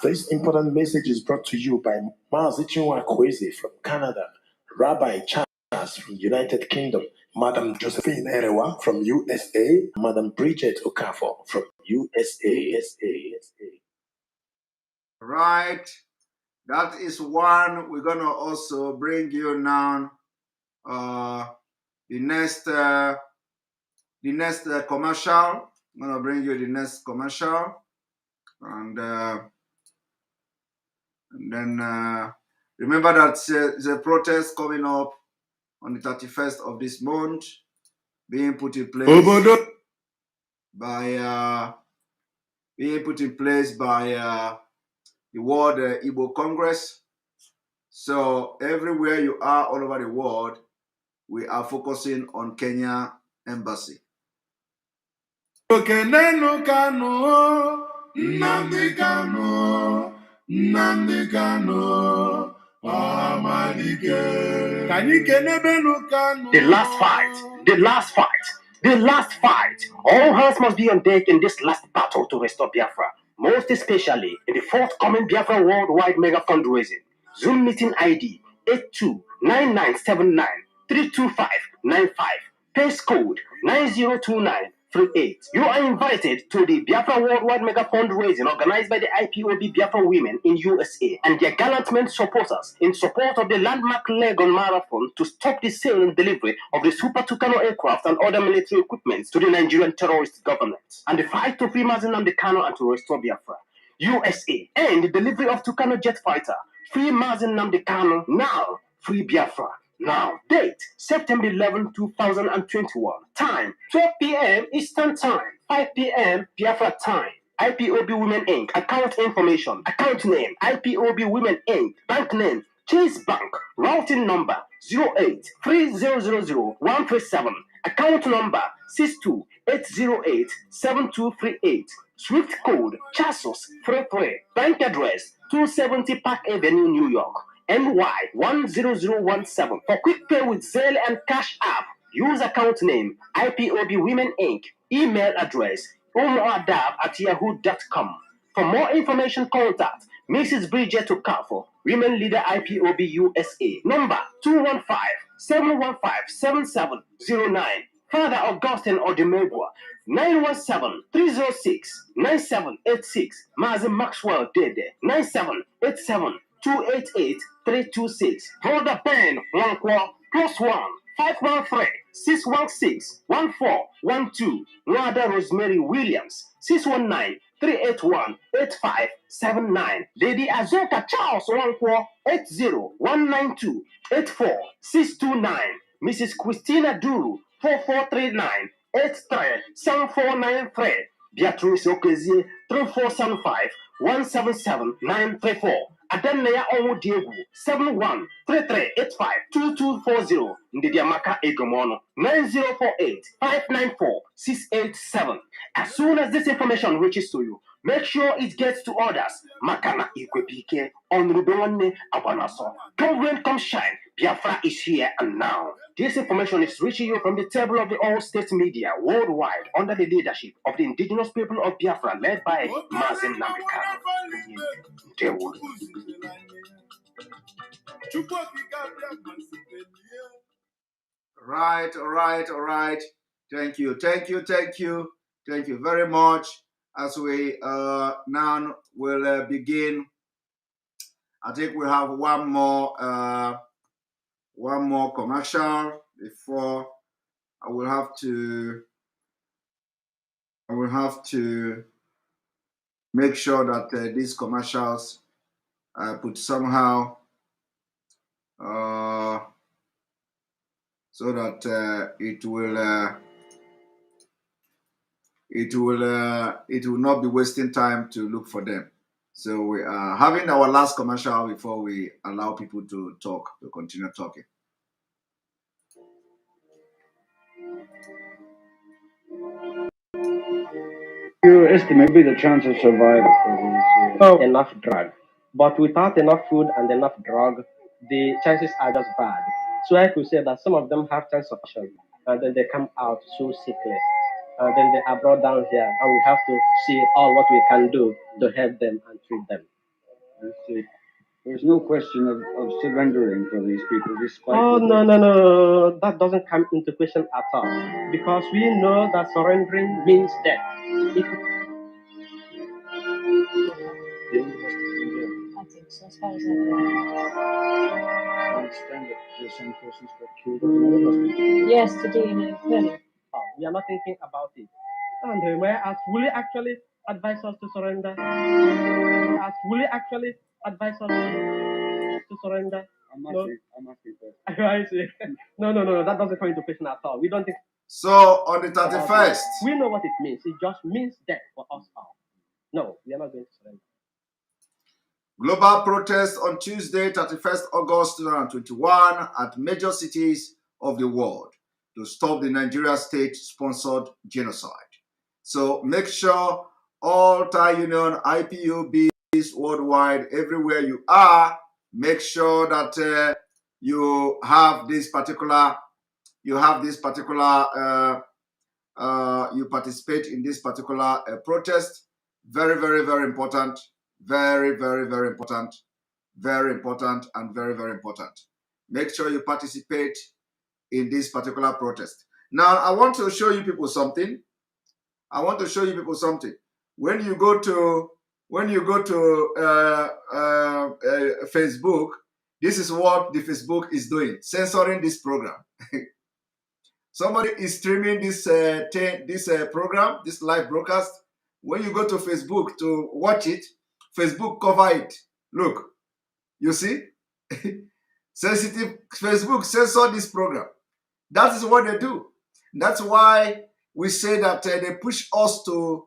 This important message is brought to you by Mazichiwa Kwezi from Canada, Rabbi Charles from United Kingdom, Madam Josephine Erewa from USA, Madam Bridget Okafor from USA. Right. That is one. We're gonna also bring you now the next commercial. I'm gonna bring you the next commercial. And then remember that there's a protest coming up on the 31st of this month, being put in place by the World Igbo Congress. So everywhere you are all over the world, we are focusing on Kenya Embassy. Nnamdi Kanu, The last fight, the last fight, the last fight. All hands must be on deck in this last battle to restore Biafra, most especially in the forthcoming Biafra Worldwide Mega Fundraising. Zoom meeting ID 829979325595. Pace code 902938. You are invited to the Biafra Worldwide Mega Fundraising organized by the IPOB Biafra Women in USA and their gallant men supporters in support of the landmark Legon Marathon to stop the sale and delivery of the Super Tucano aircraft and other military equipment to the Nigerian terrorist government and the fight to free Nnamdi Kanu and to restore Biafra. USA and the delivery of Tucano jet fighter. Free Nnamdi Kanu now. Free Biafra now. Date September 11, 2021. Time 12 p.m. Eastern Time, 5 p.m. Biafra time. IPOB Women Inc. Account information. Account name IPOB Women Inc. Bank name Chase Bank. Routing number 0830000137. Account number 628087238. Swift code Chasos 33. Bank address 270 Park Avenue, New York. NY 10017. For quick pay with Zelle and Cash App, use account name IPOB Women Inc. Email address umuadab@yahoo.com. For more information, contact Mrs. Bridget Okafo, Women Leader IPOB USA. Number 215-715-7709. Father Augustine Odimegwa, 917-306-9786. Mazi Maxwell Dede, 9787-288-326. Brother Ben Wankwa, +1 513-616-1412. Nwada Rosemary Williams, 619-381-8579. Lady Azoka Charles Wankwa, 80-192-84629. Mrs. Christina Duru, 4439-837493. Beatrice Okezie, 3475-177934. Adanaya Onwudiegu, 71-3385-2240. Ndidiamaka Egomono, 9048-594-687. As soon as this information reaches to you, make sure it gets to others. Makana Ikwepike, Onrubewane Abanaso. Come rain, come shine. Biafra is here and now. This information is reaching you from the table of the all state media worldwide under the leadership of the indigenous people of Biafra led by Mazen Namikano. All right. Thank you very much. As we now will begin, I think we have one more commercial before I will have to make sure that these commercials put somehow so that it will not be wasting time to look for them. So we are having our last commercial before we allow people to continue talking. You estimate the chance of survival Oh, enough drug. But without enough food and enough drug, the chances are just bad. So I could say that some of them have chance of action, and then they come out so sickly, and then they are brought down here, and we have to see all what we can do to help them and treat them. There's no question of surrendering for these people, despite. Oh, no. That doesn't come into question at all. Because we know that surrendering means death. I think so, as far as I understand that some persons got killed at another hospital. Yes, today in a clinic. Oh, we are not thinking about it. And whereas will we actually advise us to surrender? Will you actually advise us to surrender? I'm asking I see. No, that doesn't come into question at all. We don't think. So on the 31st, we know what it means. It just means death for us all. No, we are not going to surrender. Global protest on Tuesday, 31st August 2021 at major cities of the world to stop the Nigeria state-sponsored genocide. So make sure all Thai Union, IPOBs worldwide, everywhere you are, make sure that you participate in this particular protest. Very, very, very important. Very, very, very important. Very important and very, very important. Make sure you participate in this particular protest. Now, I want to show you people something. When you go to Facebook, this is what the Facebook is doing, censoring this program. Somebody is streaming this program, this live broadcast. When you go to Facebook to watch it, Facebook cover it. Look, you see? Sensitive Facebook censor this program. That is what they do. That's why we say that they push us to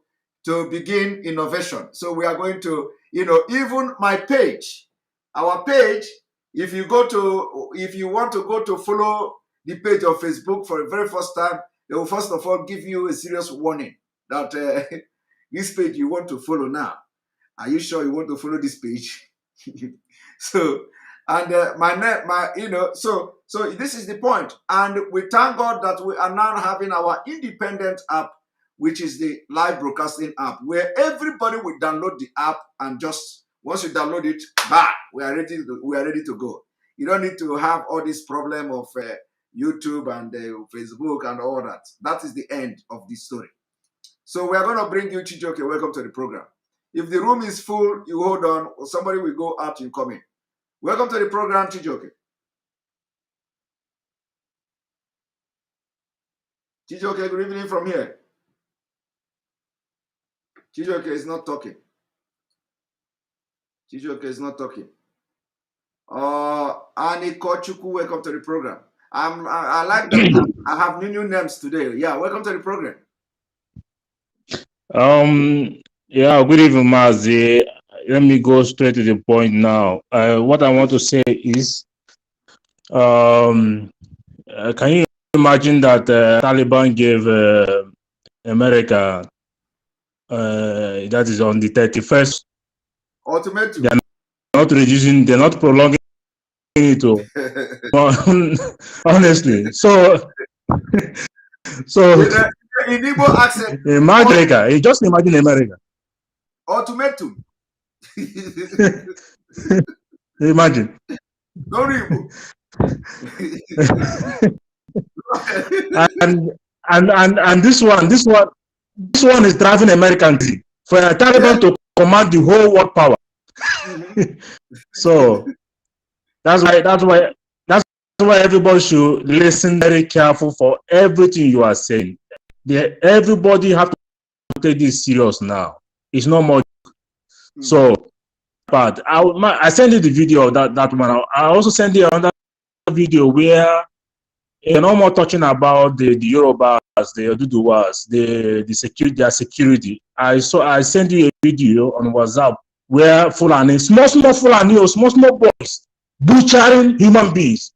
begin innovation. So we are going to, even my page, our page, if you want to go to follow the page of Facebook for the very first time, they will first of all give you a serious warning that this page you want to follow now. Are you sure you want to follow this page? So, and so this is the point. And we thank God that we are now having our independent app, which is the live broadcasting app, where everybody will download the app and just once you download it, we are ready to go. You don't need to have all this problem of YouTube and Facebook and all that. That is the end of this story. So we are going to bring you Chijoke. Welcome to the program. If the room is full, you hold on, or somebody will go out and come in. Welcome to the program, Chijoke. Chijoke, good evening from here. Chijoke is not talking. Annie Kochuku, welcome to the program. I like that. I have new names today. Yeah, welcome to the program. Yeah, good evening, Mazi. Let me go straight to the point now. What I want to say is, can you imagine that Taliban gave America, that is on the 31st, ultimatum. They're not prolonging it. Honestly. So in Igbo accent, America, just imagine America. Ultimatum. Imagine. and this one is driving American for a Taliban to command the whole world power. So that's why everybody should listen very careful for everything you are saying. Everybody have to take this serious now. It's no more. So, but I sent you the video of that one. I also sent you another video where you're no more talking about the Yorubas, the Oduduwas, the security, their security. I sent you a video on WhatsApp where Fulani, small Fulani, small boys, butchering human beings,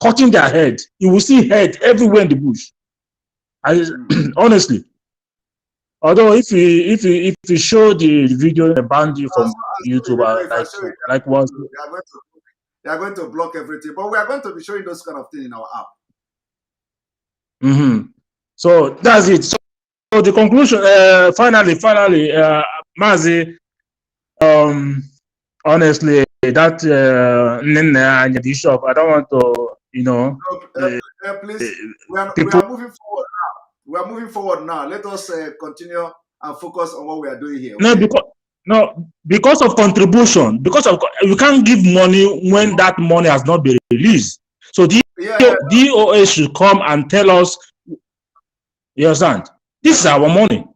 cutting their head. You will see head everywhere in the bush. Honestly, although if you show the video, they ban you from YouTube, like once. They are going to block everything, but we are going to be showing those kind of things in our app. So that's it. So the conclusion, finally, Mazi, honestly, that the issue I don't want to, please, we are moving forward now. We are moving forward now. Let us continue and focus on what we are doing here. Okay? Because of contribution, you can't give money when that money has not been released. So the DOA should come and tell us, you understand? This is our money.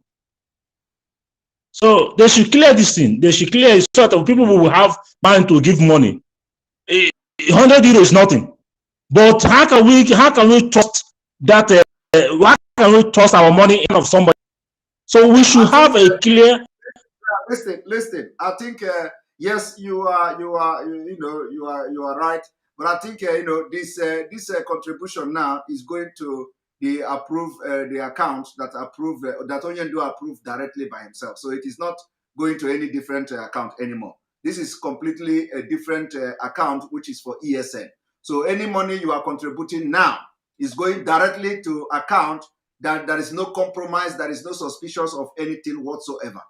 So they should clear this thing. They should clear it so that people will have mind to give money. 100 euro is nothing. But how can we trust that? How can we trust our money in of somebody? So we should have a clear. Listen. I think yes, you are right. But I think this contribution now is going to the account that approve that Onyendu approved directly by himself. So it is not going to any different account anymore. This is completely a different account, which is for ESN. So any money you are contributing now is going directly to account that there is no compromise, there is no suspicious of anything whatsoever.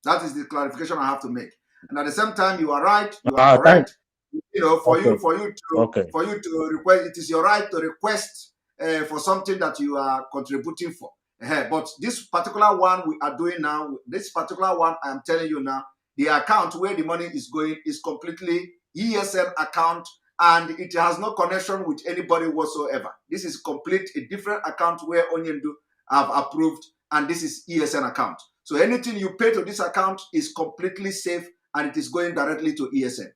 That is the clarification I have to make. And at the same time, you are right. You are correct. For you to request, it is your right to request for something that you are contributing for. But this particular one we are doing now, this particular one I am telling you now, the account where the money is going is completely ESN account, and it has no connection with anybody whatsoever. This is a different account where Onyendu have approved, and this is ESN account. So anything you pay to this account is completely safe, and it is going directly to ESN.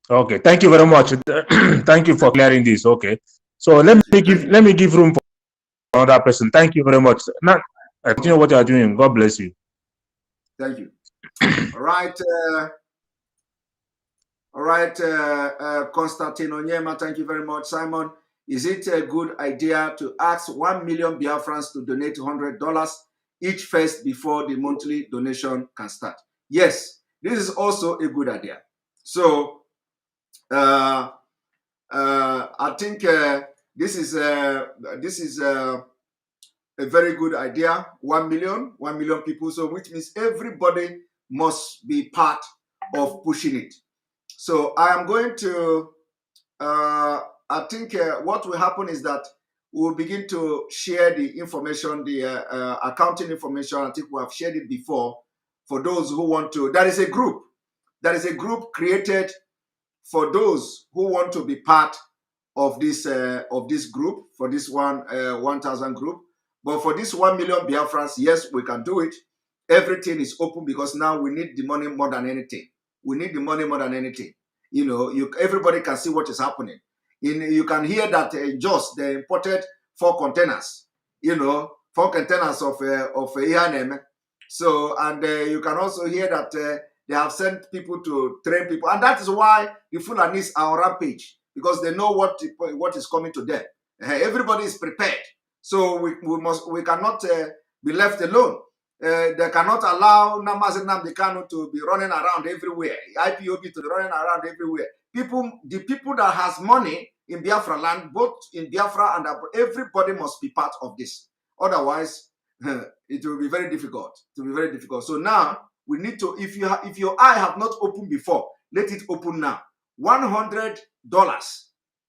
Okay, thank you very much. Thank you for clearing this. Okay, so let me give room for another person. Thank you very much. Now, continue what you are doing. God bless you. Thank you. All right. Constantine Onyema, thank you very much. Simon, is it a good idea to ask 1 million Biafrans to donate $100 each first before the monthly donation can start? Yes, this is also a good idea. So, I think this is a very good idea. 1 million people. So, which means everybody must be part of pushing it. So I am going to, I think what will happen is that we'll begin to share the information, the accounting information. I think we have shared it before for those who want to. There is a group created for those who want to be part of this group, for this 1,000 group. But for this 1 million Biafrans, yes, we can do it. Everything is open because now we need the money more than anything. We need the money more than anything. Everybody can see what is happening. You can hear that just they imported 4 containers. 4 containers of EHNM. So, and you can also hear that they have sent people to train people, and that is why the Fulanis are on rampage, because they know what is coming to them. Everybody is prepared, so we cannot be left alone. They cannot allow Namazi Nnamdi Kanu to be running around everywhere, IPOB to be running around everywhere. The people that has money in Biafra land, both in Biafra and abroad, everybody must be part of this. Otherwise, it will be very difficult. It will be very difficult. So now we need to, if your eye have not opened before, let it open now. $100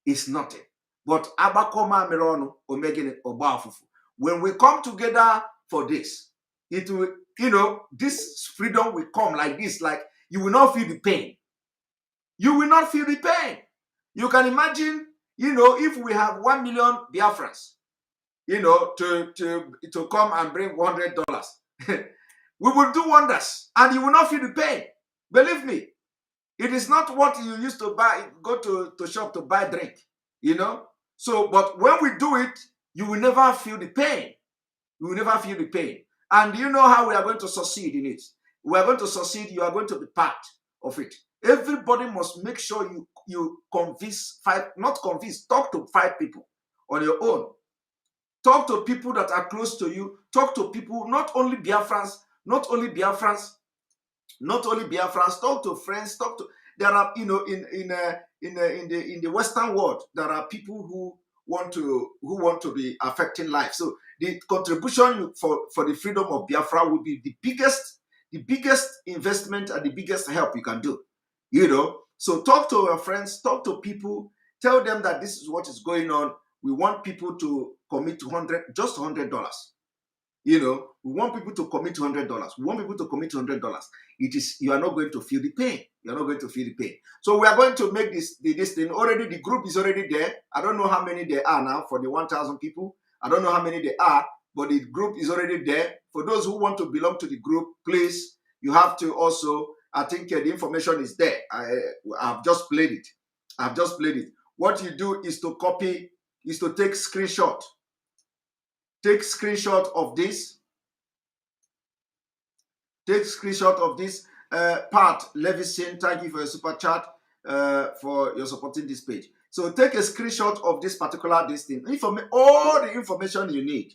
is nothing. But Abakoma Merono Omegene Obafufu. When we come together for this, it will, this freedom will come like this, like you will not feel the pain. You will not feel the pain. You can imagine, if we have 1 million Biafrans, to come and bring $100, we will do wonders, and you will not feel the pain. Believe me, it is not what you used to buy, go to shop to buy drink, So, but when we do it, you will never feel the pain. You will never feel the pain. And you know how we are going to succeed in it. We are going to succeed. You are going to be part of it. Everybody must make sure you talk to 5 people on your own. Talk to people that are close to you. Talk to people, not only Biafrans, talk to friends, there are, in the Western world, there are people who want to be affecting life. So the contribution for the freedom of Biafra will be the biggest investment and the biggest help you can do. So talk to your friends, talk to people, tell them that this is what is going on. We want people to commit to $100. We want people to commit $100. We want people to commit $100. You are not going to feel the pain. You are not going to feel the pain. So we are going to make this thing. Already the group is already there. I don't know how many there are now for the 1,000 people. I don't know how many there are, but the group is already there. For those who want to belong to the group, please, you have to also, I think the information is there. I've just played it. I've just played it. What you do is to copy, is to take screenshot. Take screenshot of this. Take screenshot of this part. Levison, thank you for your super chat, for your supporting this page. So take a screenshot of this particular thing. All the information you need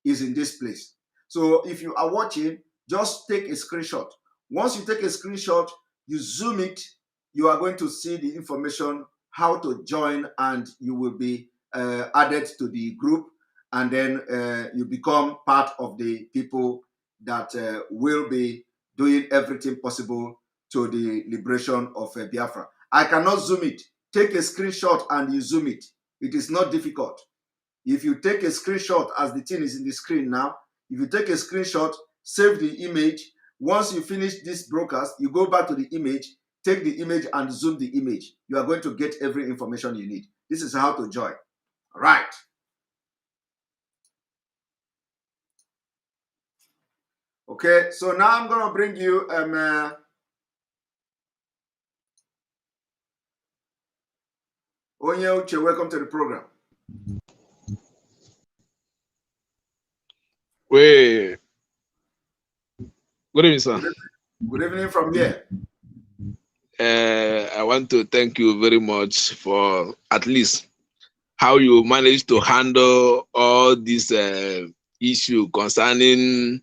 is in this place. So if you are watching, just take a screenshot. Once you take a screenshot, you zoom it, you are going to see the information, how to join, and you will be added to the group, and then you become part of the people that will be doing everything possible to the liberation of Biafra. I cannot zoom it. Take a screenshot and you zoom it. It is not difficult. If you take a screenshot, as the thing is in the screen now, if you take a screenshot, save the image. Once you finish this broadcast, you go back to the image, take the image and zoom the image. You are going to get every information you need. This is how to join. All right. Okay, so now I'm going to bring you Onye Uche, welcome to the program. Wait. Good evening, sir. Good evening from here. I want to thank you very much for at least how you managed to handle all this issue concerning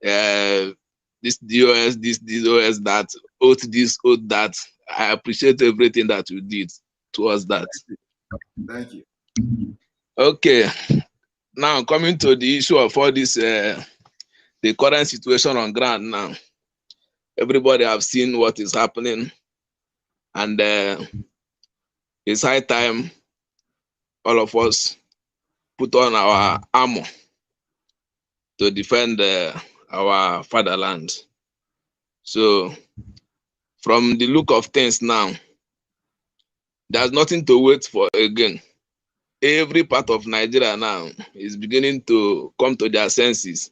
this DOS, this DOS, that, oath this, oath that. I appreciate everything that you did towards that. Thank you. Okay. Now coming to the issue of all this, the current situation on ground now. Everybody have seen what is happening, and it's high time all of us put on our armor to defend our fatherland. So from the look of things now, there's nothing to wait for again. Every part of Nigeria now is beginning to come to their senses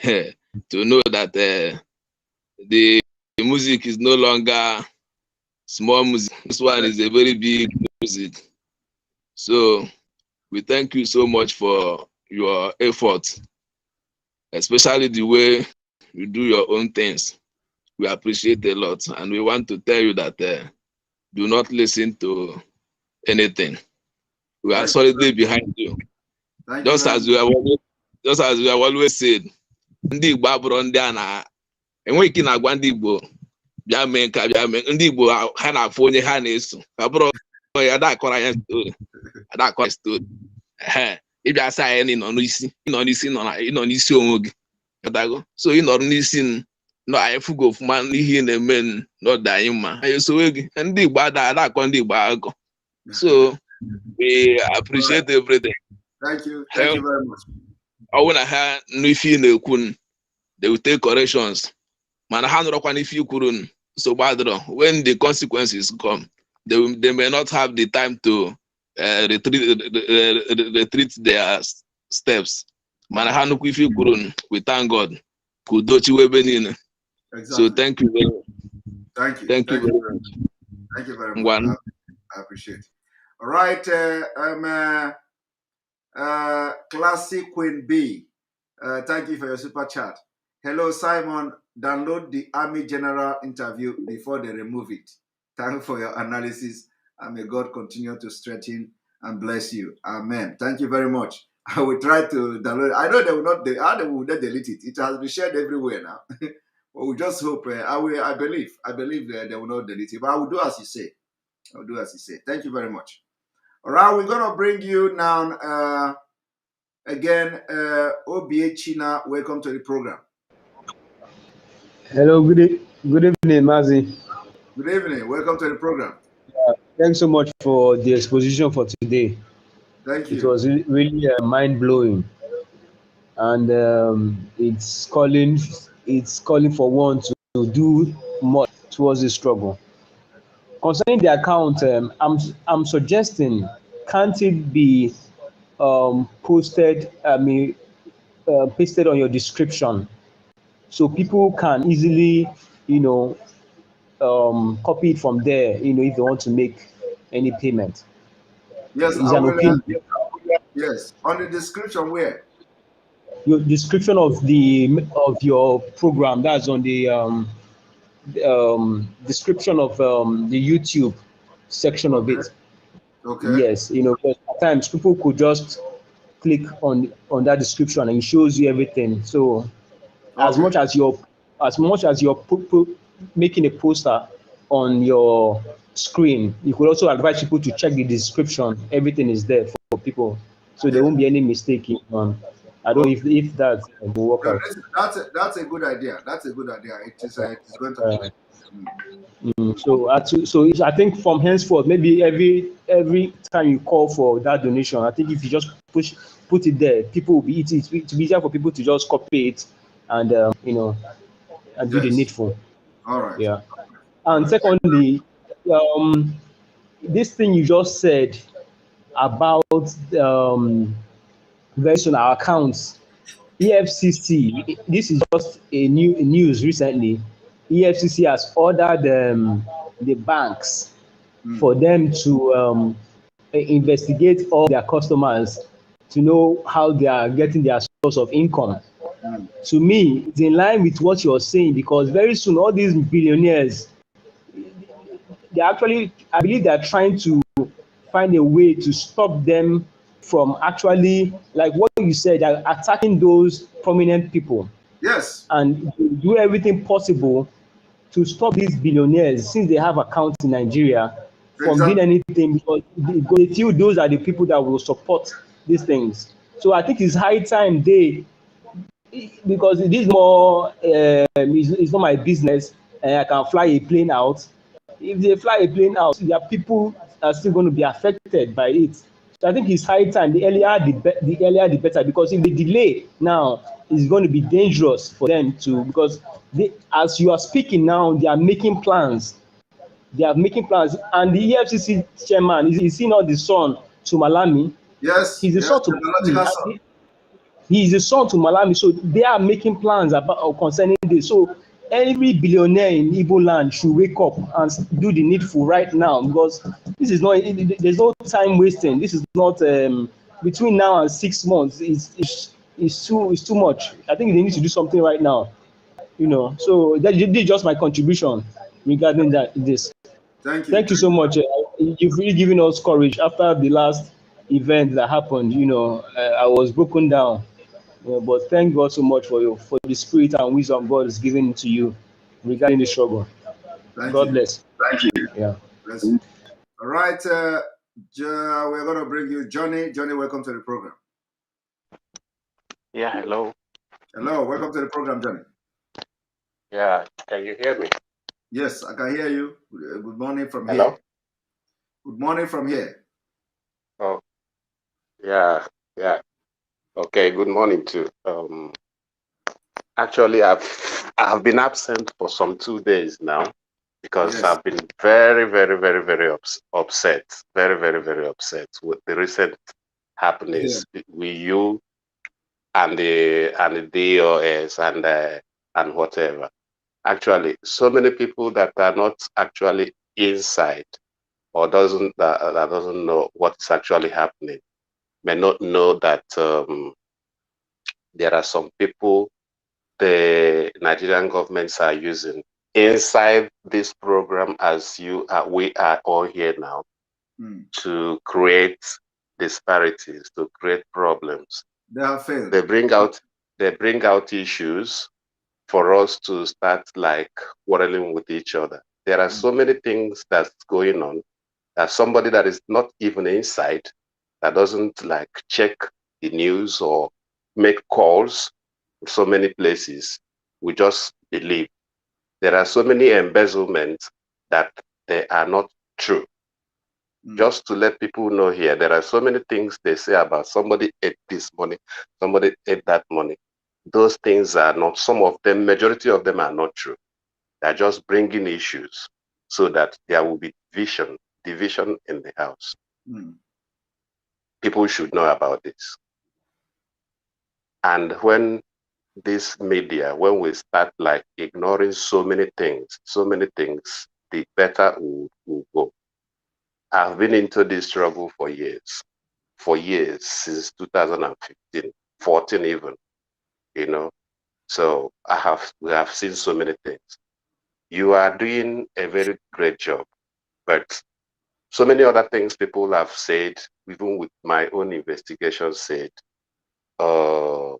to know that the music is no longer small music. This one is a very big music. So we thank you so much for your efforts, especially the way you do your own things. We appreciate a lot, and we want to tell you that do not listen to anything. We are solidly behind you. Just as we have always said, ndị Igbo abụrụ ndị a na enweghị ike na-agwa ndị Igbo bịa mee nka bịa mee, ndị Igbo ha na-afụ onye ha na-eso, abụrụ ya da-akọrọ anya story ịbịa sị anyị na ịnọ n'isi onwe gị, so ị nọrọ n'isi anyị fụgo ọfụma n'ihe ị na-eme n'ọdụ anyị mma, anyị esowe gị. Ndị Igbo ada-akọ ndị Igbo akọ. So we appreciate everything. Thank you. Thank you very much. When I hear n'ife na-ekwu, they will take corrections. Man, ha nụrọkwa n'ife ikwuru, so bad. When the consequences come, they may not have the time to retreat their steps. Man, ha nụkwa ife ikwuru, we thank God. Kudochi webe niile. So thank you very much. Thank you. Thank you very much. Thank you very much. I appreciate it. All right, Classic Queen B, thank you for your super chat. Hello, Simon. Download the Army General interview before they remove it. Thank you for your analysis, and may God continue to strengthen and bless you. Amen. Thank you very much. I will try to download it. I know they will not delete it. It has been shared everywhere now. But we just hope. I believe they will not delete it. But I will do as you say. I will do as you say. Thank you very much. All right, we're going to bring you now again, OBA China. Welcome to the program. Hello, good evening, Mazi. Good evening. Welcome to the program. Thanks so much for the exposition for today. Thank you. It was really mind-blowing, and it's calling for one to do more towards the struggle. Concerning the account, I'm suggesting, can't it be posted? I mean, pasted on your description, so people can easily, copy it from there, if they want to make any payment. Yes, Is I an will. opinion. Yes, on the description where? Your description of your program, that's on the description of the YouTube section of Okay. it. Okay. Yes, because at times people could just click on that description and it shows you everything. So as Okay. much as you're making a poster on your screen, you could also advise people to check the description. Everything is there for people, so there Yeah. won't be any mistake. I don't know if that will work No, out. that's a good idea. That's a good idea. It is going to be. So I think from henceforth, maybe every time you call for that donation, I think if you just put it there, people will be it will be easier for people to just copy it and and do the Yes. needful. All right. Yeah. All And right. secondly, this thing you just said about very soon our accounts, EFCC. This is just a news recently. EFCC has ordered the banks for them to investigate all their customers to know how they are getting their source of income. To me, it's in line with what you're saying, because very soon all these billionaires, I believe they're trying to find a way to stop them from actually, like what you said, attacking those prominent people Yes. and do everything possible to stop these billionaires, since they have accounts in Nigeria, from doing Exactly. anything, because they feel those are the people that will support these things. So I think it's high time because it is more, it's not my business, and I can fly a plane out. If they fly a plane out, their people are still going to be affected by it. So I think it's high time. The earlier the earlier the better, because if they delay now, it's going to be dangerous for them to, because as you are speaking now, they are making plans. They are making plans, and the EFCC chairman is he not the son to Malami? Yes. He's the Yes. son to The biological Malami. son. He is the son to Malami, so they are making plans about concerning this. So every billionaire in Igbo land should wake up and do the needful right now, because this is not. There's no time wasting. This is not between now and 6 months. It's too much. I think they need to do something right now. So this is just my contribution regarding this. Thank you. Thank you so much. You've really given us courage after the last event that happened. I was broken down. But thank God so much for the spirit and wisdom God is giving to you regarding the struggle. Thank God you. bless. Thank you. Yeah. Bless you. All right. We're going to bring you Johnny. Johnny, welcome to the program. Yeah, hello. Hello. Welcome to the program, Johnny. Yeah, can you hear me? Yes, I can hear you. Good morning from Hello? here. Good morning from here. Oh, yeah. Okay, good morning too. Actually, I've been absent for some 2 days now because Yes. I've been very, very, very, very upset. Very, very, very upset with the recent happenings with you and the DOS and whatever. Actually, so many people that are not actually inside or that doesn't know what's actually happening may not know that there are some people the Nigerian governments are using inside this program, as we are all here now, to create disparities, to create problems. They have failed. They bring out issues for us to start like quarreling with each other. There are so many things that's going on that somebody that is not even inside, that doesn't like check the news or make calls so many places, we just believe. There are so many embezzlements that they are not true. Just to let people know here, there are so many things they say about somebody ate this money, somebody ate that money. Those things are not, some of them, majority of them are not true. They're just bringing issues so that there will be division in the house. People should know about this. And when this media, when we start like ignoring so many things, the better we'll go. I've been into this struggle for years, since 2015, 14 even, you know. So we have seen so many things. You are doing a very great job, but so many other things people have said, even with my own investigation said, uh,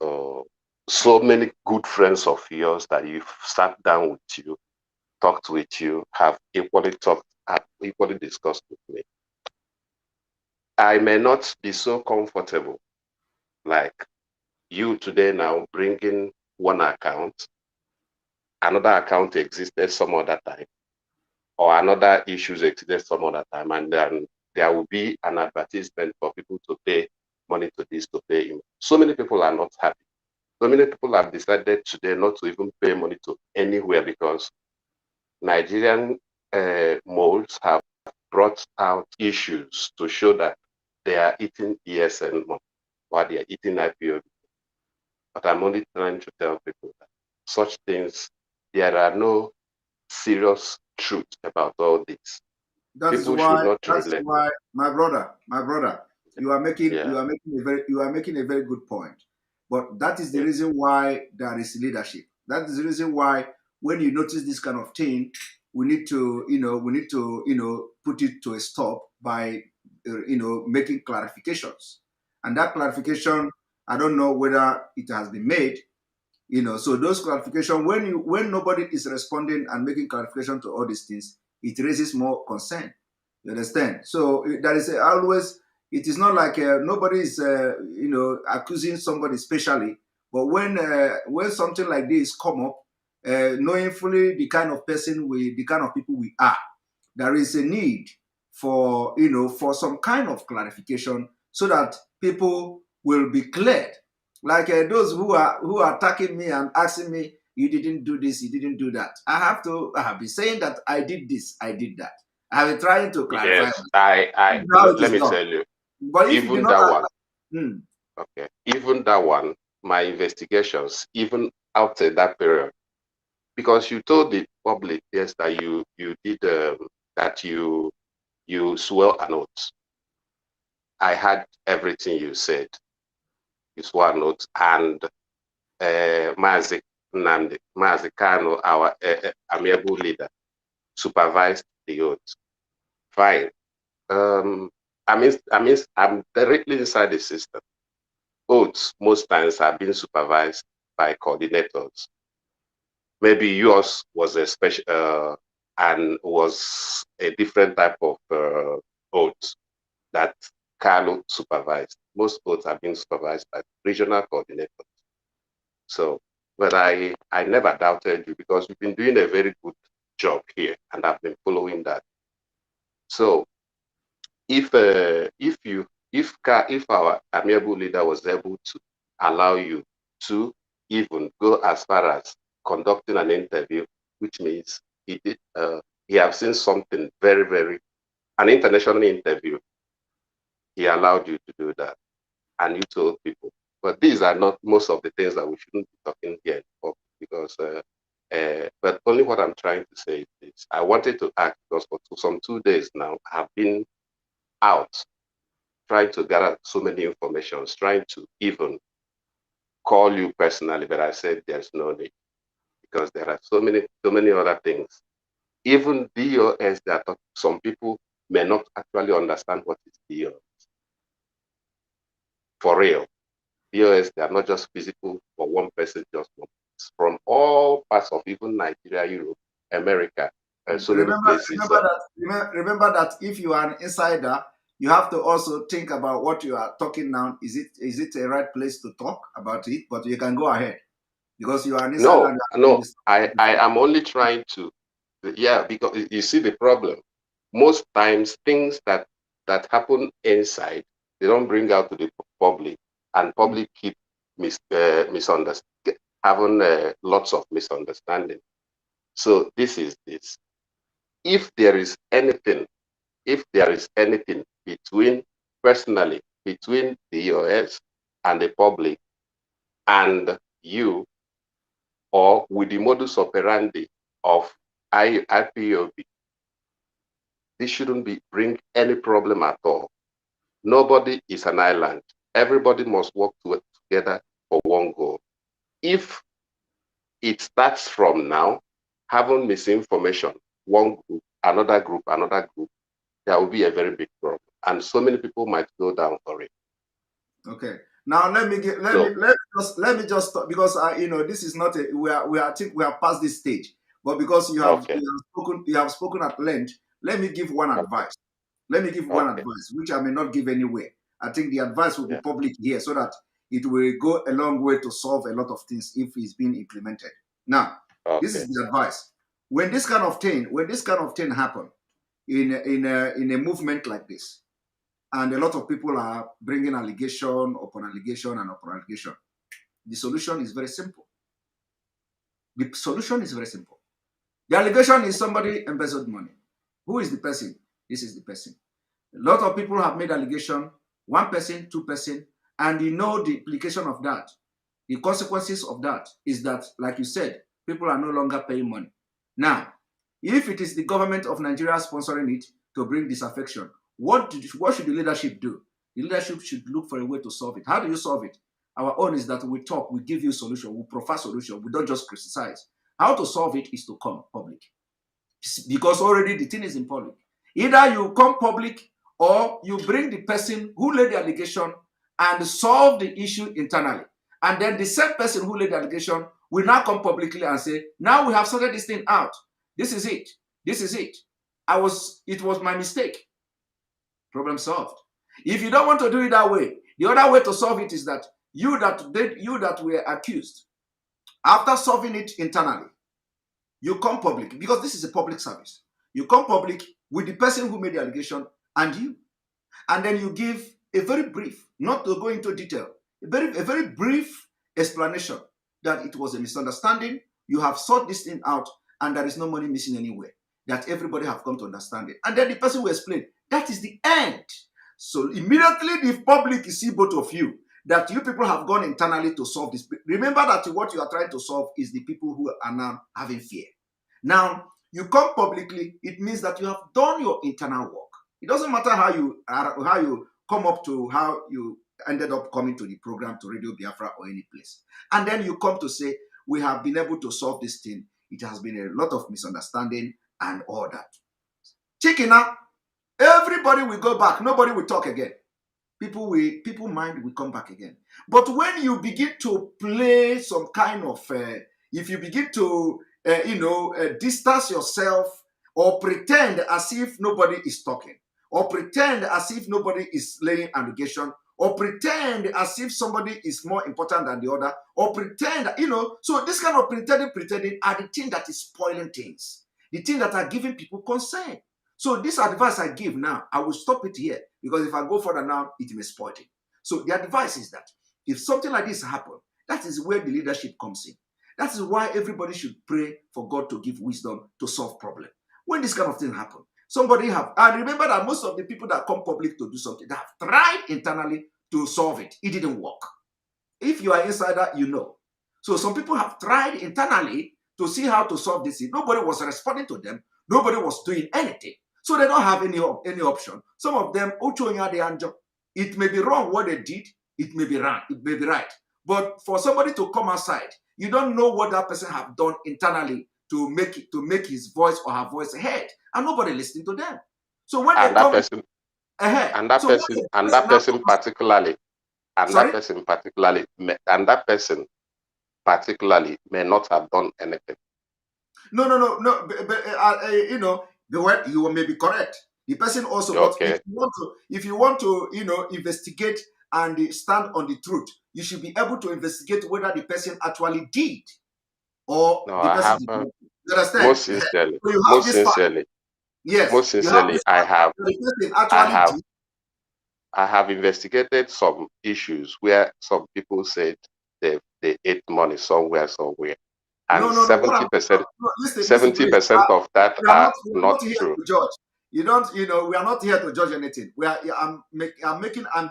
uh, so many good friends of yours that you've sat down with you, talked with you, have equally discussed with me. I may not be so comfortable like you today now bringing one account, another account existed some other time, or another issues existed some other time, and then there will be an advertisement for people to pay money to this, to pay him. So many people are not happy. So many people have decided today not to even pay money to anywhere because Nigerian malls have brought out issues to show that they are eating ESN money while they are eating IPOB. But I'm only trying to tell people that such things, there are no serious truth about all this. That is People should why. not That's relent. why, my brother, you are making Yeah. a very good point. But that is the Yeah. reason why there is leadership. That is the reason why when you notice this kind of thing, we need to put it to a stop by making clarifications. And that clarification, I don't know whether it has been made. So those clarification, when nobody is responding and making clarification to all these things, it raises more concern. You understand? So there is always, it is not like nobody is accusing somebody specially, but when something like this come up, knowing fully the kind of the kind of people we are, there is a need for for some kind of clarification so that people will be cleared. Like those who are attacking me and asking me, you didn't do this, you didn't do that. I have been saying that I did this, I did that. I have been trying to clarify Yes, how it let is me done. tell you, But if you do even not, that one, hmm, okay, even that one, my investigations, even after that period, because you told the public, yes, that you did that you swore an oath. I had everything you said. You swore an oath, and Mazi Nnamdi, Mazi Kano, our amiable leader, supervised the oath. Fine. I'm directly inside the system. Oaths most times are being supervised by coordinators. Maybe yours was a special and was a different type of oath that Carlo supervised. Most oaths are being supervised by regional coordinators. So, but I never doubted you because you've been doing a very good job here, and I've been following that. So, if our amiable leader was able to allow you to even go as far as conducting an interview, which means he have seen something very an international interview, he allowed you to do that, and you told people. But these are not most of the things that we shouldn't be talking here because. But only what I'm trying to say is this. I wanted to ask because for some 2 days now, I've been out trying to gather so many informations, trying to even call you personally, but I said there's no need because there are so many other things. Even DOS, some people may not actually understand what is DOS. For real, DOS, they are not just physical for one person, just one. It's from all parts of even Nigeria, Europe, America, and so many places. Remember that if you are an insider, you have to also think about what you are talking now. Is it a right place to talk about it? But you can go ahead because you are an insider. No, I am only trying to, yeah, because you see the problem. Most times things that happen inside, they don't bring out to the public, and public keep misunderstanding, having lots of misunderstanding. So this is this. If there is anything between, personally, between the EOS and the public, and you, or with the modus operandi of IPOB, this shouldn't bring any problem at all. Nobody is an island. Everybody must work together for one goal. If it starts from now, having misinformation, one group, another group, there will be a very big problem. And so many people might go down for it. Okay. Now let me just because this is not a I think we have passed this stage, but because you have spoken at length, let me give one advice. Let me give one advice, which I may not give anywhere. I think the advice will be public here so that it will go a long way to solve a lot of things if it's being implemented. Now, this is the advice. When this kind of thing happen in a movement like this, and a lot of people are bringing allegation upon allegation and upon allegation, the solution is very simple. The solution is very simple. The allegation is somebody embezzled money. Who is the person? This is the person. A lot of people have made allegation, one person, two person, and you know the implication of that. The consequences of that is that, like you said, people are no longer paying money. Now, if it is the government of Nigeria sponsoring it to bring disaffection, what should the leadership do? The leadership should look for a way to solve it. How do you solve it? Our own is that we talk, we give you solution, we provide solution, we don't just criticize. How to solve it is to come public. Because already the thing is in public. Either you come public or you bring the person who laid the allegation and solve the issue internally. And then the same person who laid the allegation will now come publicly and say, now we have sorted this thing out. This is it. This is it. It was my mistake. Problem solved. If you don't want to do it that way, the other way to solve it is that you that were accused, after solving it internally, you come public, because this is a public service. You come public with the person who made the allegation and you. And then you give a very brief, not to go into detail, a very brief explanation that it was a misunderstanding. You have sought this thing out and there is no money missing anywhere. That everybody have come to understand it. And then the person will explain. That is the end. So immediately the public see both of you, that you people have gone internally to solve this. Remember that what you are trying to solve is the people who are now having fear. Now, you come publicly, it means that you have done your internal work. It doesn't matter how you come up to how you ended up coming to the program, to Radio Biafra or any place. And then you come to say, we have been able to solve this thing. It has been a lot of misunderstanding and all that. Chicken up. Everybody will go back. Nobody will talk again. People mind will come back again. But when you begin to play some kind of, if you begin to, distance yourself or pretend as if nobody is talking, or pretend as if nobody is laying allegation, or pretend as if somebody is more important than the other, or pretend, so this kind of pretending are the thing that is spoiling things, the thing that are giving people concern. So this advice I give now, I will stop it here, because if I go further now, it may spoil it. So the advice is that if something like this happens, that is where the leadership comes in. That is why everybody should pray for God to give wisdom to solve problems. When this kind of thing happens, and remember that most of the people that come public to do something, they have tried internally to solve it. It didn't work. If you are insider, you know. So some people have tried internally to see how to solve this. Nobody was responding to them. Nobody was doing anything. So they don't have any option. Some of them, it may be wrong what they did. It may be right. It may be right. But for somebody to come outside, you don't know what that person have done internally to make his voice or her voice heard, and nobody listening to them. So when that person particularly may not have done anything. No. But you may be correct. The person also, okay. But if you want to, investigate and stand on the truth, you should be able to investigate whether the person actually did or the person did not. You understand? Most sincerely, so most sincerely, I have investigated some issues where some people said they ate money somewhere, and 70% of that are not true. We are not here to judge anything. I'm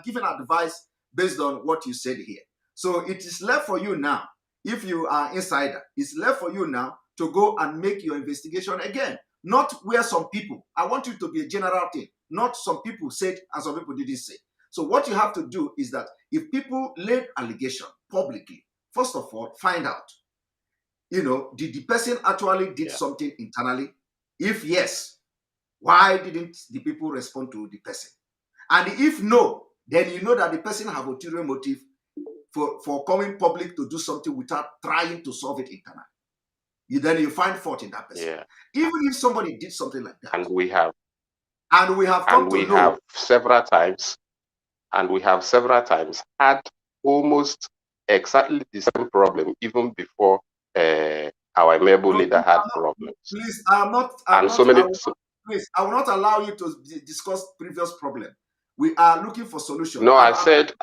giving advice based on what you said here. So it is left for you now. If you are insider, it's left for you now to go and make your investigation again. Not where some people, I want you to be a general thing, not some people said and some people didn't say. So what you have to do is that if people laid allegation publicly, first of all, find out, did the person actually did something internally? If yes, why didn't the people respond to the person? And if no, then you know that the person have ulterior motive for coming public to do something without trying to solve it internally. Then you find fault in that person. Even if somebody did something like that. And we have several times had almost exactly the same problem even before our amiable leader had problems. Please, I will not allow you to discuss previous problem. We are looking for solution. No, I said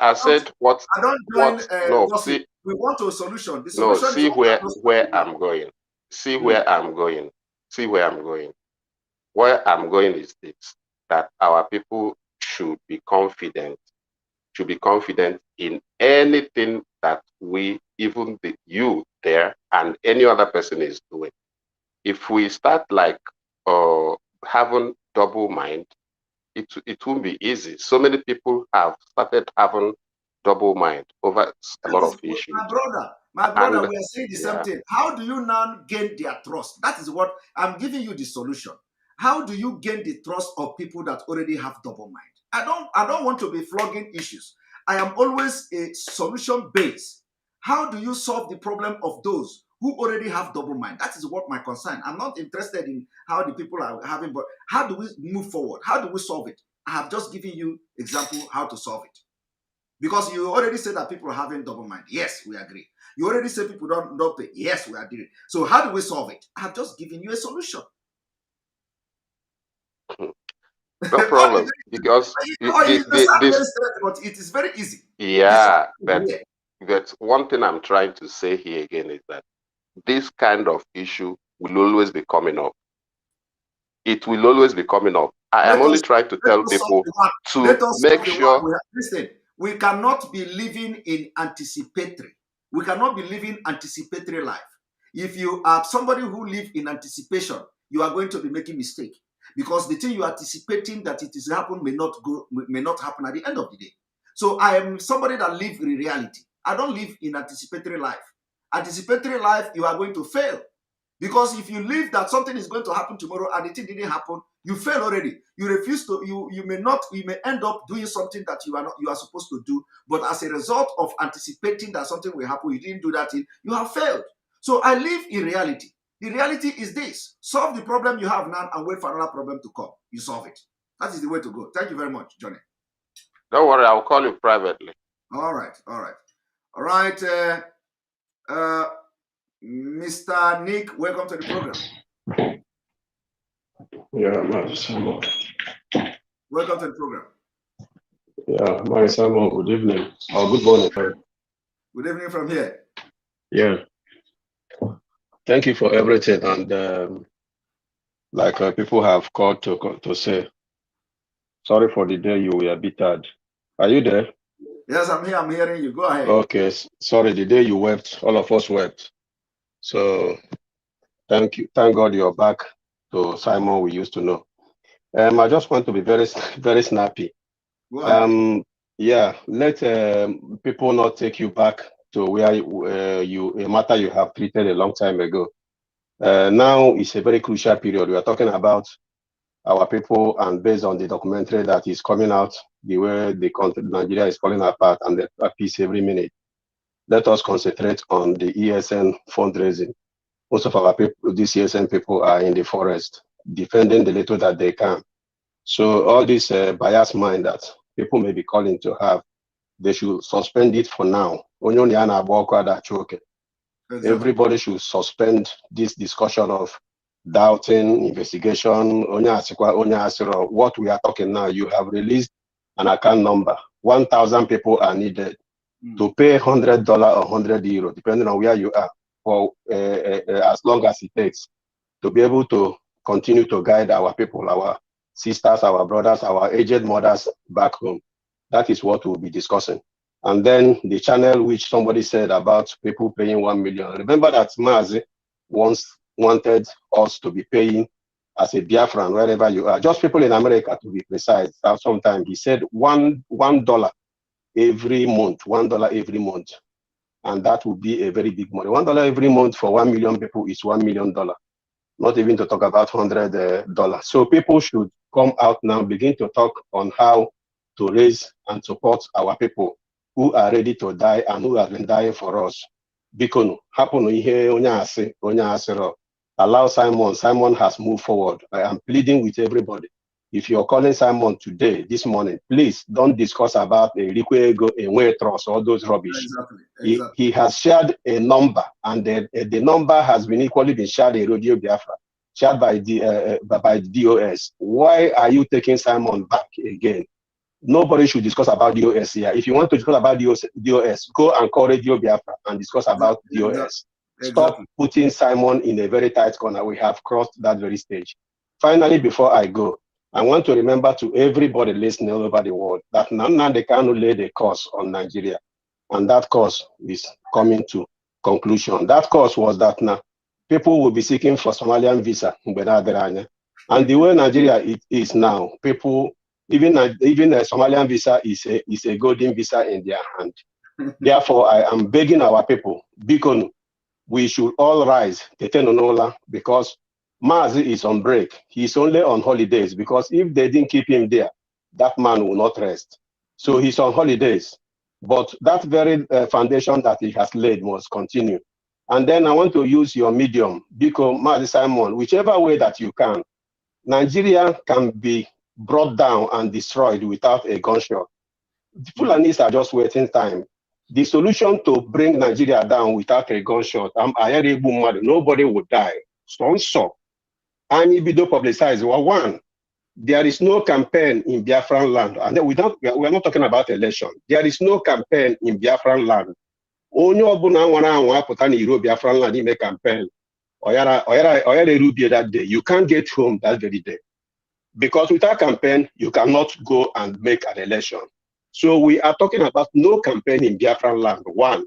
what. I don't join. No, see, we want a solution. The no, solution see is where I'm going. See where I'm going. See where I'm going. Where I'm going is this: that our people should be confident. Should be confident in anything that even you there and any other person is doing. If we start like having double mind, it won't be easy. So many people have started having double mind over a lot of issues. My brother, we are saying the same thing. How do you now gain their trust? That is what I'm giving you the solution. How do you gain the trust of people that already have double mind? I don't want to be flogging issues. I am always a solution based. How do you solve the problem of those who already have double mind? That is what my concern. I'm not interested in how the people are having, but how do we move forward? How do we solve it? I have just given you example how to solve it. Because you already said that people are having double mind. Yes, we agree. You already said people don't pay. Yes, we agree. So how do we solve it? I have just given you a solution. No problem. Because but it is very easy. Yeah, but one thing I'm trying to say here again is that this kind of issue will always be coming up. It will always be coming up. I am only trying to tell people to make sure. Listen, we cannot be living in anticipatory. We cannot be living anticipatory life. If you are somebody who lives in anticipation, you are going to be making mistake, because the thing you are anticipating that it is happen may not happen at the end of the day. So I am somebody that lives in reality. I don't live in anticipatory life. Anticipatory life, you are going to fail. Because if you live that something is going to happen tomorrow and it didn't happen, you fail already. You refuse to, you may end up doing something that you are supposed to do, but as a result of anticipating that something will happen, you didn't do that thing, you have failed. So I live in reality. The reality is this: solve the problem you have now and wait for another problem to come. You solve it. That is the way to go. Thank you very much, Johnny. Don't worry, I'll call you privately. All right. Mr. Nick, welcome to the program. Yeah, Simon. Welcome to the program. Yeah, my Simon, good evening. Or good morning. Good evening from here. Yeah. Thank you for everything. And people have called to say, sorry for the day you were bittered. Are you there? Yes, I'm here. I'm hearing you. Go ahead. Okay. Sorry, the day you wept, all of us wept. So thank you. Thank God you're back to Simon we used to know. I just want to be very, very snappy. Yeah, let people not take you back to where a matter you have treated a long time ago. Now it's a very crucial period. We are talking about our people, and based on the documentary that is coming out, the way the country Nigeria is falling apart and the peace every minute. Let us concentrate on the ESN fundraising. Most of our people, these ESN people, are in the forest, defending the little that they can. So all this biased mind that people may be calling to have, they should suspend it for now. Everybody should suspend this discussion of doubting, investigation. What we are talking now, you have released an account number. 1,000 people are needed to pay $100 or €100, depending on where you are, for as long as it takes to be able to continue to guide our people, our sisters, our brothers, our aged mothers back home. That is what we'll be discussing. And then the channel which somebody said about people paying 1 million. Remember that Mazi once wanted us to be paying as a Biafran, wherever you are, just people in America to be precise. Sometimes he said $1 every month, $1 every month. And that would be a very big money. $1 every month for 1 million people is $1 million. Not even to talk about $100. So people should come out now, begin to talk on how to raise and support our people who are ready to die and who have been dying for us. Bikono, happen ihe onye asiro. Allow Simon. Simon has moved forward. I am pleading with everybody. If you're calling Simon today, this morning, please don't discuss about a Rikwego, a way trust, all those rubbish. Exactly. He has shared a number, and the number has been equally been shared in Radio Biafra, shared by the DOS. Why are you taking Simon back again? Nobody should discuss about DOS here. If you want to discuss about DOS, go and call Radio Biafra and discuss about DOS. Stop putting Simon in a very tight corner. We have crossed that very stage. Finally, before I go, I want to remember to everybody listening all over the world that Nnamdi Kanu laid a curse on Nigeria. And that curse is coming to conclusion. That curse was that now people will be seeking for Somalian visa. And the way Nigeria is now, people, even a Somalian visa is a golden visa in their hand. Therefore, I am begging our people, Bikonu, we should all rise, because Mazi is on break. He's only on holidays, because if they didn't keep him there, that man will not rest. So he's on holidays. But that very foundation that he has laid must continue. And then I want to use your medium, Biko, Mazi Simon, whichever way that you can. Nigeria can be brought down and destroyed without a gunshot. The Fulanis are just wasting time. The solution to bring Nigeria down without a gunshot, nobody would die. So, and if you do publicize, one, there is no campaign in Biafran land. And then we're not talking about election. There is no campaign in Biafran land. Only Biafran land in a campaign. That day. You can't get home that very day. Because without campaign, you cannot go and make an election. So we are talking about no campaign in Biafran land. One,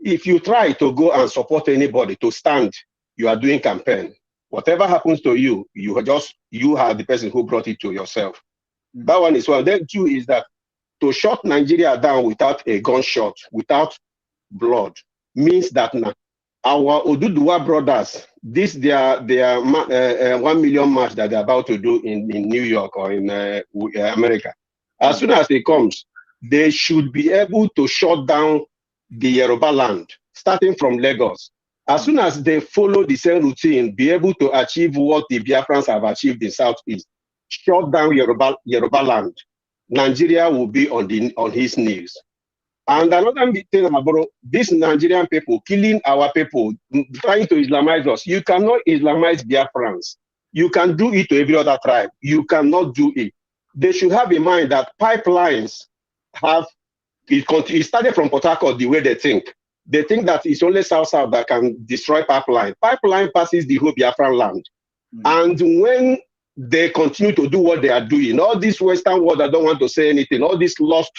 if you try to go and support anybody to stand, you are doing campaign. Whatever happens to you, you are the person who brought it to yourself. That one is one. Then two is that to shut Nigeria down without a gunshot, without blood, means that now our Oduduwa brothers, this their 1 million march that they're about to do in New York or in America. As soon as it comes, they should be able to shut down the Yoruba land, starting from Lagos. As soon as they follow the same routine, be able to achieve what the Biafrans have achieved in Southeast, shut down Yoruba land, Nigeria will be on his knees. And another thing about these Nigerian people killing our people, trying to Islamize us. You cannot Islamize Biafrans. You can do it to every other tribe. You cannot do it. They should have in mind that pipelines it started from Port Harcourt the way they think. They think that it's only South-South that can destroy pipeline. Pipeline passes the whole Biafran land. And when they continue to do what they are doing, all these Western world that don't want to say anything, all these lost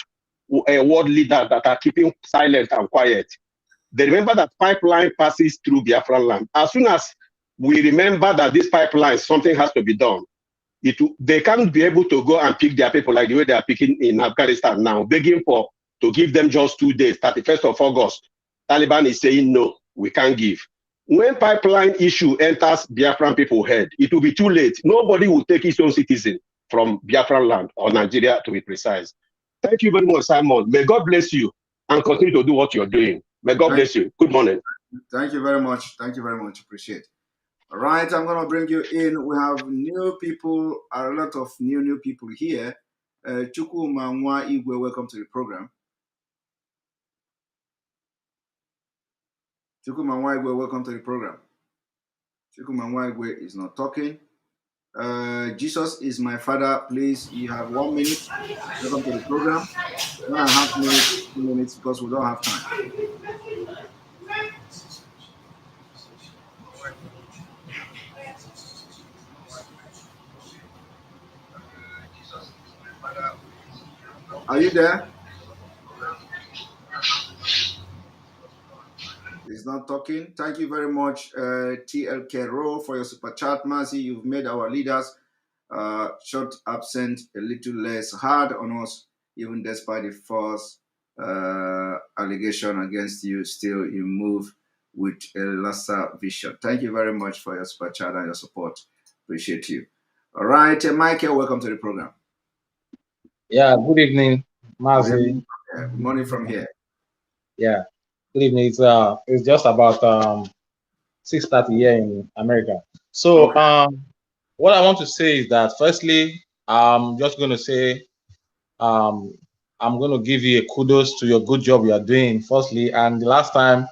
world leaders that are keeping silent and quiet, they remember that pipeline passes through Biafran land. As soon as we remember that this pipeline, something has to be done, they can't be able to go and pick their people like the way they are picking in Afghanistan now, begging to give them just 2 days, 31st of August. Taliban is saying, no, we can't give. When pipeline issue enters Biafran people's head, it will be too late. Nobody will take his own citizen from Biafran land, or Nigeria to be precise. Thank you very much, Simon. May God bless you and continue to do what you're doing. May God bless you. Good morning. Thank you very much. Thank you very much. Appreciate it. All right, I'm going to bring you in. We have new people, a lot of new people here. Chukuma Nwa Igwe, welcome to the program. Chukuma Nwa Igwe, welcome to the program. Chukuma Nwa Igwe is not talking. Jesus is my father. Please, you have 1 minute. Welcome to the program. 1.5 minutes, 2 minutes, because we don't have time. Are you there? he's not talking. Thank you very much, TLK Row, for your super chat. Mercy, you've made our leaders short absent a little less hard on us, even despite the false allegation against you. Still, you move with a lesser vision. Thank you very much for your super chat and your support. Appreciate you. All right, Michael, welcome to the program. Yeah, good evening, Mazi. Good morning from here. Yeah, good evening. It's just about 6:30 here in America. So what I want to say is that firstly, I'm just going to say I'm going to give you a kudos to your good job you are doing. Firstly, and the last time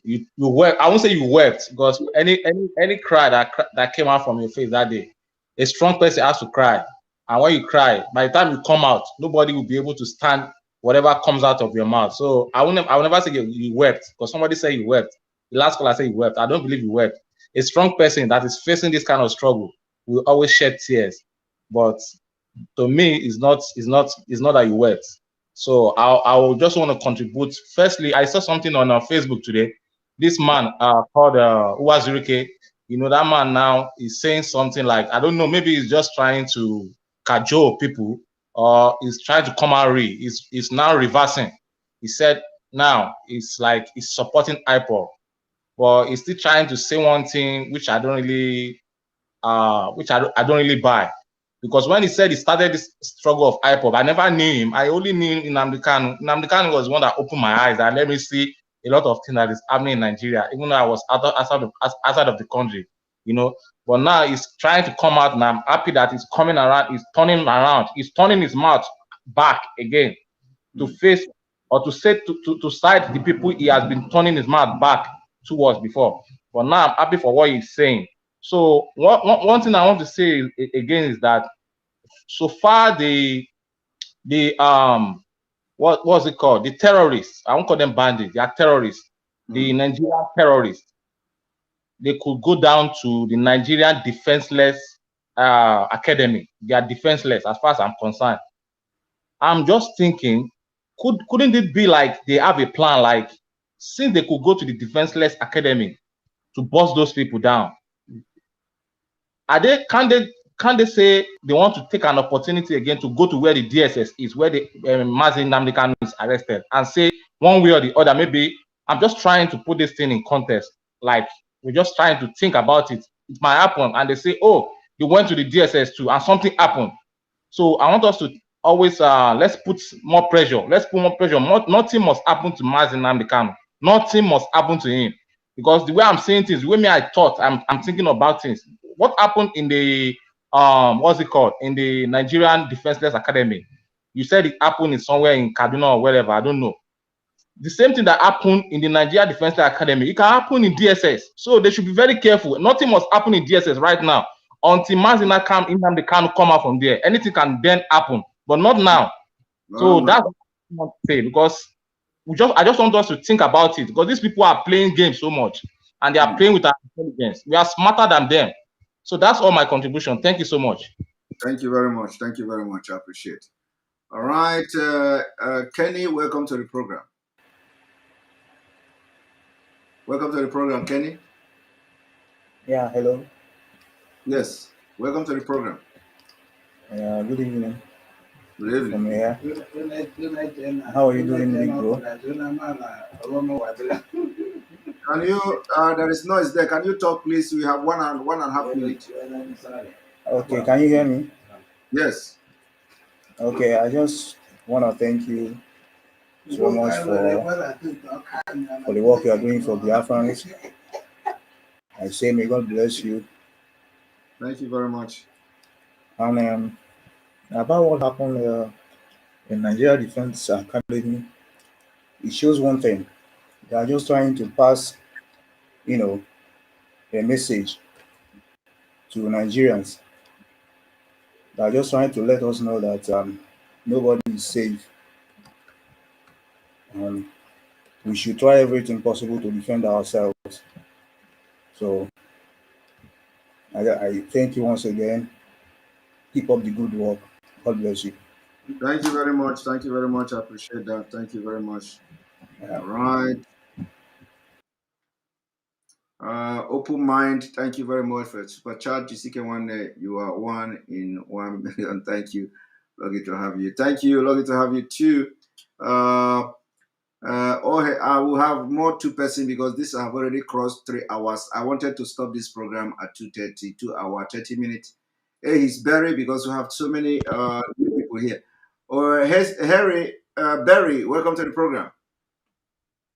you wept. I won't say you wept because any cry that came out from your face that day, a strong person has to cry. And when you cry, by the time you come out, nobody will be able to stand whatever comes out of your mouth. So I will never say you wept because somebody said you wept. The last call I said you wept. I don't believe you wept. A strong person that is facing this kind of struggle will always shed tears. But to me, it's not that you wept. So I will just want to contribute. Firstly, I saw something on Facebook today. This man called Uwazurike. You know, that man now is saying something like, I don't know, maybe he's just trying to cajole people or he's trying to come out real. He's now reversing. He said now it's like he's supporting IPOB, but he's still trying to say one thing which I don't really buy. Because when he said he started this struggle of IPOB, I never knew him. I only knew Nnamdi Kanu. Nnamdi Kanu was one that opened my eyes and let me see a lot of things that is happening in Nigeria, even though I was outside of the country, you know. But now he's trying to come out, and I'm happy that he's coming around. He's turning around. He's turning his mouth back again to face or to say to side the people he has been turning his mouth back towards before. But now I'm happy for what he's saying. So one thing I want to say again is that so far the what's it called? The terrorists, I won't call them bandits, they are terrorists. The Nigerian terrorists, they could go down to the Nigerian Defenseless Academy. They are defenseless as far as I'm concerned. I'm just thinking, couldn't it be like they have a plan, like since they could go to the Defenseless Academy to bust those people down, can't they say they want to take an opportunity again to go to where the DSS is, where the Mazi Nnamdi Kanu is arrested, and say one way or the other, maybe I'm just trying to put this thing in context, like we're just trying to think about it. It might happen, and they say, oh, they went to the DSS too, and something happened. So I want us to always let's put more pressure. Let's put more pressure. Nothing must happen to Mazi Nnamdi Kanu. Nothing must happen to him, because the way I'm saying things, the way I thought, I'm thinking about things. What happened in the what's it called, in the Nigerian Defenseless Academy? You said it happened in somewhere in Kaduna or wherever, I don't know. The same thing that happened in the Nigerian Defenseless Academy, it can happen in DSS. So they should be very careful. Nothing must happen in DSS right now until Mazi Nnamdi Kanu come out from there. Anything can then happen, but not now. So that's what I want to say, because I just want us to think about it, because these people are playing games so much and they are playing with our intelligence. We are smarter than them. So that's all my contribution. Thank you so much. Thank you very much. Thank you very much. I appreciate it. All right, Kenny, welcome to the program. Welcome to the program, Kenny. Yeah, hello. Yes, welcome to the program. Good evening. Good evening. From here. How are you doing, big bro? Can you, there is noise there. Can you talk, please? We have one and a half minutes. Okay, can you hear me? Yes. Okay, I just want to thank you so much for the work you are doing for Biafrans. I say may God bless you. Thank you very much. And about what happened in Nigeria Defense Academy, it shows one thing. They are just trying to pass, a message to Nigerians. They are just trying to let us know that nobody is safe. We should try everything possible to defend ourselves. So I thank you once again. Keep up the good work. God bless you. Thank you very much. Thank you very much. I appreciate that. Thank you very much. Yeah. All right. Open Mind, thank you very much for super chat. Jessica one, you are 1 in 1 million. Thank you. Lucky to have you. Thank you. Lucky to have you too. I will have more 2% because this have already crossed 3 hours. I wanted to stop this program at 2:30, 2 hour, 30 minutes. Hey, he's Barry because we have so many new people here. Or Harry Barry, welcome to the program.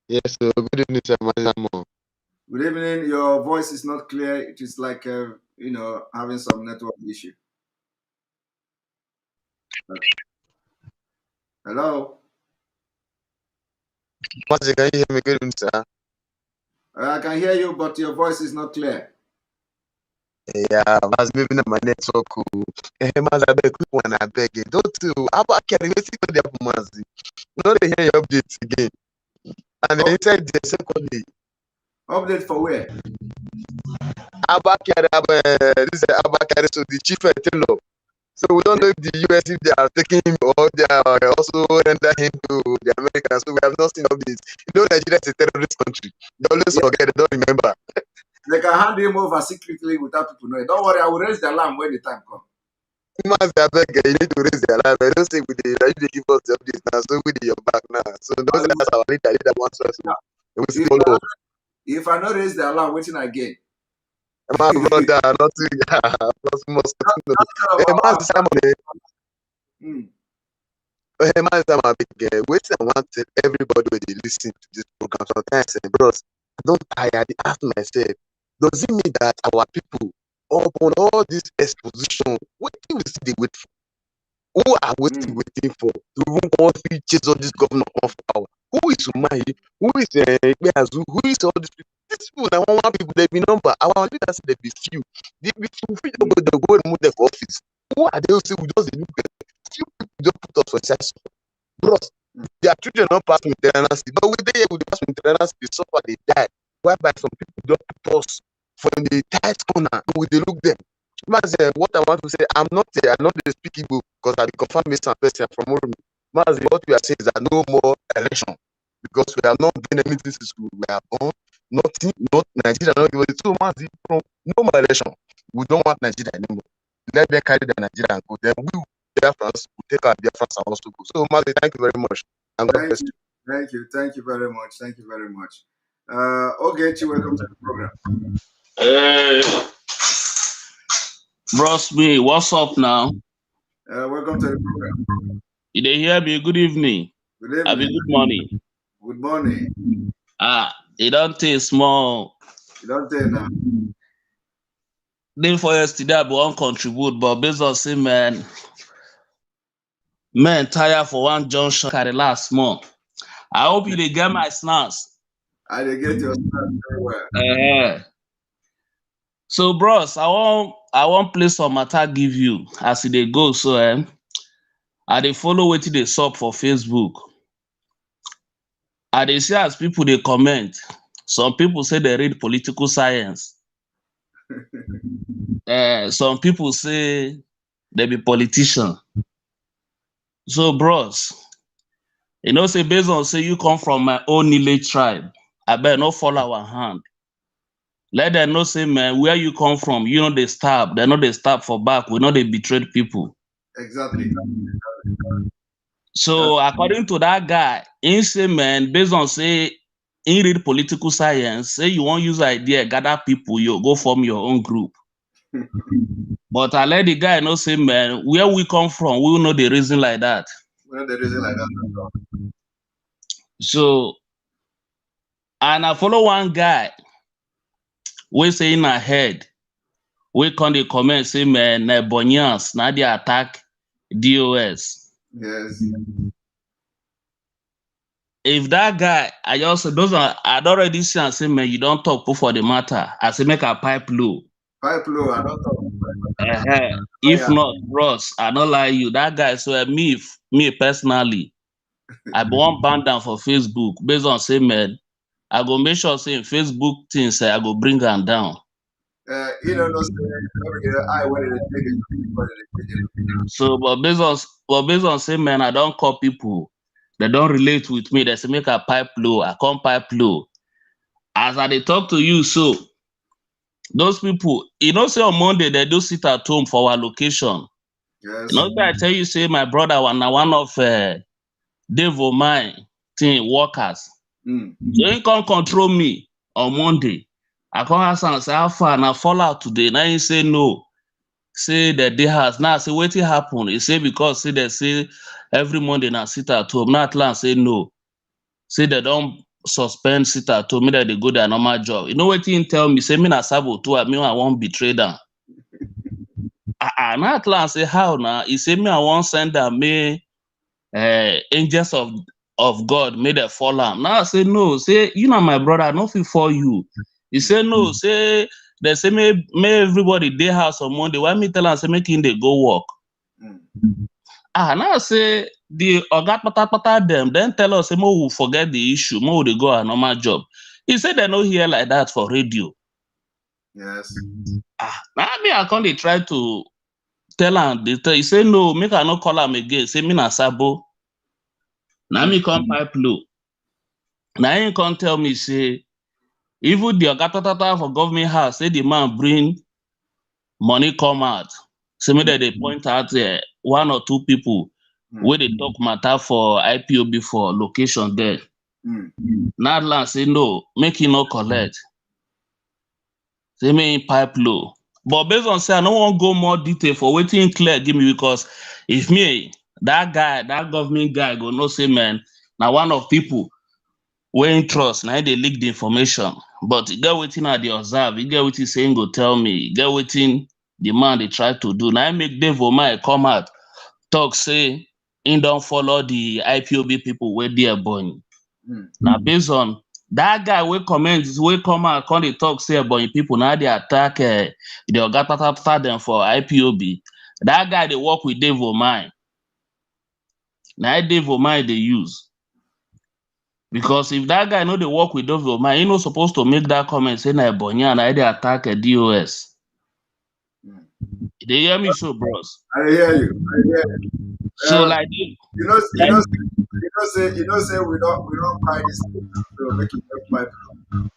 Yes, so good evening, sir. Good evening. Your voice is not clear. It is like having some network issue. Hello. Can you hear me? Good evening, sir. I can hear you, but your voice is not clear. Yeah, I was moving my network. Mas I beg, quick one, I beg. Don't do. How about carrying it to the Mazi? Not to hear your updates again. And then inside the secondly. Update for where? Abakari, this is Abakari, so the chief tailor. So we don't know if the US, if they are taking him or they are also render him to the Americans. So we have not seen updates. You know, Nigeria is a terrorist country. They always forget, they don't remember. They can hand him over secretly without people knowing. Don't worry, I will raise the alarm when the time comes. You need to raise the alarm. I don't say with the they give us the updates now, so with your back now. So those are our leader wants us to follow. If I not raise the alarm, waiting again. My brother, not too must wait, I want everybody when they listen to this program sometimes, bros, I don't tire. I ask myself, does it mean that our people upon all this exposition, what do we see they wait for? Who are we still waiting for? To even want to chase all this governor off power? Who is Umai? Who is Beazu? Who is all these people? These people that want people, they be number. Our leaders, they be few. They be few. They go and move them for office. Who are they? Also, we just look at few people just put us for size. Bros, their children not pass maintenance, but we they with the pass maintenance, they suffer, they die. Whereby some people just put us from the tight corner, we they look them. What I want to say, I'm not the speaking book because I confirm Mr. Person from Urumi. What we are saying is that no more election because we have not gained anything since we are born. Nothing, not Nigeria, not even the 2 months from no more election. We don't want Nigeria anymore. Let them carry the Nigeria and go. Then we will France, we take our France and also go. So, Mazi, thank you very much. And God bless you. Thank you very much. Thank you very much. Okay, welcome to the program. Bros, me, what's up now? Welcome to the program. You dey hear me? Good evening. Good evening. I mean, good morning. Good morning. It don't take small. It don't take now. Day for yesterday, I won't contribute, but based on say, man tire for one junction carry last month. I hope you dey get my snaps. I dey get your snaps very well. So, bros, I want play some matter give you as they go. So, I dey follow wetin dey sup for Facebook. I dey see as people dey comment. Some people say they read political science. Some people say they be politician. So, bros, you know, say based on say you come from my own village tribe, I better not follow our hand. Let them know say, man, where you come from, you know they stab. They know they stab for back. We know they betrayed people. Exactly. So according to that guy, he say, man, based on say he read political science, say you won't use idea, gather people, you go form your own group. But I let the guy know say, man, where we come from, we will know the reason like that. We know the reason like that. So, and I follow one guy, we say in our head, we can the comment say, man, Bonyans, now they attack DOS. Yes. If that guy, I'd already see and say, man, you don't talk for the matter. I say, make a pipe low. Pipe low, I don't talk. If not, Ross, I don't lie you. That guy, so me personally, I be one band down for Facebook based on say, man, I go make sure say Facebook things, I go bring them down. So, but based on say, man, I don't call people. They don't relate with me. They say make a pipe low. I come pipe low. As I dey talk to you, so those people, say on Monday they do sit at home for our location. Yes. Say I tell you, say my brother was one of Dave Omai team workers. So he can't control me on Monday. I come ask and say how far and I fall out today. Now he say no. Say that they has now say what happen. He say because say they say every Monday now sit at home. Now Atlan say no. Say they don't suspend sit at home, me that they go their normal job. You know what he tell me? Say me na sabo too, I won't betray them. Now Atlan say how now? He say me I won't send them me angels of God made a fall am. Now I say no, say you know my brother, I not fit for you. He say no, say they say may everybody dey house on Monday. Why me tell am say make him dey go work? Now I say the oga pata them then tell us say we will forget the issue, we will dey go our normal job. He said they no hear like that for radio. Yes. Now me I can't try to tell am. He say no, make I no call am again. Say me na sabo. Now me come pipe low. Now he can't tell me say even the oga for government house say the man bring money come out. Say me that they point out one or two people where they talk matter for IPOB for location there. Now land say no, make him no collect. Say me in pipe low. But based on say I don't want go more detail for waiting clear give me because if me that government guy go no say man now one of people when trust now they leak the information. But get waiting at the observe, you get what he's saying go tell me, get waiting the man they try to do. Now I make Dave Omai come out, talk say he don't follow the IPOB people where they are born. Now based on that guy will comment, will come out, come they talk say about people now they attack the Ogatata them for IPOB. That guy they work with Dave Omai. Now Dave Omai they use. Because if that guy know they work with Dave Omai, he not supposed to make that comment say na Ebonya and I they attack a DOS. They hear me so, bros. I hear you. So like you know say we don't buy this to make it pipe.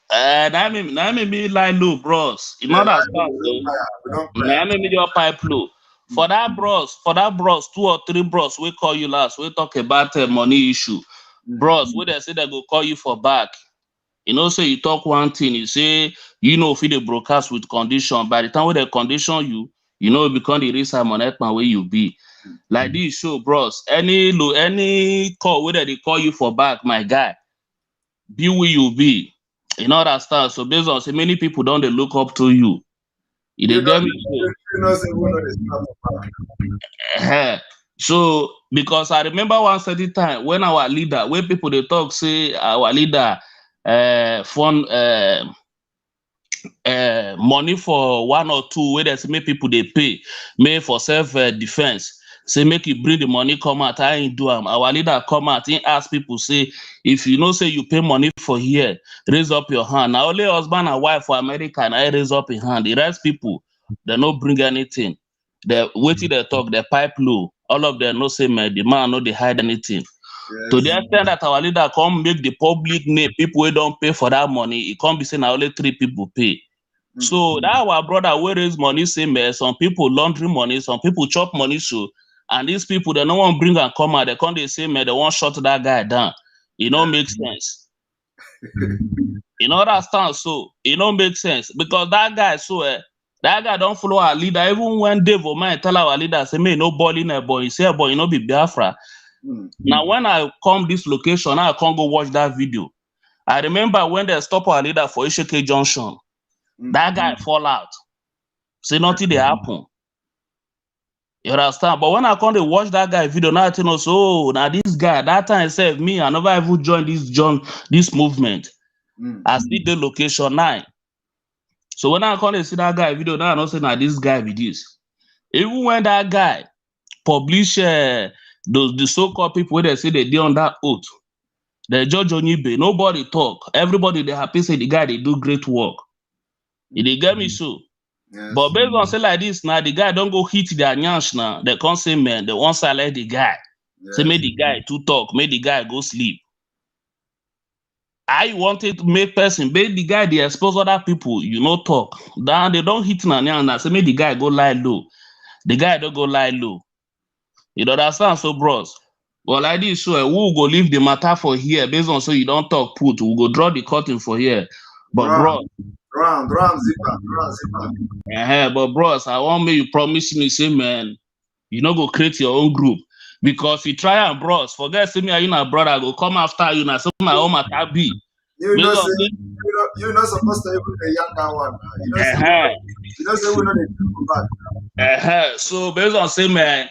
that may be like low, bros. You know that stuff. We don't That may be your pipe low. For that bros, 2 or 3 bros we call you last. We talk about money issue. Bros, where they say they go call you for back. Say you talk one thing, you say if you dey broadcast with condition. By the time when they condition you, it become the real Simon Ekman where you be. Like this show, bros. Any call whether they call you for back, my guy, be where you be. That stuff. So based on say many people don't they look up to you. Say we know the so because I remember one certain time when our leader, when people they talk say our leader fund money for 1 or 2 where they say make people they pay for self defense. Say make you bring the money come out. I ain't do them. Our leader come out. He ask people say if you know say you pay money for here, raise up your hand. Now only husband and wife for America and I raise up your hand. The rest people they no bring anything. They waiting they talk. They pipe low. All of them no say man the man no they hide anything. Yes. To the extent that our leader come make the public name people who don't pay for that money, it can't be saying only 3 people pay. So that our brother will raise money, say some people laundry money, some people chop money so, and these people they no one bring and come out, they can't they say they want shut that guy down. It don't make sense. That stand so it don't make sense because that guy that guy don't follow our leader. Even when Dave Omai tell our leader say me no ball in a boy, he say boy be Biafra. Now when I come this location, I can't go watch that video. I remember when they stop our leader for Isheke Junction. That guy fall out. Say nothing they happen. You understand? But when I come to watch that guy video, now I tell us, now this guy, that time said me, I never even joined this movement. I see the location 9. So when I come to see that guy video, now I know say now this guy with this. Even when that guy publish the so-called people where they say they did on that oath, the judge Onibe, nobody talk. Everybody they happy say the guy they do great work. They get me so. Yes. But based on say like this now, the guy don't go hit their nyash now. They can't say man, they want silence the guy. Yes. Say make the guy to talk, make the guy go sleep. I wanted to make person, make the guy they expose other people, you know, talk. Then they don't hit Nanya and I say, make the guy go lie low. The guy don't go lie low. You understand? So, bros. Well, like this, so we go leave the matter for here based on so you don't talk put. We go draw the curtain for here. But, bro. Zipper. But, bros, I want me you promise me, say, man, you know, go create your own group. Because you try and bros, forget, say me, you know, brother, go come after you, now, so my own matter be. You're not supposed to even be young that one. You know, say we're not back. So based on say man,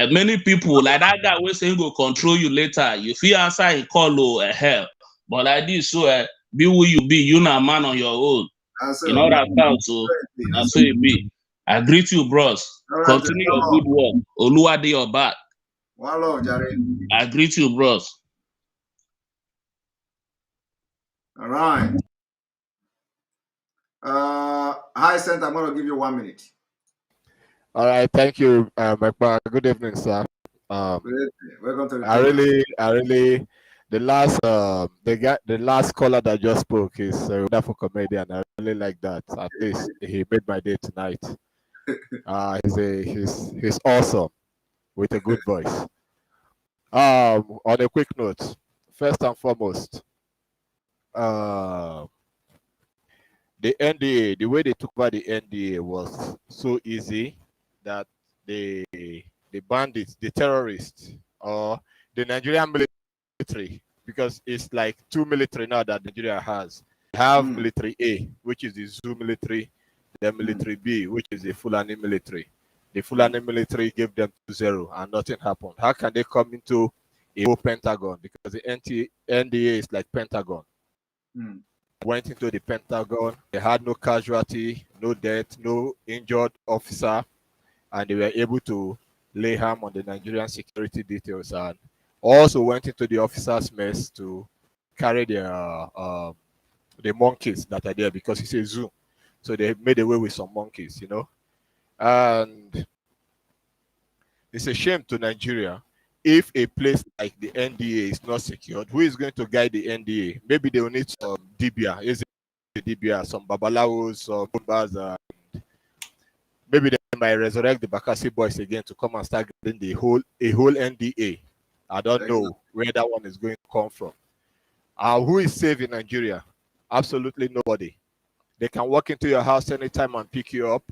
many people like that guy will say go control you later. You feel answer a call hell. But like this, so be who you be, you not man on your own. You know that sound so that's so it be. I greet you, bros. Continue your good work. Oluwa dey your back. One love, Jerry. I greet you, bros. All right. Hi, Sent. I'm going to give you 1 minute. All right. Thank you, Mekpa. Good evening, sir. Welcome to the I really, the last caller that just spoke is a wonderful comedian. I really like that. At least he made my day tonight. He's awesome with a good voice. On a quick note, first and foremost, the NDA, the way they took over the NDA was so easy that the bandits, the terrorists, or the Nigerian military, because it's like two military now that Nigeria has. We have military A, which is the Zoo military, the military B, which is the Fulani military. The Fulani military gave them 2-0 and nothing happened. How can they come into a whole Pentagon? Because the NDA is like Pentagon. Went into the Pentagon. They had no casualty, no death, no injured officer, and they were able to lay harm on the Nigerian security details, and also went into the officers' mess to carry their the monkeys that are there, because it's a zoo. So they made away with some monkeys, you know. And it's a shame to Nigeria if a place like the NDA is not secured. Who is going to guide the NDA? Maybe they will need some Dibia, some Babalawos, some Bombas, and maybe they might resurrect the Bakassi boys again to come and start getting a whole NDA. I don't know where that one is going to come from. Who is safe in Nigeria? Absolutely nobody. They can walk into your house anytime and pick you up.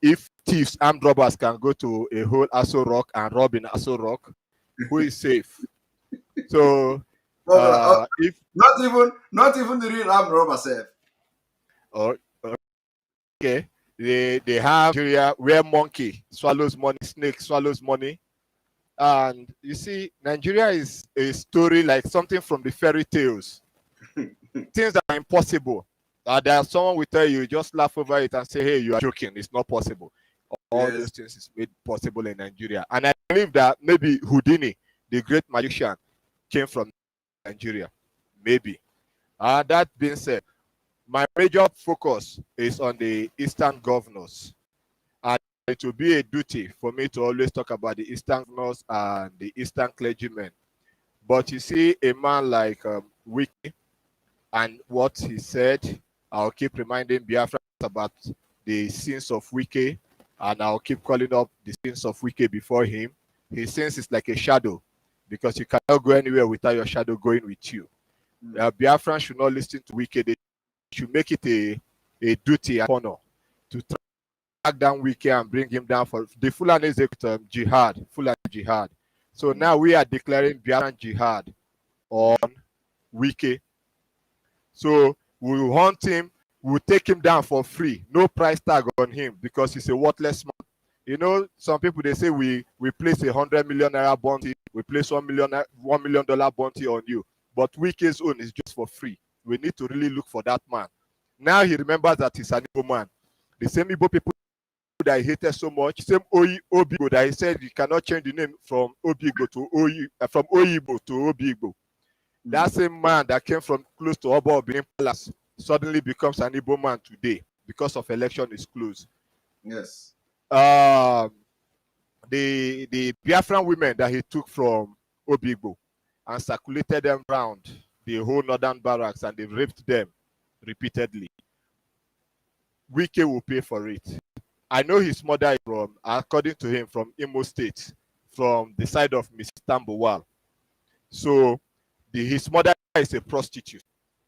If thieves, armed robbers can go to a whole Aso Rock and rob in Aso Rock, who is safe? So, if not even the real armed robber safe. Okay, they have Nigeria where monkey swallows money, snake swallows money, and you see, Nigeria is a story like something from the fairy tales. Things that are impossible. There's someone will tell you, just laugh over it and say, hey, you are joking, it's not possible. All those things is made possible in Nigeria. And I believe that maybe Houdini, the great magician, came from Nigeria. Maybe. That being said, my major focus is on the Eastern governors. And it will be a duty for me to always talk about the Eastern governors and the Eastern clergymen. But you see, a man like Wiki and what he said, I'll keep reminding Biafra about the sins of Wiki, and I'll keep calling up the sins of Wiki before him. His sins is like a shadow, because you cannot go anywhere without your shadow going with you. Biafra should not listen to Wiki. They should make it a duty and honor to track down Wiki and bring him down for the Fulani jihad, Fulani jihad. So now we are declaring Biafran jihad on Wiki. So we will hunt him, we'll take him down for free, no price tag on him, because he's a worthless man. You know, some people, they say we place $100 million bounty, we place $1 million bounty on you, but Wiki's own is just for free. We need to really look for that man. Now he remembers that he's an Igbo man. The same Igbo people that he hated so much, same Obigo that he said you cannot change the name from Obigo to from Oyibo to Obigo. That same man that came from close to Oba Obin Palace suddenly becomes an Igbo man today because of election is close. Yes. The Biafran women that he took from Obigbo and circulated them around the whole northern barracks and they raped them repeatedly. Wike will pay for it. I know his mother is from, according to him, from Imo State, from the side of Mrs. Tambowal. So his mother is a prostitute.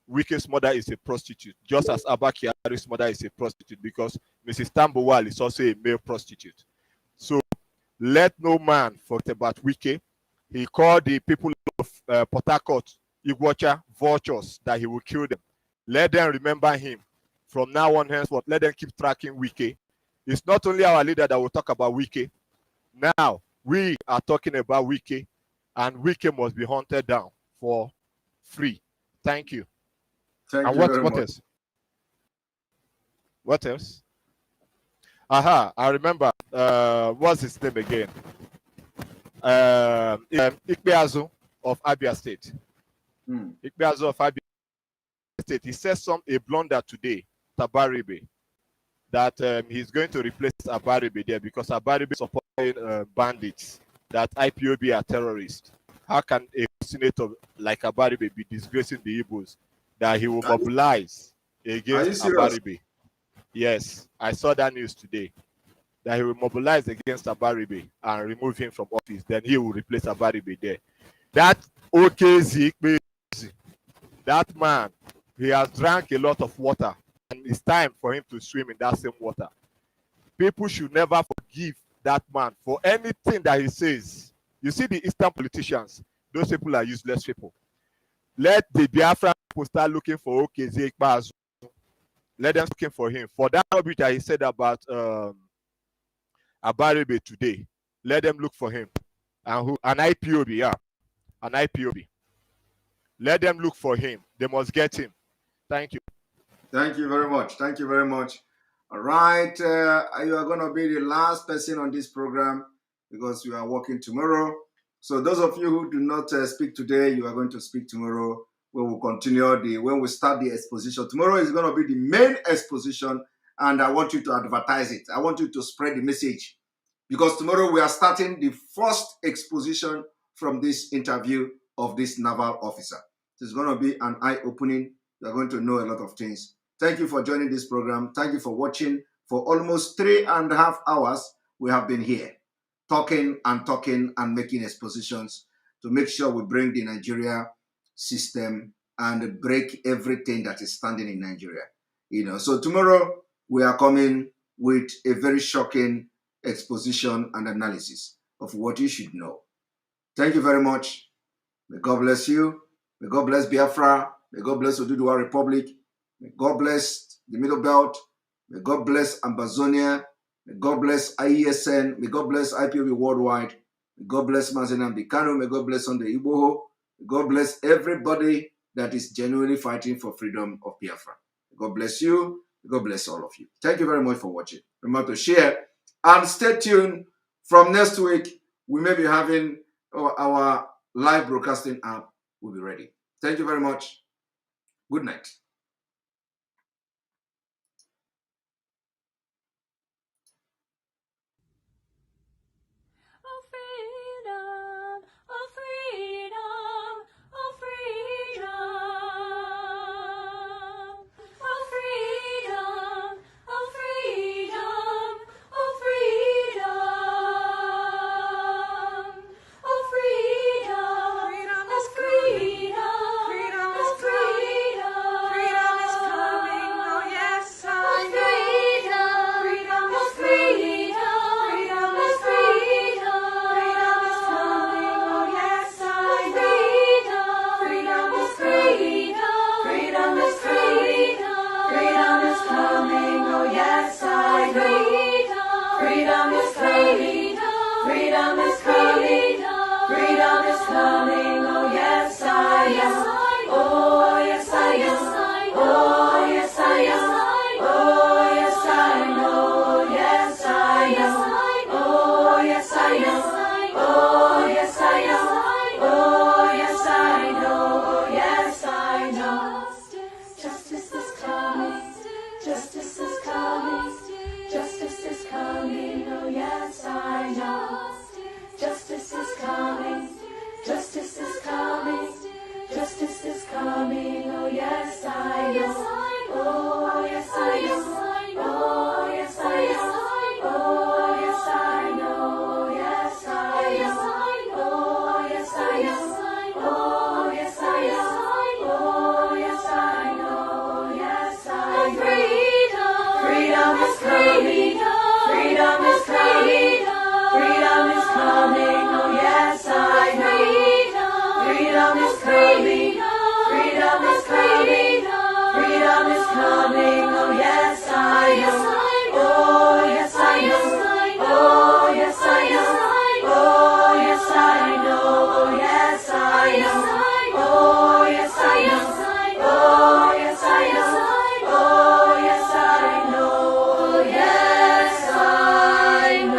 Wike's mother is a prostitute, just as Abba Kyari's mother is a prostitute, because Mrs. Tambowal is also a male prostitute. So let no man forget about Wike. He called the people of Port Harcourt, Iguacha, vultures, that he will kill them. Let them remember him. From now on henceforth, let them keep tracking Wike. It's not only our leader that will talk about Wike. Now, we are talking about Wike, and Wike must be hunted down for free. Thank you. Thank you very much. What else? What else? Aha, I remember. What's his name again? Ikpeazu of Abia State. Ikpeazu of Abia State. He says a blunder today, Tabaribe, that he's going to replace Abaribe there because Abaribe supporting bandits, that IPOB are terrorists. How can a senator like Abaribe be disgracing the Igbos? That he will mobilize against Abaribe. Yes, I saw that news today. That he will mobilize against Abaribe and remove him from office. Then he will replace Abaribe there. That OKZ, that man, he has drank a lot of water, and it's time for him to swim in that same water. People should never forgive that man for anything that he says. You see the Eastern politicians, those people are useless people. Let the Biafra people start looking for OKZ Ikpeazu. Let them looking for him. For that rubbish that he said about Abaribe today, let them look for him. And who? An IPOB, yeah. An IPOB. Let them look for him. They must get him. Thank you. Thank you very much. Thank you very much. All right. You are going to be the last person on this program because you are working tomorrow. So those of you who do not speak today, you are going to speak tomorrow. We will continue when we start the exposition. Tomorrow is going to be the main exposition, and I want you to advertise it. I want you to spread the message because tomorrow we are starting the first exposition from this interview of this naval officer. It's going to be an eye-opening. You are going to know a lot of things. Thank you for joining this program. Thank you for watching. For almost 3.5 hours, we have been here talking and making expositions to make sure we bring the Nigeria system and break everything that is standing in Nigeria. So tomorrow we are coming with a very shocking exposition and analysis of what you should know. Thank you very much. May God bless you. May God bless Biafra. May God bless Oduduwa Republic. May God bless the Middle Belt. May God bless Ambazonia. May God bless IESN. May God bless IPOB Worldwide. May God bless Mazenam Bikano. May God bless Sunday Igboho. May God bless everybody that is genuinely fighting for freedom of Biafra. May God bless you. May God bless all of you. Thank you very much for watching. Remember to share and stay tuned. From next week, we may be having our live broadcasting app will be ready. Thank you very much. Good night. coming, oh yes I know. Oh yes I know. Oh yes I know. Oh yes I know. Yes I know. Oh yes I know. Oh yes I know. Oh yes I know. Yes I know. Freedom is coming. Freedom is coming. Freedom is coming. Oh yes I know. Freedom is coming. Freedom is coming. Freedom is coming. Oh yes I know. Oh yes I know. Oh yes I know. Oh yes I know. Oh yes I know. Oh yes I know. Oh yes I know. Oh yes I know. Yes I know.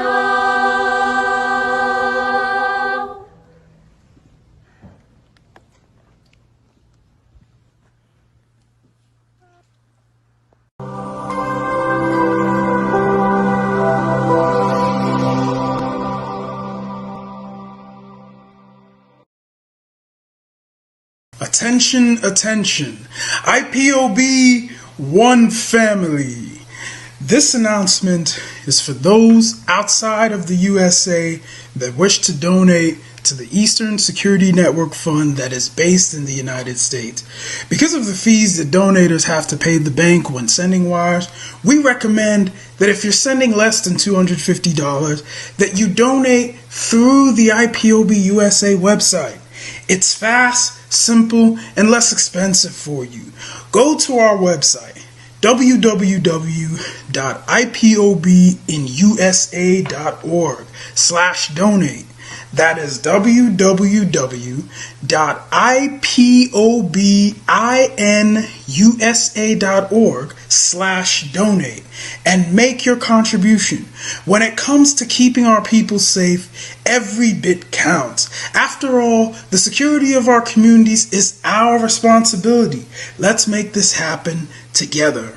Attention, attention. IPOB One Family. This announcement is for those outside of the USA that wish to donate to the Eastern Security Network Fund that is based in the United States. Because of the fees that donators have to pay the bank when sending wires, we recommend that if you're sending less than $250, that you donate through the IPOB USA website. It's fast, simple, and less expensive for you. Go to our website, www.ipobinusa.org/donate. That is www.ipobinusa.org/donate and make your contribution. When it comes to keeping our people safe, every bit counts. After all, the security of our communities is our responsibility. Let's make this happen together.